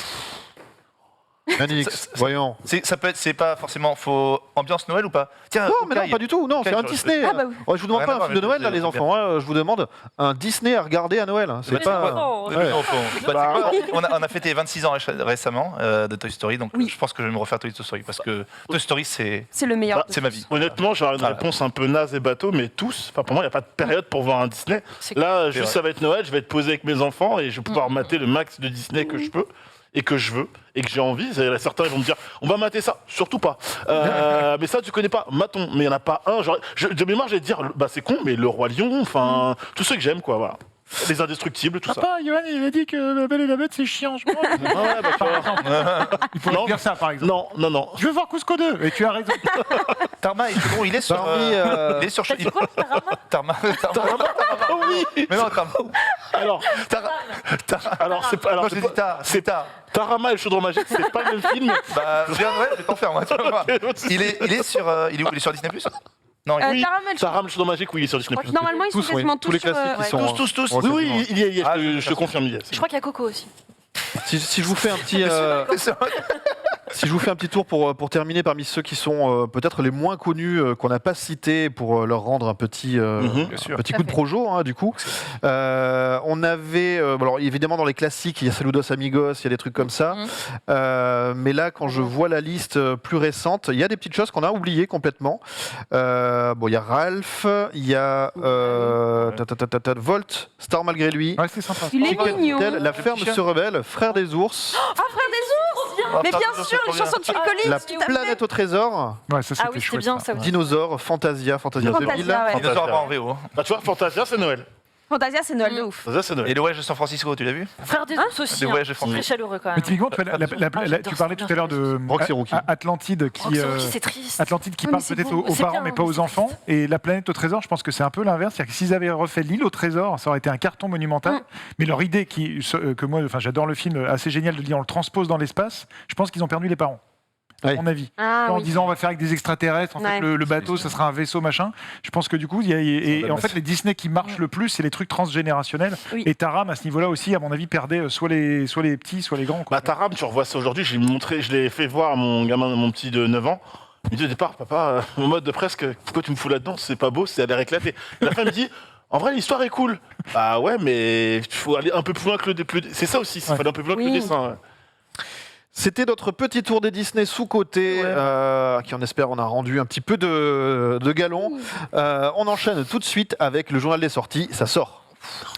Manix, voyons. Ça peut être, c'est pas forcément, faut ambiance Noël ou pas? Tiens, Non, mais non, Hawkeye. pas du tout. Non, c'est un Hawkeye, Disney. Ah bah oui. Je vous demande Rien pas à un voir, film de mais Noël, là, c'est les bien. enfants. Hein, je vous demande un Disney à regarder à Noël. C'est Mais pas. non. Bah, tu sais quoi, on a fêté les 26 ans récemment de Toy Story, donc Oui. je pense que je vais me refaire Toy Story parce que Toy Story c'est C'est le meilleur. ma vie. Honnêtement, j'aurais une Voilà. réponse un peu naze et bateau, mais tous. Enfin, pour moi, il n'y a pas de période pour voir un Disney. C'est Là, C'est juste vrai. ça va être Noël, je vais être posé avec mes enfants et je vais pouvoir mater le max de Disney que je peux et que je veux et que j'ai envie. Certains ils vont me dire, on va mater ça, surtout pas. Mais ça, tu connais pas, matons. Mais il n'y en a pas un. De mémoire, j'allais te dire, bah c'est con, mais le Roi Lion, enfin, tous ceux que j'aime, quoi, voilà. Les Indestructibles, tout ça. Papa, Johan, il a dit que La Belle et la Bête, c'est chiant. Je crois. Ah ouais, bah, tu vois. Il faut Non. dire ça, par exemple. Non. Je veux voir Cusco 2, et tu as raison. Tarma et Chaudron, il est sur. Parmi, Il est sur. T'as dit quoi, Tarama Tarma. Oui. Mais non, Tarma. Alors, c'est pas. Alors, Moi, je dis Tar. C'est Tar. Tarama et le Chaudron Magique, c'est pas le même film. Bah, je viendrai, je vais t'en faire moi. Tu vas voir. Il est sur. Il est où? Il est sur Disney Plus? Non, il est. Oui. Caramel, Tarama et le Chaudron Magique, oui, il est sur Disney+. Normalement, ils sont Tous, oui. quasiment Tous les sur, classiques qui ouais. sont. Tous. Ouais, Oui, oui, quasiment. il y est, Ah, je te confirme, il y est. Je crois qu'il y a Coco aussi. Si je vous fais un petit. Si je vous fais un petit tour pour terminer parmi ceux qui sont peut-être les moins connus qu'on n'a pas cités pour leur rendre un petit, Bien sûr. petit Tout à coup de fait. projo du coup. On avait alors évidemment dans les classiques il y a Saludos Amigos, il y a des trucs comme ça. Mais là quand je vois la liste plus récente, il y a des petites choses qu'on a oubliées complètement. Bon il y a Ralph, il y a Volt, Star malgré lui. Ouais, c'est sympa. Il est Chicken mignon. Little, La ferme se rebelle, Frère des ours, Mais bien sûr, les chansons de Phil Collins, La tout à fait. planète au trésor, Ouais, ça, Ah c'était oui, c'était chouette. bien ça. ça aussi. Dinosaure, Fantasia 2000. Fantasia, ouais. Il ne sort pas en VO. Bah, tu vois, Fantasia, c'est Noël. Fantasia, c'est Noël de ouf. Fantasia, c'est Noël. Et le voyage de San Francisco, tu l'as vu? Frère des ours aussi. Des voyages de France. Très chaleureux quand Mais même. typiquement, tu vois, tu parlais tout à l'heure de Roxy Rookie. Atlantide qui, Roxy Rookie, c'est triste. Atlantide qui Ouais, parle mais c'est peut-être beau. aux C'est parents bien, mais pas mais aux c'est enfants. triste. Et La planète au trésor, je pense que c'est un peu l'inverse. C'est-à-dire que s'ils avaient refait l'île au trésor, ça aurait été un carton monumental. Mais leur idée, que moi, enfin, j'adore le film, assez génial de dire on le transpose dans l'espace, je pense qu'ils ont perdu les parents. À Oui. mon avis. Ah En oui. disant on va faire avec des extraterrestres, en fait Ouais. le bateau ça sera un vaisseau machin. Je pense que du coup, et en fait les Disney qui marchent le plus, c'est les trucs transgénérationnels. Oui. Et Taram à ce niveau-là aussi, à mon avis, perdait soit les petits, soit les grands. Quoi. Bah, Taram, tu revois ça aujourd'hui, je l'ai fait voir à mon gamin, mon petit de 9 ans. Il me dit au départ, papa, en mode de presque, pourquoi tu me fous là-dedans? C'est pas beau, c'est à l'air éclaté. Et la femme me dit, en vrai, l'histoire est cool. Bah ouais, mais il faut aller un peu plus loin que c'est ça aussi, il fallait un peu plus loin que le Oui. dessin. Ouais. C'était notre petit tour des Disney sous-côté, qui on espère on a rendu un petit peu de galon. On enchaîne tout de suite avec le journal des sorties, ça sort.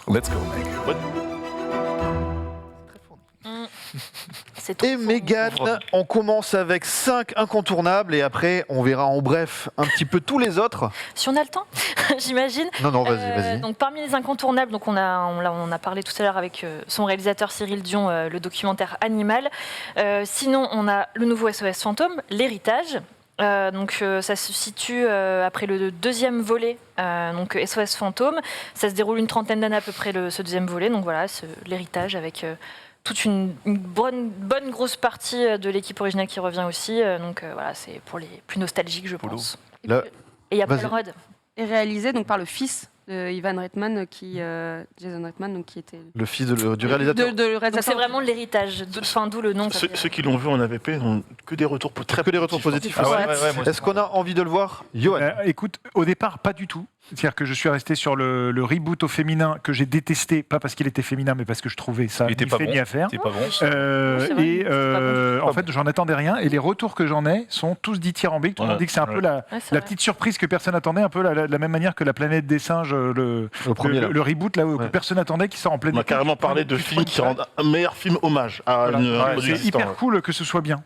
Let's go, mec. C'est trop Et fort. Mégane, on commence avec 5 incontournables et après on verra en bref un petit peu tous les autres. Si on a le temps, j'imagine. Non, vas-y. Donc parmi les incontournables, donc on a parlé tout à l'heure avec son réalisateur Cyril Dion, le documentaire Animal. Sinon, on a le nouveau SOS Fantôme, l'héritage. Ça se situe après le deuxième volet, donc SOS Fantôme. Ça se déroule une trentaine d'années à peu près ce deuxième volet. Donc voilà, l'héritage avec toute une bonne grosse partie de l'équipe originale qui revient aussi. Voilà, c'est pour les plus nostalgiques, je pense. Là, Et il y a vas-y. Paul Rudd. Et réalisé donc par le fils de Ivan Reitman, Jason Reitman, donc qui était le fils du réalisateur. de Donc réalisateur. c'est vraiment l'héritage, d'où le nom. Ceux qui l'ont vu en AVP n'ont que des retours Que des retours positifs. Ah aussi. ouais, moi Est-ce qu'on a envie de le voir, Johan? Écoute, au départ, pas du tout. C'est-à-dire que je suis resté sur le reboot au féminin que j'ai détesté, pas parce qu'il était féminin, mais parce que je trouvais ça Il était ni pas fait bon. ni à faire. C'est pas bon. C'est vrai, En fait, j'en attendais rien. Et les retours que j'en ai sont tous dithyrambiques. Tout le monde Ouais. dit que c'est un peu la la petite surprise que personne attendait, un peu la même manière que La Planète des Singes, le premier, là. le reboot là où Ouais. personne attendait, qui sort en pleine. On a carrément parlé de films qui rendent un meilleur film hommage à Voilà. une Ouais, produit c'est existant. hyper cool que ce soit bien.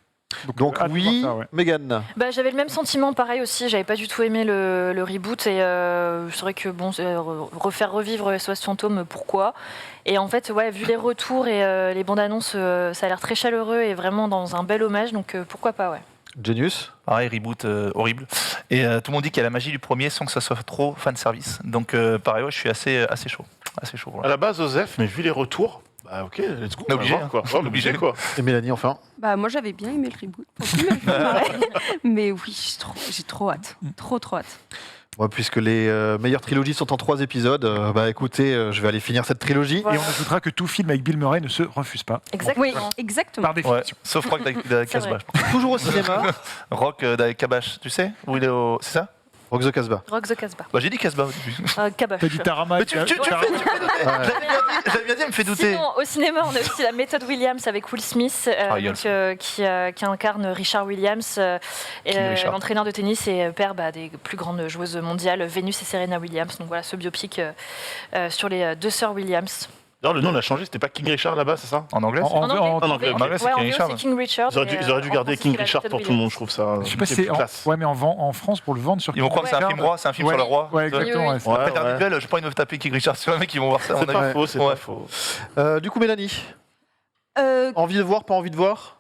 Donc hâte de oui, voir ça, ouais. Mégane. J'avais le même sentiment, pareil aussi. J'avais pas du tout aimé le reboot et c'est vrai que bon, refaire revivre SOS Fantôme, pourquoi? Et en fait, ouais, vu les retours et les bandes annonces, ça a l'air très chaleureux et vraiment dans un bel hommage. Donc pourquoi pas, ouais. Genius. Pareil, reboot horrible. Et tout le monde dit qu'il y a la magie du premier sans que ça soit trop fan service. Donc pareil, ouais, je suis assez chaud. Assez chaud. À Voilà. la base, Osef, mais vu les retours, bah ok, let's go. On est obligé, on va voir, quoi. Ouais, on est obligé, quoi. Et Mélanie, enfin. Bah moi j'avais bien aimé le reboot, pour le coup, mais, mais oui, j'ai trop hâte, trop hâte. Moi, puisque les meilleures trilogies sont en 3 épisodes, bah écoutez, je vais aller finir cette trilogie. Et on ajoutera que tout film avec Bill Murray ne se refuse pas. Exactement. Oui, exactement. Par définition. Sauf Rock C'est Casbah. vrai. Toujours au cinéma. Rock Kabash, tu sais où il est au... C'est ça? Rock the Casbah. Rock the Casbah. Bah, j'ai dit Casbah au début. Kabash. T'as dit Tarama. Mais tu me fais douter. J'avais bien dit, elle me fait douter. Sinon, au cinéma, on a aussi la méthode Williams avec Will Smith, qui incarne Richard Williams, Richard. l'entraîneur de tennis et père des plus grandes joueuses mondiales, Venus et Serena Williams. Donc voilà, ce biopic sur les 2 sœurs Williams. Non, le nom l'a changé, c'était pas King Richard là-bas, c'est ça? En anglais? En anglais. En anglais, c'est Ouais, en King VO, Richard. c'est King Richard. Ils auraient dû garder King Richard pour tout le monde, je trouve ça. Je sais pas si c'est c'est plus classe. ouais, mais en France pour le vendre sur. Ils vont croire que c'est un film roi, c'est un film sur le roi. Ouais, exactement. Oui, ouais. oui. Après, Dernier Duel, je sais pas, ils doivent taper King Richard sur un mec, ils vont voir ça. C'est pas faux, c'est Ouais. pas faux. Du coup, Mélanie, Euh, envie de voir, pas envie de voir?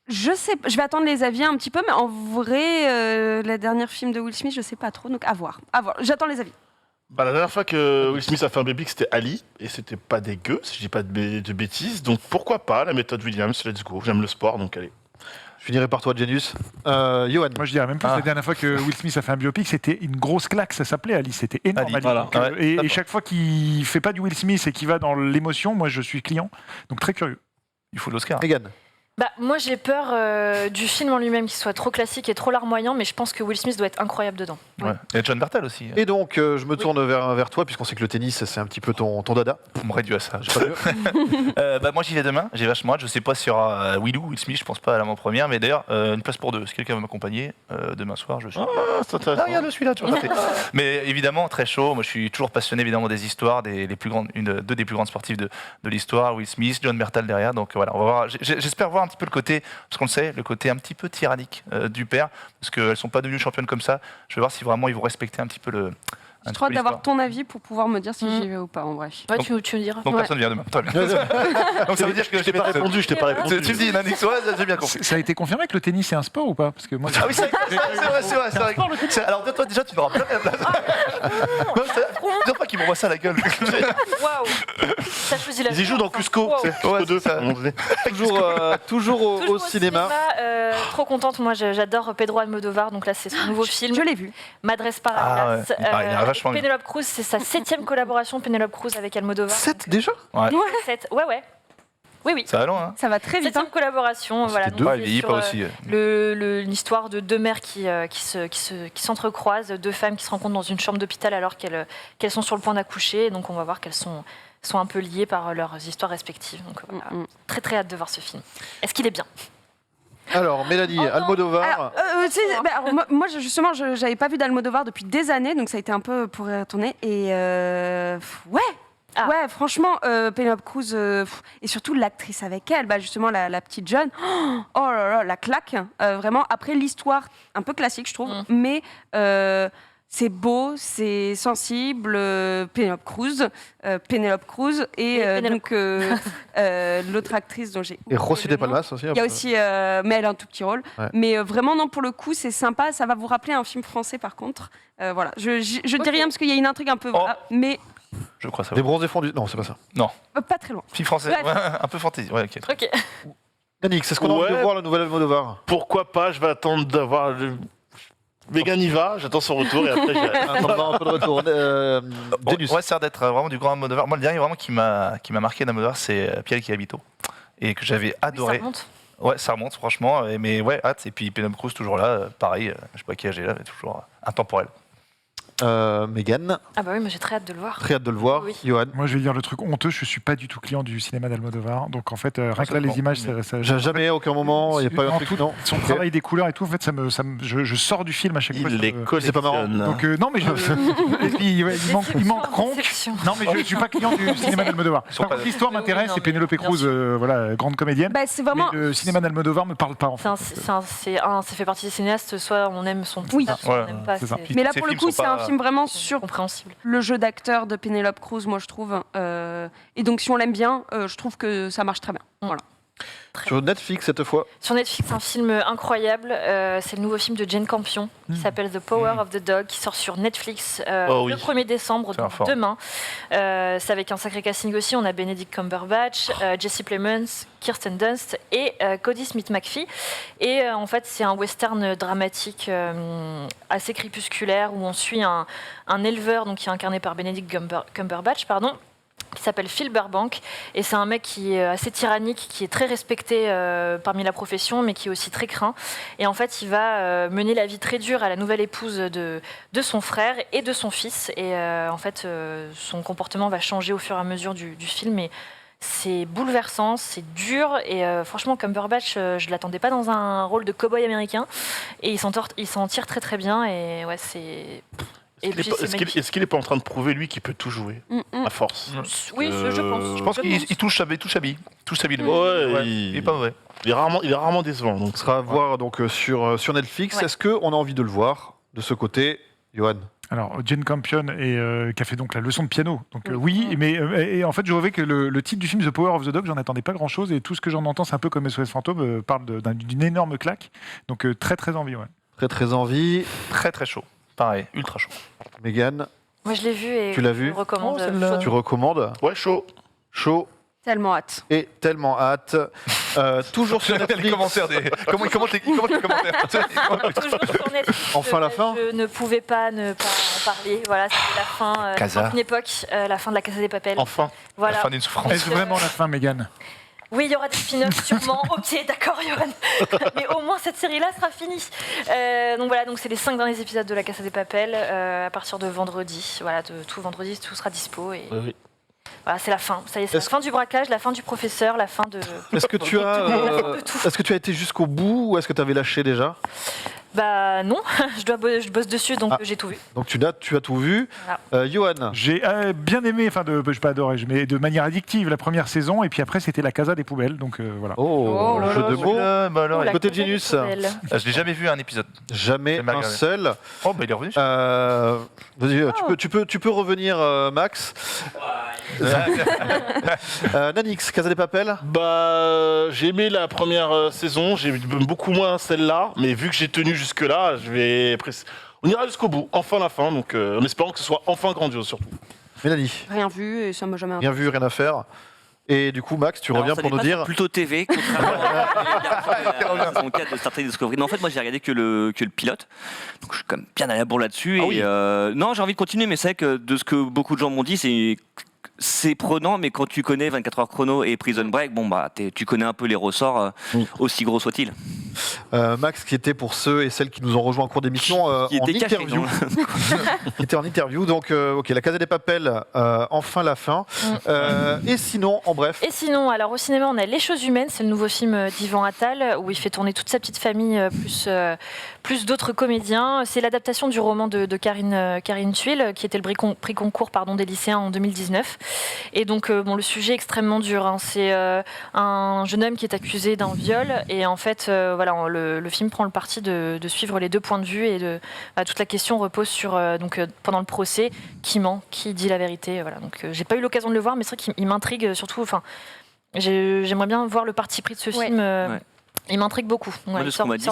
je sais, je vais attendre les avis un petit peu, mais en vrai, la dernière film de Will Smith, je sais pas trop, donc à voir. À voir. J'attends les avis. Bah, la dernière fois que Will Smith a fait un biopic, c'était Ali, et c'était pas dégueu, si je dis pas de bêtises. Donc pourquoi pas la méthode Williams, let's go. J'aime le sport, donc allez. Je finirai par toi, Genius. Johan. Moi, je dirais même plus. La dernière fois que Will Smith a fait un biopic, c'était une grosse claque. Ça s'appelait Ali. C'était énorme. Ali, Ali. voilà. Donc, Ouais. et chaque fois qu'il fait pas du Will Smith et qu'il va dans l'émotion, moi, je suis client. Donc très curieux. Il faut l'Oscar. Megan. Moi, j'ai peur du film en lui-même qui soit trop classique et trop larmoyant, mais je pense que Will Smith doit être incroyable dedans. Ouais. Et John Bertal aussi. Et donc, je me tourne vers toi, puisqu'on sait que le tennis, c'est un petit peu ton dada. On m'aurait dû à ça. J'ai pas mieux. Moi, j'y vais demain. J'ai vachement hâte. Je sais pas s'il y aura Will Smith, je pense pas à l'avant-première, mais d'ailleurs, une place pour 2. Si quelqu'un veut m'accompagner demain soir, je suis. Ah, c'est intéressant. Regarde celui-là, tu vois. Mais évidemment, très chaud. Moi, je suis toujours passionné évidemment des histoires, deux des plus grandes sportives de l'histoire, Will Smith, John Bertal derrière. Donc voilà, on va voir. J'espère voir un petit peu le côté, parce qu'on le sait, le côté un petit peu tyrannique du père, parce qu'elles sont pas devenues championnes comme ça. Je vais voir si vraiment ils vont respecter un petit peu le. J'ai trop hâte d'avoir ton avis pour pouvoir me dire si j'y vais ou pas, en vrai. Ouais, tu me diras. Donc Ouais. personne vient demain. Très bien. Donc ça veut dire que Je t'ai pas répondu, je t'ai pas répondu. Tu me dis une indice, ouais, j'ai bien compris. Ça a été confirmé que le tennis c'est un sport ou pas? Parce que moi, Ah oui, c'est vrai. Alors toi déjà, tu n'auras jamais la place. Plusieurs fois qu'ils m'envoient ça à la gueule. Waouh. Ça choisit la Ils y jouent dans Cusco, Wow. c'est Cusco 2. ça. Toujours au cinéma. Trop contente, moi j'adore Pedro Almodovar, donc là c'est son nouveau film, Je l'ai vu. Madres Paralelas. Ah ouais, il a vachement bien. Penelope Cruz, c'est sa 7e collaboration, Penelope Cruz avec Almodovar. 7 déjà? Ouais. 7, ouais. Oui. Ça va loin, hein. Ça va très vite. 7e collaboration, voilà. C'était donc Ouais, il vieillit sur, pas aussi. l'histoire de 2 mères qui s'entrecroisent, 2 femmes qui se rencontrent dans une chambre d'hôpital alors qu'elles sont sur le point d'accoucher. Et donc on va voir qu'elles sont un peu liées par leurs histoires respectives. Donc voilà, très très hâte de voir ce film. Est-ce qu'il est bien? Alors, Mélanie, Almodovar. Alors, moi, justement, j'avais pas vu d'Almodovar depuis des années, donc ça a été un peu pour y retourner. Et ouais. Ah. Ouais, franchement, Penelope Cruz, et surtout l'actrice avec elle, justement la petite jeune, oh là là, la claque, vraiment. Après, l'histoire, un peu classique, je trouve, mais c'est beau, c'est sensible, Penelope Cruz, et donc l'autre actrice dont j'ai Et oublié Rossi le de nom. Palmas aussi. Il y a aussi, mais elle a un tout petit rôle. Ouais. Mais vraiment, non, pour le coup, c'est sympa. Ça va vous rappeler un film français, par contre. Voilà. Je dis rien parce qu'il y a une intrigue un peu, mais Je crois ça. Des bronzés fondus. Non, c'est pas ça. pas très loin. Film français, Ouais. ouais, un peu fantaisie. Ouais, ok. Ok. Yannick, c'est ce qu'on a envie de Ouais. voir, la nouvelle Almodovar. Pourquoi pas, je vais attendre d'avoir le. Megan y va, j'attends son retour et après j'irai. Attends, un peu de retour. Genius. Ouais, ça a l'air d'être vraiment du grand Almodovar. Moi, le dernier vraiment qui m'a marqué d'Almodovar, c'est Piel qui habito. Et que j'avais Ça adoré. remonte. Ouais, ça remonte, franchement. Mais ouais, hâte. Et puis Penelope Cruz, toujours là. Pareil, je sais pas quel âge elle a, mais toujours intemporel. Megan, Ah bah oui, moi j'ai très hâte de le voir. très hâte de le voir. Oui. Johan. moi, je vais dire le truc honteux. Je suis pas du tout client du cinéma d'Almodovar. Donc en fait, rien que là, ça les dépend. images, Jamais, à aucun moment, il n'y a pas eu un En truc, tout, non. son Ok. travail des couleurs et tout. En fait, je sors du film à chaque fois. Il les C'est pas marrant. collectionne. Donc non, mais et puis ouais, il manque Kronk. Déception. Non, mais je suis pas client du cinéma d'Almodovar. sont Par pas- contre, l'histoire Oui, m'intéresse non, et Penelope mais Cruz, bien voilà, grande comédienne. C'est vraiment. Mais le cinéma d'Almodovar me parle pas en fait. Ça fait partie des cinéastes, soit on aime son Oui. personnage, soit on Ouais, n'aime pas. c'est ça. Mais là, Ces pour le films coup, sont c'est un pas- film vraiment C'est sur compréhensible. le jeu d'acteur de Penelope Cruz, moi, je trouve. Et donc, si on l'aime bien, je trouve que ça marche très bien. Voilà. Sur Netflix cette fois. Sur Netflix, un film incroyable. C'est le nouveau film de Jane Campion qui s'appelle The Power of the Dog, qui sort sur Netflix le 1er décembre, donc demain. C'est avec un sacré casting aussi. On a Benedict Cumberbatch, Jesse Plemons, Kirsten Dunst et Cody Smith-McPhee. Et en fait, c'est un western dramatique assez crépusculaire où on suit un éleveur donc, qui est incarné par Benedict Cumberbatch, qui s'appelle Phil Burbank, et c'est un mec qui est assez tyrannique, qui est très respecté parmi la profession, mais qui est aussi très craint. Et en fait, il va mener la vie très dure à la nouvelle épouse de son frère et de son fils. Et en fait, son comportement va changer au fur et à mesure du film. Et c'est bouleversant, c'est dur, et franchement, Cumberbatch, je ne l'attendais pas dans un rôle de cow-boy américain, et il s'en tire très très bien, et ouais, c'est... Est-ce qu'il n'est pas en train de prouver, lui, qu'il peut tout jouer à force? Oui, je pense. Je pense qu'il touche Abby. Ouais, Il est pas mauvais. il est rarement décevant. Donc. Ce sera à voir donc, sur Netflix. Ouais. Est-ce qu'on a envie de le voir de ce côté, Johan? Alors, Jane Campion, qui a fait donc la leçon de piano. Donc oui, mais et en fait, je trouvais que le titre du film The Power of the Dog, j'en attendais pas grand-chose, et tout ce que j'en entends, c'est un peu comme SOS Fantôme, parle d'une énorme claque. Donc très très envie, ouais. Très très envie. Très très chaud. Pareil, ultra chaud. Mégane, Moi, je l'ai vu et Tu l'as je vu le recommande. celle-là. tu recommandes? Ouais, chaud. Chaud Tellement hâte. et tellement hâte. Toujours sur Les Netflix. commentaires comment il commente les commentaires. Toujours sur Netflix, Enfin, la fin. Je ne pouvais pas ne pas en parler. Voilà, c'était la fin Casa. d'une époque, la fin de la Casa des Papel. Enfin. Voilà. La fin d'une souffrance. Est-ce vraiment la fin, Mégane? Oui, il y aura des spin-offs sûrement. Ok, d'accord, Johan. Mais au moins cette série-là sera finie. Donc voilà, donc c'est les 5 derniers épisodes de la Casa des Papel à partir de vendredi. Voilà, tout vendredi, tout sera dispo. Et Oui. voilà, c'est la fin. Ça y est, c'est la fin du braquage, la fin du professeur, la fin de. Est-ce que tu as, La fin de tout. est-ce que tu as été jusqu'au bout ou est-ce que tu avais lâché déjà? Bah non, je bosse dessus, donc j'ai tout vu. Donc tu as tout vu. Johan, J'ai bien aimé, enfin, je pas adoré, mais de manière addictive la première saison, et puis après c'était la Casa des poubelles, donc voilà. oh, là jeu là, de mots. Bah alors, La côté Casa des Genius. Poubelles. je l'ai jamais vu un épisode. Jamais J'ai mal un regardé. seul. Oh, bah il est revenu. Vas-y, tu peux revenir, Max. Nanix, Casa des Papel. Bah, j'ai aimé la première saison, j'ai beaucoup moins celle-là, mais vu que j'ai tenu jusque-là, on ira jusqu'au bout, enfin la fin, donc en espérant que ce soit enfin grandiose surtout. Mélanie, Rien vu et ça m'a jamais rien vu, rien à faire. Et du coup, Max, tu Alors, reviens ça pour n'est nous pas dire. sur Pluto TV, contrairement à la saison 4 de Star Trek Discovery. Non, en fait, moi, j'ai regardé que le pilote. Donc, je suis quand même bien à la bourre là-dessus. Ah et, oui. non, j'ai envie de continuer, mais c'est vrai que de ce que beaucoup de gens m'ont dit, c'est prenant, mais quand tu connais 24 heures chrono et Prison Break, bon bah tu connais un peu les ressorts, aussi gros soient-ils. Max, qui était pour ceux et celles qui nous ont rejoints en cours d'émission Qui en était caché, interview. non Qui était en interview. Donc, ok, la Casa des Papel, enfin la fin. Et sinon, en bref. Et sinon, alors au cinéma, on a Les Choses Humaines, c'est le nouveau film d'Yvan Attal, où il fait tourner toute sa petite famille, plus d'autres comédiens. C'est l'adaptation du roman de Karine Thuil, qui était le prix concours des lycéens en 2019. Et donc, le sujet est extrêmement dur. Hein. C'est un jeune homme qui est accusé d'un viol, et en fait, le film prend le parti de suivre les deux points de vue, et toute la question repose sur, pendant le procès, qui ment, qui dit la vérité. Voilà. Donc, j'ai pas eu l'occasion de le voir, mais c'est vrai qu'il m'intrigue surtout. Enfin, j'aimerais bien voir le parti pris de ce film. Ouais. Il m'intrigue beaucoup. Ouais, Moi, de ce qu'on m'a dit,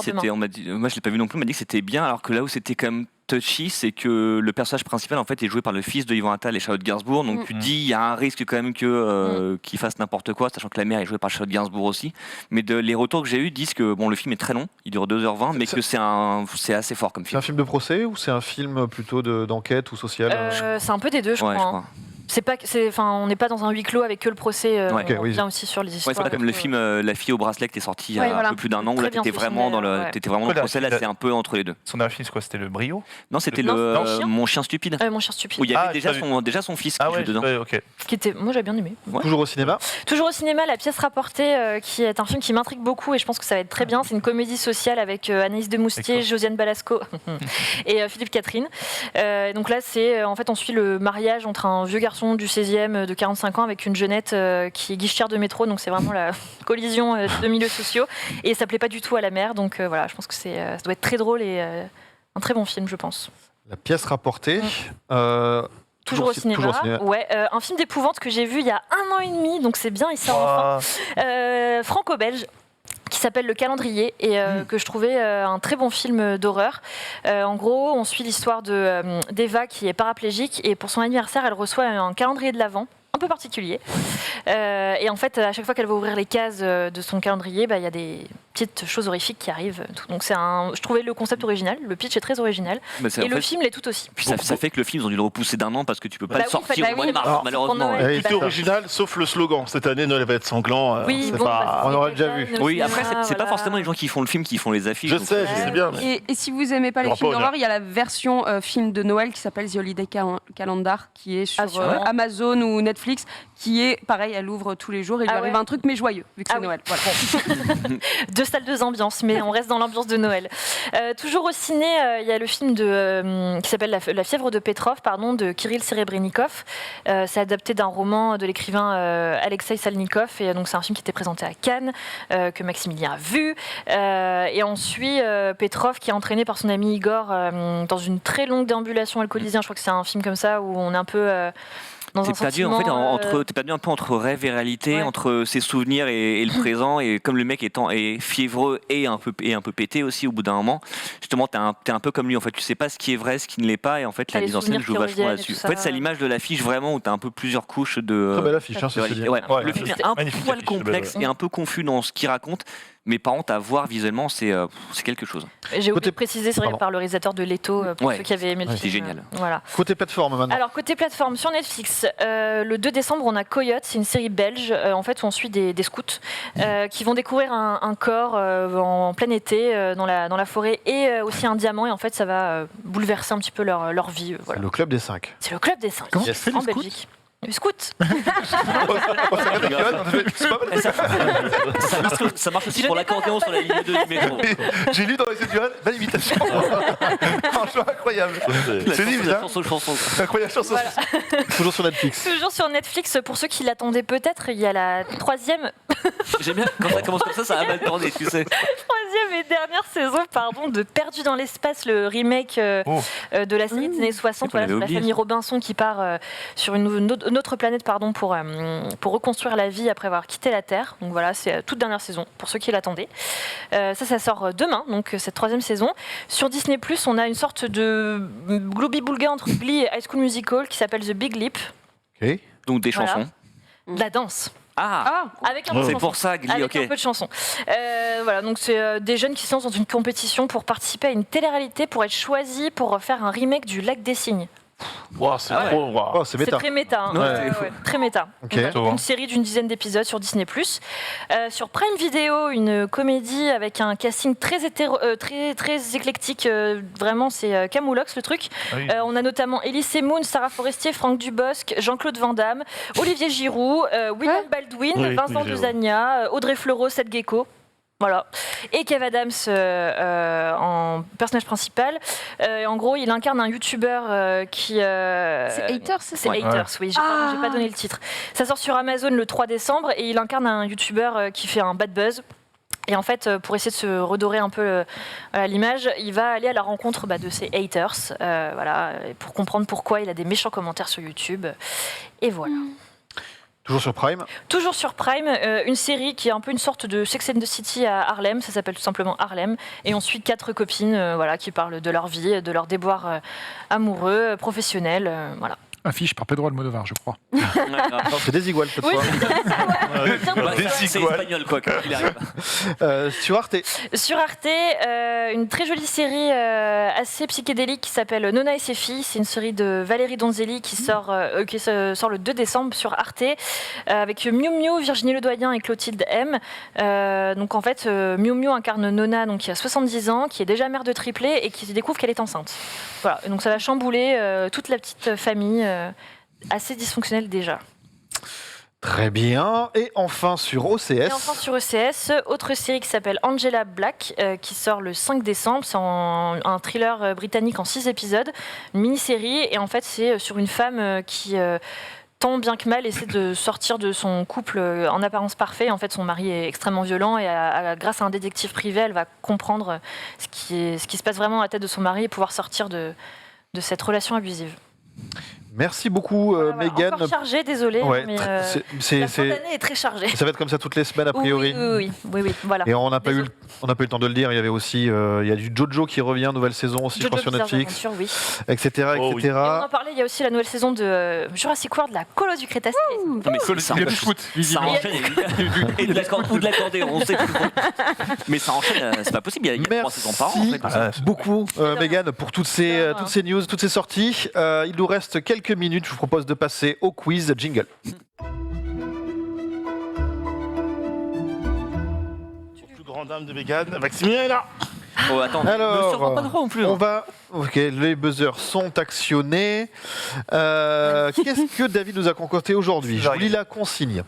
moi je l'ai pas vu non plus, on m'a dit que c'était bien, alors que là où c'était quand même touchy, c'est que le personnage principal en fait est joué par le fils de Yvan Attal et Charlotte Gainsbourg, donc tu te dis il y a un risque quand même qu'il fasse n'importe quoi, sachant que la mère est jouée par Charlotte Gainsbourg aussi. Mais les retours que j'ai eus disent que le film est très long, il dure 2h20, mais que c'est assez fort comme C'est film. un film de procès ou c'est un film plutôt d'enquête ou social? C'est un peu des deux, je Ouais, crois. je crois. On n'est pas dans un huis clos avec que le procès. Ouais. On vient aussi sur les histoires. Ouais, c'est pas comme le film La fille au bracelet qui est sorti il y a un peu plus d'un an, où là Très bien t'étais fait, vraiment dans ouais. t'étais vraiment dans le procès, là c'est un peu entre les deux. Son dernier film, c'est quoi? C'était le Brio? Non, c'était Non, Mon chien stupide. Mon chien stupide. Où il y avait j'ai pas vu. déjà son fils qui Ah joue ouais, dedans. ok. Moi, j'ai bien aimé. Ouais. Toujours au cinéma. Toujours au cinéma, La pièce rapportée, qui est un film qui m'intrigue beaucoup, et je pense que ça va être très bien. C'est une comédie sociale avec Anaïs Demoustier, Josiane Balasco et Philippe Catherine. Donc là, en fait, on suit le mariage entre un vieux garçon du 16e de 45 ans avec une jeunette qui est guichetière de métro, donc c'est vraiment la collision de milieux sociaux, et ça plaît pas du tout à la mère, donc voilà, je pense que ça doit être très drôle et un très bon film, je pense. La pièce rapportée. Toujours au cinéma. toujours au cinéma. Ouais, un film d'épouvante que j'ai vu il y a 1 an et demi, donc c'est bien, il sort enfin. Franco-belge, qui s'appelle Le Calendrier et que je trouvais un très bon film d'horreur. En gros, on suit l'histoire d'Eva qui est paraplégique et pour son anniversaire, elle reçoit un calendrier de l'Avent un peu particulier. Et en fait, à chaque fois qu'elle va ouvrir les cases de son calendrier, il y a des petites choses horrifiques qui arrivent. Donc je trouvais le concept original, le pitch est très original. Et le film l'est tout aussi. Puis ça fait que le film, ils ont dû le repousser d'1 an parce que tu peux pas Bah le sortir oui, au mois de mars, alors, malheureusement. Noël, Tout est original, sauf le slogan. Cette année, Noël va être sanglant. Oui, c'est bon, pas- on aurait déjà vu. Oui, après, c'est pas forcément les gens qui font le film qui font les affiches. Je donc, sais, je sais bien. mais- Et si vous aimez pas les Rapport films au d'horreur, il y a la version film de Noël qui s'appelle The Holiday Calendar, qui est sur sûrement. Amazon ou Netflix, qui est pareil, elle ouvre tous les jours et il lui Ah arrive ouais. un truc mais joyeux, vu que c'est oui. Noël. Voilà. 2 salles, 2 ambiances, mais on reste dans l'ambiance de Noël. Toujours au ciné, il y a le film qui s'appelle La fièvre de Petrov, de Kirill Serebrennikov. C'est adapté d'un roman de l'écrivain Alexei Salnikov, et donc c'est un film qui était présenté à Cannes, que Maximilien a vu. Et on suit Petrov qui est entraîné par son ami Igor dans une très longue déambulation alcoolisée. Je crois que c'est un film comme ça où on est un peu dans un T'es perdu, sentiment, t'es perdu un peu entre rêve et réalité, Ouais. entre ses souvenirs et le présent. Et comme le mec est fiévreux et un peu pété aussi au bout d'un moment, justement, t'es un peu comme lui. En fait, tu sais pas ce qui est vrai, ce qui ne l'est pas. Et en fait, T'as la les mise en scène souvenirs joue qui vachement reviennent et là-dessus. tout En fait, ça. c'est l'image de l'affiche vraiment où t'as un peu plusieurs couches de. Très belle affiche, hein, de ceci réalité. dit. Ouais. Ouais, Le film est un magnifique poil affiche, complexe belle, et un peu confus dans ce qu'il raconte. Mais par contre, à voir visuellement, c'est quelque chose. J'ai oublié Côté- de préciser, c'est vrai, Pardon. par le réalisateur de Leto, pour Ouais. ceux qui avaient aimé le Ouais, film. c'est génial. Voilà. Côté plateforme maintenant. Alors, côté plateforme, sur Netflix, le 2 décembre, on a Coyote, c'est une série belge, en fait, où on suit des scouts qui vont découvrir un corps en plein été dans la forêt et aussi un diamant, et en fait, ça va bouleverser un petit peu leur vie. Voilà. Le club des 5. C'est le club des 5 Comment tu fais, en les scouts Belgique. Le scout. Ça marche aussi pour l'accordéon sur la ligne 2 du métro. J'ai lu dans les yeux de Johan, belle imitation. Franchement, incroyable. C'est dit, La hein. chanson. Incroyable chanson. Voilà. Toujours sur Netflix. Toujours sur Netflix, pour ceux qui l'attendaient peut-être, il y a la 3e J'aime bien quand ça commence comme ça a mal tourné, tu sais. et dernière saison de Perdu dans l'espace, le remake de la série des années 60, qu'on avait sur la oublié. famille Robinson qui part sur une autre planète pour reconstruire la vie après avoir quitté la Terre. Donc voilà, c'est la toute dernière saison, pour ceux qui l'attendaient. Ça sort demain, donc cette 3e saison. Sur Disney+, on a une sorte de globi-boulga entre Glee et High School Musical qui s'appelle The Big Leap, Ok. Donc des Voilà. chansons. de la danse. Ah, Avec un peu de c'est chansons. pour ça, Glee, Avec ok. un peu de chansons. Voilà, donc c'est des jeunes qui se lancent dans une compétition pour participer à une télé-réalité pour être choisis pour faire un remake du Lac des Cygnes. Wow, c'est Ah ouais. trop. Wow. Oh, c'est C'est méta. très méta. Hein. Ouais. Très méta. Ok. Donc, une série d'une dizaine d'épisodes sur Disney+. Sur Prime Video, une comédie avec un casting très éclectique. Vraiment, c'est Camoulox le truc. Ah oui. On a notamment Elise Moon, Sarah Forestier, Franck Dubosc, Jean-Claude Van Damme, Olivier Giroud, William Baldwin, Oui, Vincent oui, Dezania, Audrey Fleurot, Seth Gecko. Voilà. Et Kev Adams en personnage principal. En gros, il incarne un youtubeur qui. C'est Haters, c'est C'est ça Haters, oui. J'ai pas donné le titre. Ça sort sur Amazon le 3 décembre et il incarne un youtubeur qui fait un bad buzz. Et en fait, pour essayer de se redorer un peu l'image, il va aller à la rencontre de ses haters, voilà, pour comprendre pourquoi il a des méchants commentaires sur YouTube. Et voilà. Toujours sur Prime. Toujours sur Prime, une série qui est un peu une sorte de Sex and the City à Harlem, ça s'appelle tout simplement Harlem, et on suit 4 copines voilà, qui parlent de leur vie, de leurs déboires amoureux, professionnels, voilà. Affiche par Pedro Almodovar, je crois. Ouais, grave. Non, c'est Desigual cette Oui, fois. Bah, c'est espagnol, quoi, quand il arrive. Sur Arte. Sur Arte, une très jolie série assez psychédélique qui s'appelle Nona et ses filles. C'est une série de Valérie Donzelli qui sort le 2 décembre sur Arte avec Miu Miu, Virginie Ledoyen et Clotilde M. Donc en fait, Miu Miu incarne Nona, donc qui a 70 ans, qui est déjà mère de triplé et qui découvre qu'elle est enceinte. Voilà. Et donc ça va chambouler toute la petite famille assez dysfonctionnelle déjà. Très bien. Et enfin sur OCS. Et enfin sur ECS, autre série qui s'appelle Angela Black, qui sort le 5 décembre. C'est un thriller britannique en 6 épisodes, une mini-série. Et en fait, c'est sur une femme qui, tant bien que mal, essaie de sortir de son couple en apparence parfait. En fait, son mari est extrêmement violent et grâce à un détective privé, elle va comprendre ce qui se passe vraiment à la tête de son mari et pouvoir sortir de cette relation abusive. Merci beaucoup, Voilà, Mégane. Encore chargé, désolé, Ouais, mais c'est- la fin c'est- d'année est très chargée. ça va être comme ça toutes les semaines, a Oui, priori. oui, voilà. Et on n'a pas eu, Désolé. on n'a pas eu le temps de le dire. Il y avait aussi, il y a du Jojo qui revient, nouvelle saison aussi, je crois, sur Bizarre Netflix, Adventure, oui. etc., Oh, oui. Et on en parlait, il y a aussi la nouvelle saison de Jurassic World, la colosse du Crétacé. Non, mais ça Il y a du foot, ça visiblement. enchaîne et de l'accordéon, on sait plus. Mais ça enchaîne, c'est pas possible, il y a 3 saisons par an en fait. Ah, beaucoup, Mégane, pour toutes ces news, toutes ces sorties. Il nous reste quelques minutes. Je vous propose de passer au quiz jingle. Plus grande dame de Mégane, Maximilien est là. Oh, attends, Alors, ne se rend pas droit non plus. On va. Ok, les buzzers sont actionnés. Qu'est-ce que David nous a concocté aujourd'hui? Je vous lis la consigne.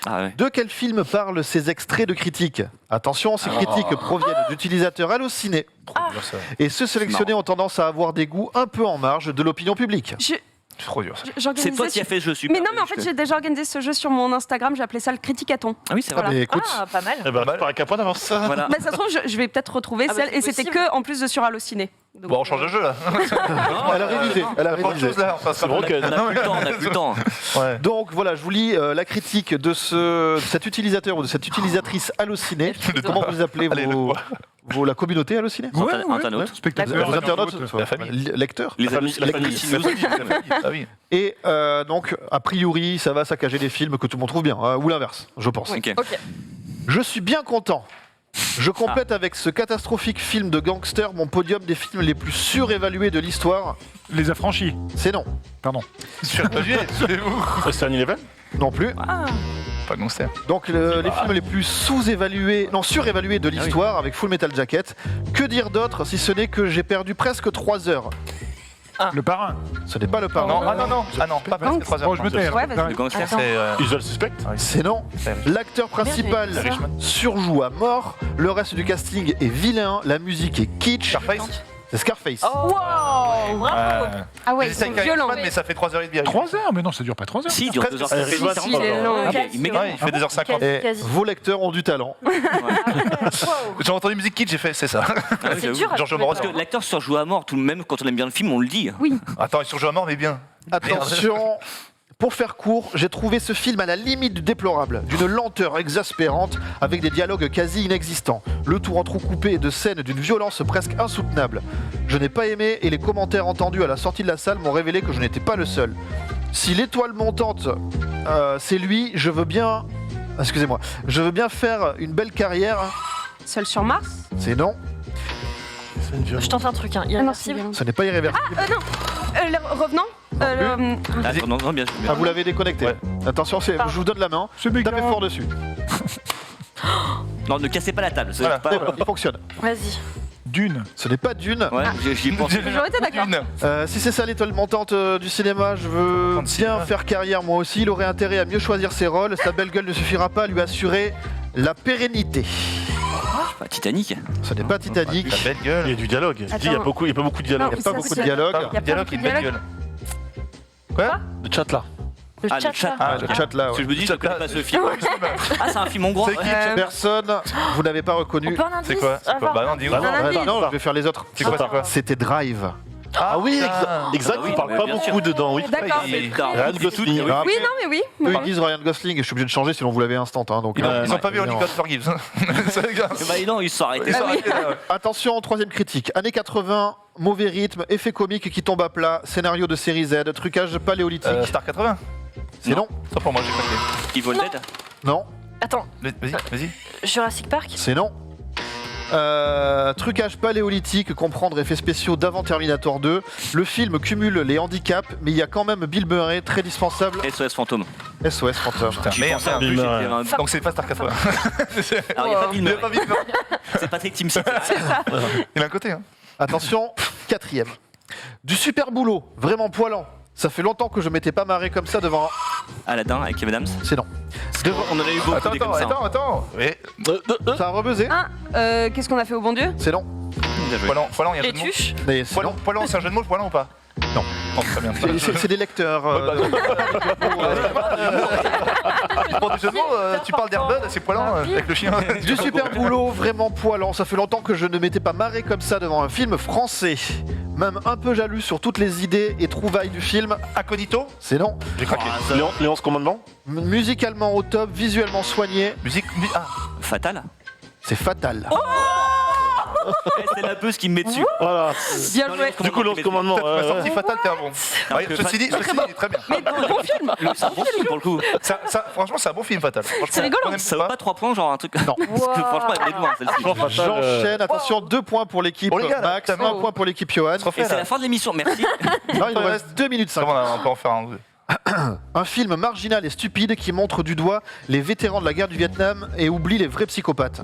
Ah ouais. De quel film parlent ces extraits de critiques? Attention, ces critiques proviennent d'utilisateurs hallucinés. trop dur, ça. Et ceux sélectionnés ont tendance à avoir des goûts un peu en marge de l'opinion publique. C'est trop dur, ça. C'est toi qui as fait ce jeu, super. Mais non, mais en fait, j'ai déjà organisé ce jeu sur mon Instagram. J'ai appelé ça le critiquaton. Ah oui, c'est vrai. Voilà. Mais écoute, Ah, pas mal. Eh ben, tu pars avec un point d'avance, ça. Voilà. Mais ça se trouve, je vais peut-être retrouver Ah bah, celle. c'est Et c'était possible. que en plus de sur Allociné. Donc, Bon, on change de jeu, là. elle a révisé. Elle a Pas autre révisé. chose, là. Enfin, c'est C'est pas broken. On a plus le temps, on a plus le temps. Ouais. Donc voilà, je vous lis la critique de cet utilisateur ou de cette utilisatrice hallucinée. Comment vous appelez Allez, la communauté hallucinée? Internautes. Spectateur, Vos internautes, La famille. lecteurs. Les La famille, la famille. Ah oui. Et donc, a priori, ça va saccager des films que tout le monde trouve bien, hein, ou l'inverse, je pense. Ok. Ok. Je suis bien content. Je complète avec ce catastrophique film de gangster mon podium des films les plus surévalués de l'histoire. Les affranchis. C'est non. Pardon. Survalué, c'est vous. Western Eleven. Non plus. Pas de gangster. Donc les films les plus surévalués de l'histoire avec Full Metal Jacket. Que dire d'autre si ce n'est que j'ai perdu presque 3 heures? Le parrain. Ce n'est pas le parrain. Non, ah non, pas presque 3 heures. Bon, je me tais. Ouais, alors. Le gangster. Attends. C'est Usual Suspect. C'est non. L'acteur principal Merde, j'ai vu ça. surjoue à mort. Le reste du casting est vilain. La musique est kitsch. Scarface. C'est Scarface. Oh, wow, bravo. Ah ouais, ils J'essaie sont avec violents. Irishman, mais ça fait 3h30. 3 heures, mais non, ça dure pas 3 heures. Si, il dure 2 heures. Presque. Ça fait Si, il est long. Ah, Ok, il méga- Ouais, il fait 2h50. Et Quasi. vos lecteurs ont du talent. J'ai entendu musique kitsch, j'ai fait, c'est ça. Ah oui, C'est j'avoue. dur à Georges trouver. Moroz. Parce que l'acteur surjoue à mort, tout de même quand on aime bien le film, on le dit. Attends, il surjoue à mort, mais bien. Attention, pour faire court, j'ai trouvé ce film à la limite du déplorable, d'une lenteur exaspérante, avec des dialogues quasi inexistants, le tout entrecoupé de scènes d'une violence presque insoutenable. Je n'ai pas aimé et les commentaires entendus à la sortie de la salle m'ont révélé que je n'étais pas le seul. Si l'étoile montante, c'est lui, je veux bien... Excusez-moi, je veux bien faire une belle carrière. Seul sur Mars. C'est non, Je tente un truc, hein. Ah non, c'est Irréversible. violent. ce n'est pas irréversible. Le revenant. Ah, non, non, bien sûr. Ah, vous l'avez déconnecté. Ouais. Attention, je vous donne la main. C'est méga. Tapez fort dessus. Non, ne cassez pas la table. c'est Voilà. pas- D'accord, il fonctionne. Vas-y. Dune. Ce n'est pas Dune. Ouais, j'y pense. J'aurais été d'accord. Une. Si c'est ça l'étoile montante du cinéma, je veux Montante bien cinéma. faire carrière moi aussi. Il aurait intérêt à mieux choisir ses rôles. Sa belle gueule ne suffira pas à lui assurer la pérennité. Pas Titanic. Ce n'est pas Titanic. La belle gueule. Il y a du dialogue. Je dis, il y a Attends. pas beaucoup de Il dialogue. n'y a pas beaucoup de dialogue. Il y a pas Dialogue, beaucoup une de belle dialogue. gueule. Quoi Le chat là. Le Ah, chat, le chat. là. Ah, Le chat là. Parce que ouais. je me dis, je connais pas ce film. Ah, c'est un film hongrois. C'est qui ouais. Personne, vous n'avez pas On reconnu. peut un indice C'est quoi C'est quoi Bah non, dis-moi. Bah non, Un indice. Non, je vais faire les autres. C'est quoi, c'est quoi C'était Drive. Ah oui, putain. exact. Ah oui, Il parle mais pas bien beaucoup sûr. dedans, oui. D'accord. Il- Ryan Gosling. Ah, Oui, non, mais oui. Eux, ils disent Ryan Gosling et je suis obligé de changer sinon vous l'avez instant. Hein, donc, Ils ont Ouais. pas vu Only God Forgives. C'est les gars. Bah non, ils se sont arrêtés. Ils sont Ah oui. arrêtés, là, ouais. Attention, troisième critique. Années 80, mauvais rythme, effet comique qui tombe à plat, scénario de série Z, trucage paléolithique. Star 80. C'est non. Ça pour moi, j'ai pas Evil Dead. Non. Attends, Vas-y. Jurassic Park. C'est non. Trucage paléolithique, comprendre effets spéciaux d'avant Terminator 2. Le film cumule les handicaps, mais il y a quand même Bill Murray, très dispensable. SOS Fantôme. SOS Fantôme. Putain, J'y merde. pensais un peu, Bill j'étais Murray. un- Donc c'est pas Star 80. Alors, il n'y a pas Bill Il a Murray. pas Bill Murray. C'est Patrick Timsit. Il a un côté, hein. Attention, quatrième. Du super boulot, vraiment poilant. Ça fait longtemps que je m'étais pas marré comme ça devant un... Aladdin avec Kevin Adams. C'est non. On en a eu beaucoup Attends, des comme ça. attends. Mais Ça a rebuzzé. Qu'est-ce qu'on a fait au bon Dieu? C'est non. Bien joué. Poilan, il y a un jeu de mots. Les tuches. Mais c'est non. Poilan, c'est un jeu de mots, poilan ou pas pense très bien. C'est des lecteurs. Pour des jeux de mots, tu parles d'Airbud, c'est poilant avec le chien. Du super boulot, vraiment poilant. Ça fait longtemps que je ne m'étais pas marré comme ça devant un film français. Même un peu jaloux sur toutes les idées et trouvailles du film. Incognito, C'est non. j'ai craqué. Les 11 commandements. Musicalement au top, visuellement soigné. Fatal. C'est fatal. C'est la buzz qui me met dessus. Voilà. Bien joué. Du coup, les 11 commandements. La sortie fatale, t'es un bon. Ceci dit, très bien. Mais bon film. C'est un bon film pour le coup. Franchement, c'est un bon film fatal. Franchement, C'est rigolo. on aime Ça vaut pas 3 points, genre un truc. Non. Parce que franchement, elle est loin celle-ci. J'enchaîne. Attention, 2 points pour l'équipe Bon, les gars, là, Max, putain, 1 point pour l'équipe Johan. Et c'est la fin de l'émission, merci. Non, il nous reste 2 minutes 5. On peut en faire un ou deux. Un film marginal et stupide qui montre du doigt les vétérans de la guerre du Vietnam et oublie les vrais psychopathes.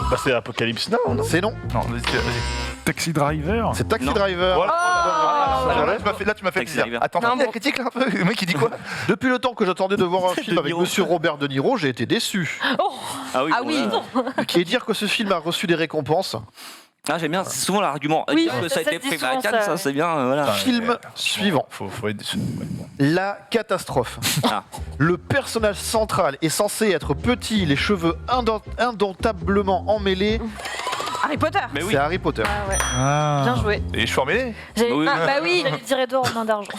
Bah, c'est Apocalypse Now, non? C'est non. Non, vas-y. Taxi Driver. C'est Taxi Non. Driver. Voilà. Ah, Là, tu m'as fait Taxi plaisir. Driver. Attends, Non, la bon. critique là un peu. Le mec il dit quoi? Depuis le temps que j'attendais de voir un film avec Niro. Monsieur Robert De Niro, j'ai été déçu. Ah oui. Ah oui. Et dire que ce film a reçu des récompenses. Ah, j'aime bien, c'est souvent l'argument. Oui, Dire que ça a ça été se dit fait à souvent, Cannes, ça, ça ouais. c'est bien, voilà. Film suivant. Faut être déçu. Ouais, bon. La catastrophe. Ah. Le personnage central est censé être petit, les cheveux indomptablement emmêlés. Harry Potter. Mais oui. C'est Harry Potter. Ah ouais. Ah. Bien joué. Et je suis emmêlé. J'allais Oui. Ah, bah oui. j'allais dire Edouard en main d'argent.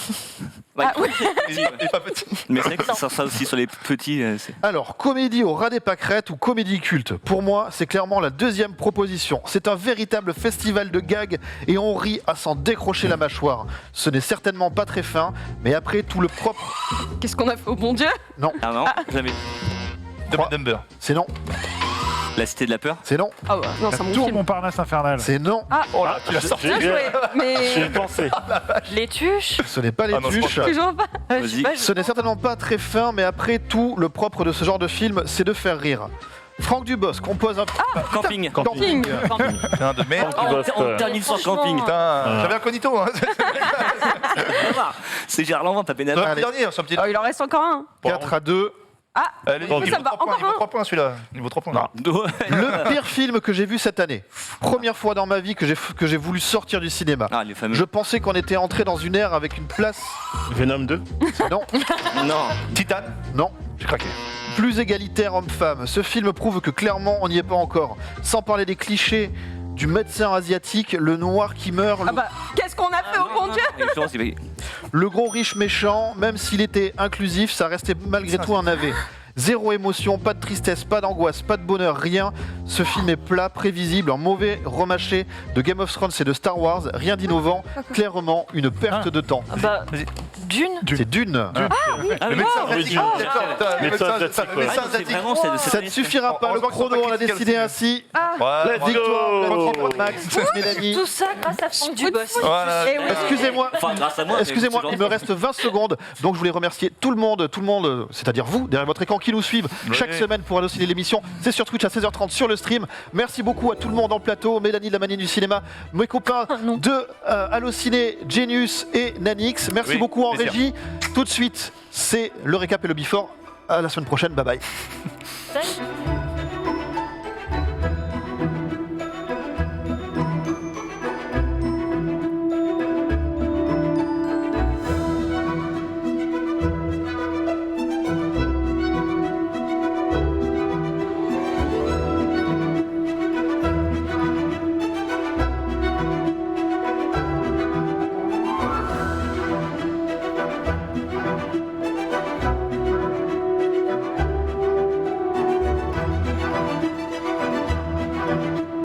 Ouais. Ah, oui. Il est pas petit. Mais c'est vrai que ça sert aussi sur les petits. Alors, comédie au ras des pâquerettes ou comédie culte. Pour moi, c'est clairement la deuxième proposition. C'est un véritable festival de gags et on rit à s'en décrocher la mâchoire. Ce n'est certainement pas très fin, mais après tout le propre... Qu'est-ce qu'on a fait au bon Dieu? Ah non, jamais. Dumb and Dumber. C'est non, La Cité de la Peur. c'est non, Ah bah non, c'est un bon Tour film. Montparnasse infernal. c'est non. Oh là, tu l'as sorti. Bien joué. J'ai Mais pensé. Les tuches. Ce n'est pas les Ah non, c'est tuches. pas toujours pas. Je sais pas, Ce n'est certainement pas très fin, mais après tout, le propre de ce genre de film, c'est de faire rire. Franck Dubosc compose un... Camping. Camping. Putain de merde. Ah, Boss, on termine sur franchement. Camping. Putain, j'avais incognito. Hein. C'est Gérard Lanvin, t'as pénal. Dans le Allez. dernier, sur un petit. Oh, il en reste encore un. 4-2. Niveau ça va, 3 points, encore niveau un. 3 points celui-là. Niveau 3 points. Le pire film que j'ai vu cette année. Première fois dans ma vie que j'ai voulu sortir du cinéma. Ah, les fameux. Je pensais qu'on était entré dans une ère avec une place... Venom 2. Non, Non. Titan. non. J'ai craqué. Plus égalitaire homme-femme. Ce film prouve que clairement on n'y est pas encore. Sans parler des clichés du médecin asiatique, le noir qui meurt, Ah bah, qu'est-ce qu'on a fait au bon Dieu? le gros riche méchant, même s'il était inclusif, ça restait malgré tout un navet. Zéro émotion, pas de tristesse, pas d'angoisse, pas de bonheur, rien. Ce film est plat, prévisible, un mauvais remâché de Game of Thrones et de Star Wars, rien d'innovant, clairement une perte de temps. Ah bah, Dune. C'est Dune. Ah, Le oui. médecin oui, asiatique. Dune. D'accord, putain, le Médecin médecin asiatique, le ouais. médecin Ah, c'est asiatique. vraiment Ça ne suffira pas, le Heureusement qu'ils sont chrono, pas on l'a critiqués décidé aussi. ainsi. Ouais, Let's Victoire, go. pour Max, Mélanie. Tout ça grâce à Franck Dubosc. Voilà. Eh oui. Excusez-moi, Enfin, grâce à moi. excusez-moi, il me reste 20 secondes, donc je voulais remercier tout le monde, c'est-à-dire vous, derrière votre écran, qui nous suivent chaque semaine pour halluciner l'émission. C'est sur Twitch à 16h30 sur le stream. Merci beaucoup à tout le monde en plateau, Mélanie de la Manie du Cinéma, mes copains de Allociné, Genius et Nanix. Merci Oui, beaucoup en plaisir. régie. Tout de suite, c'est le récap et le before. À la semaine prochaine, bye bye. Salut.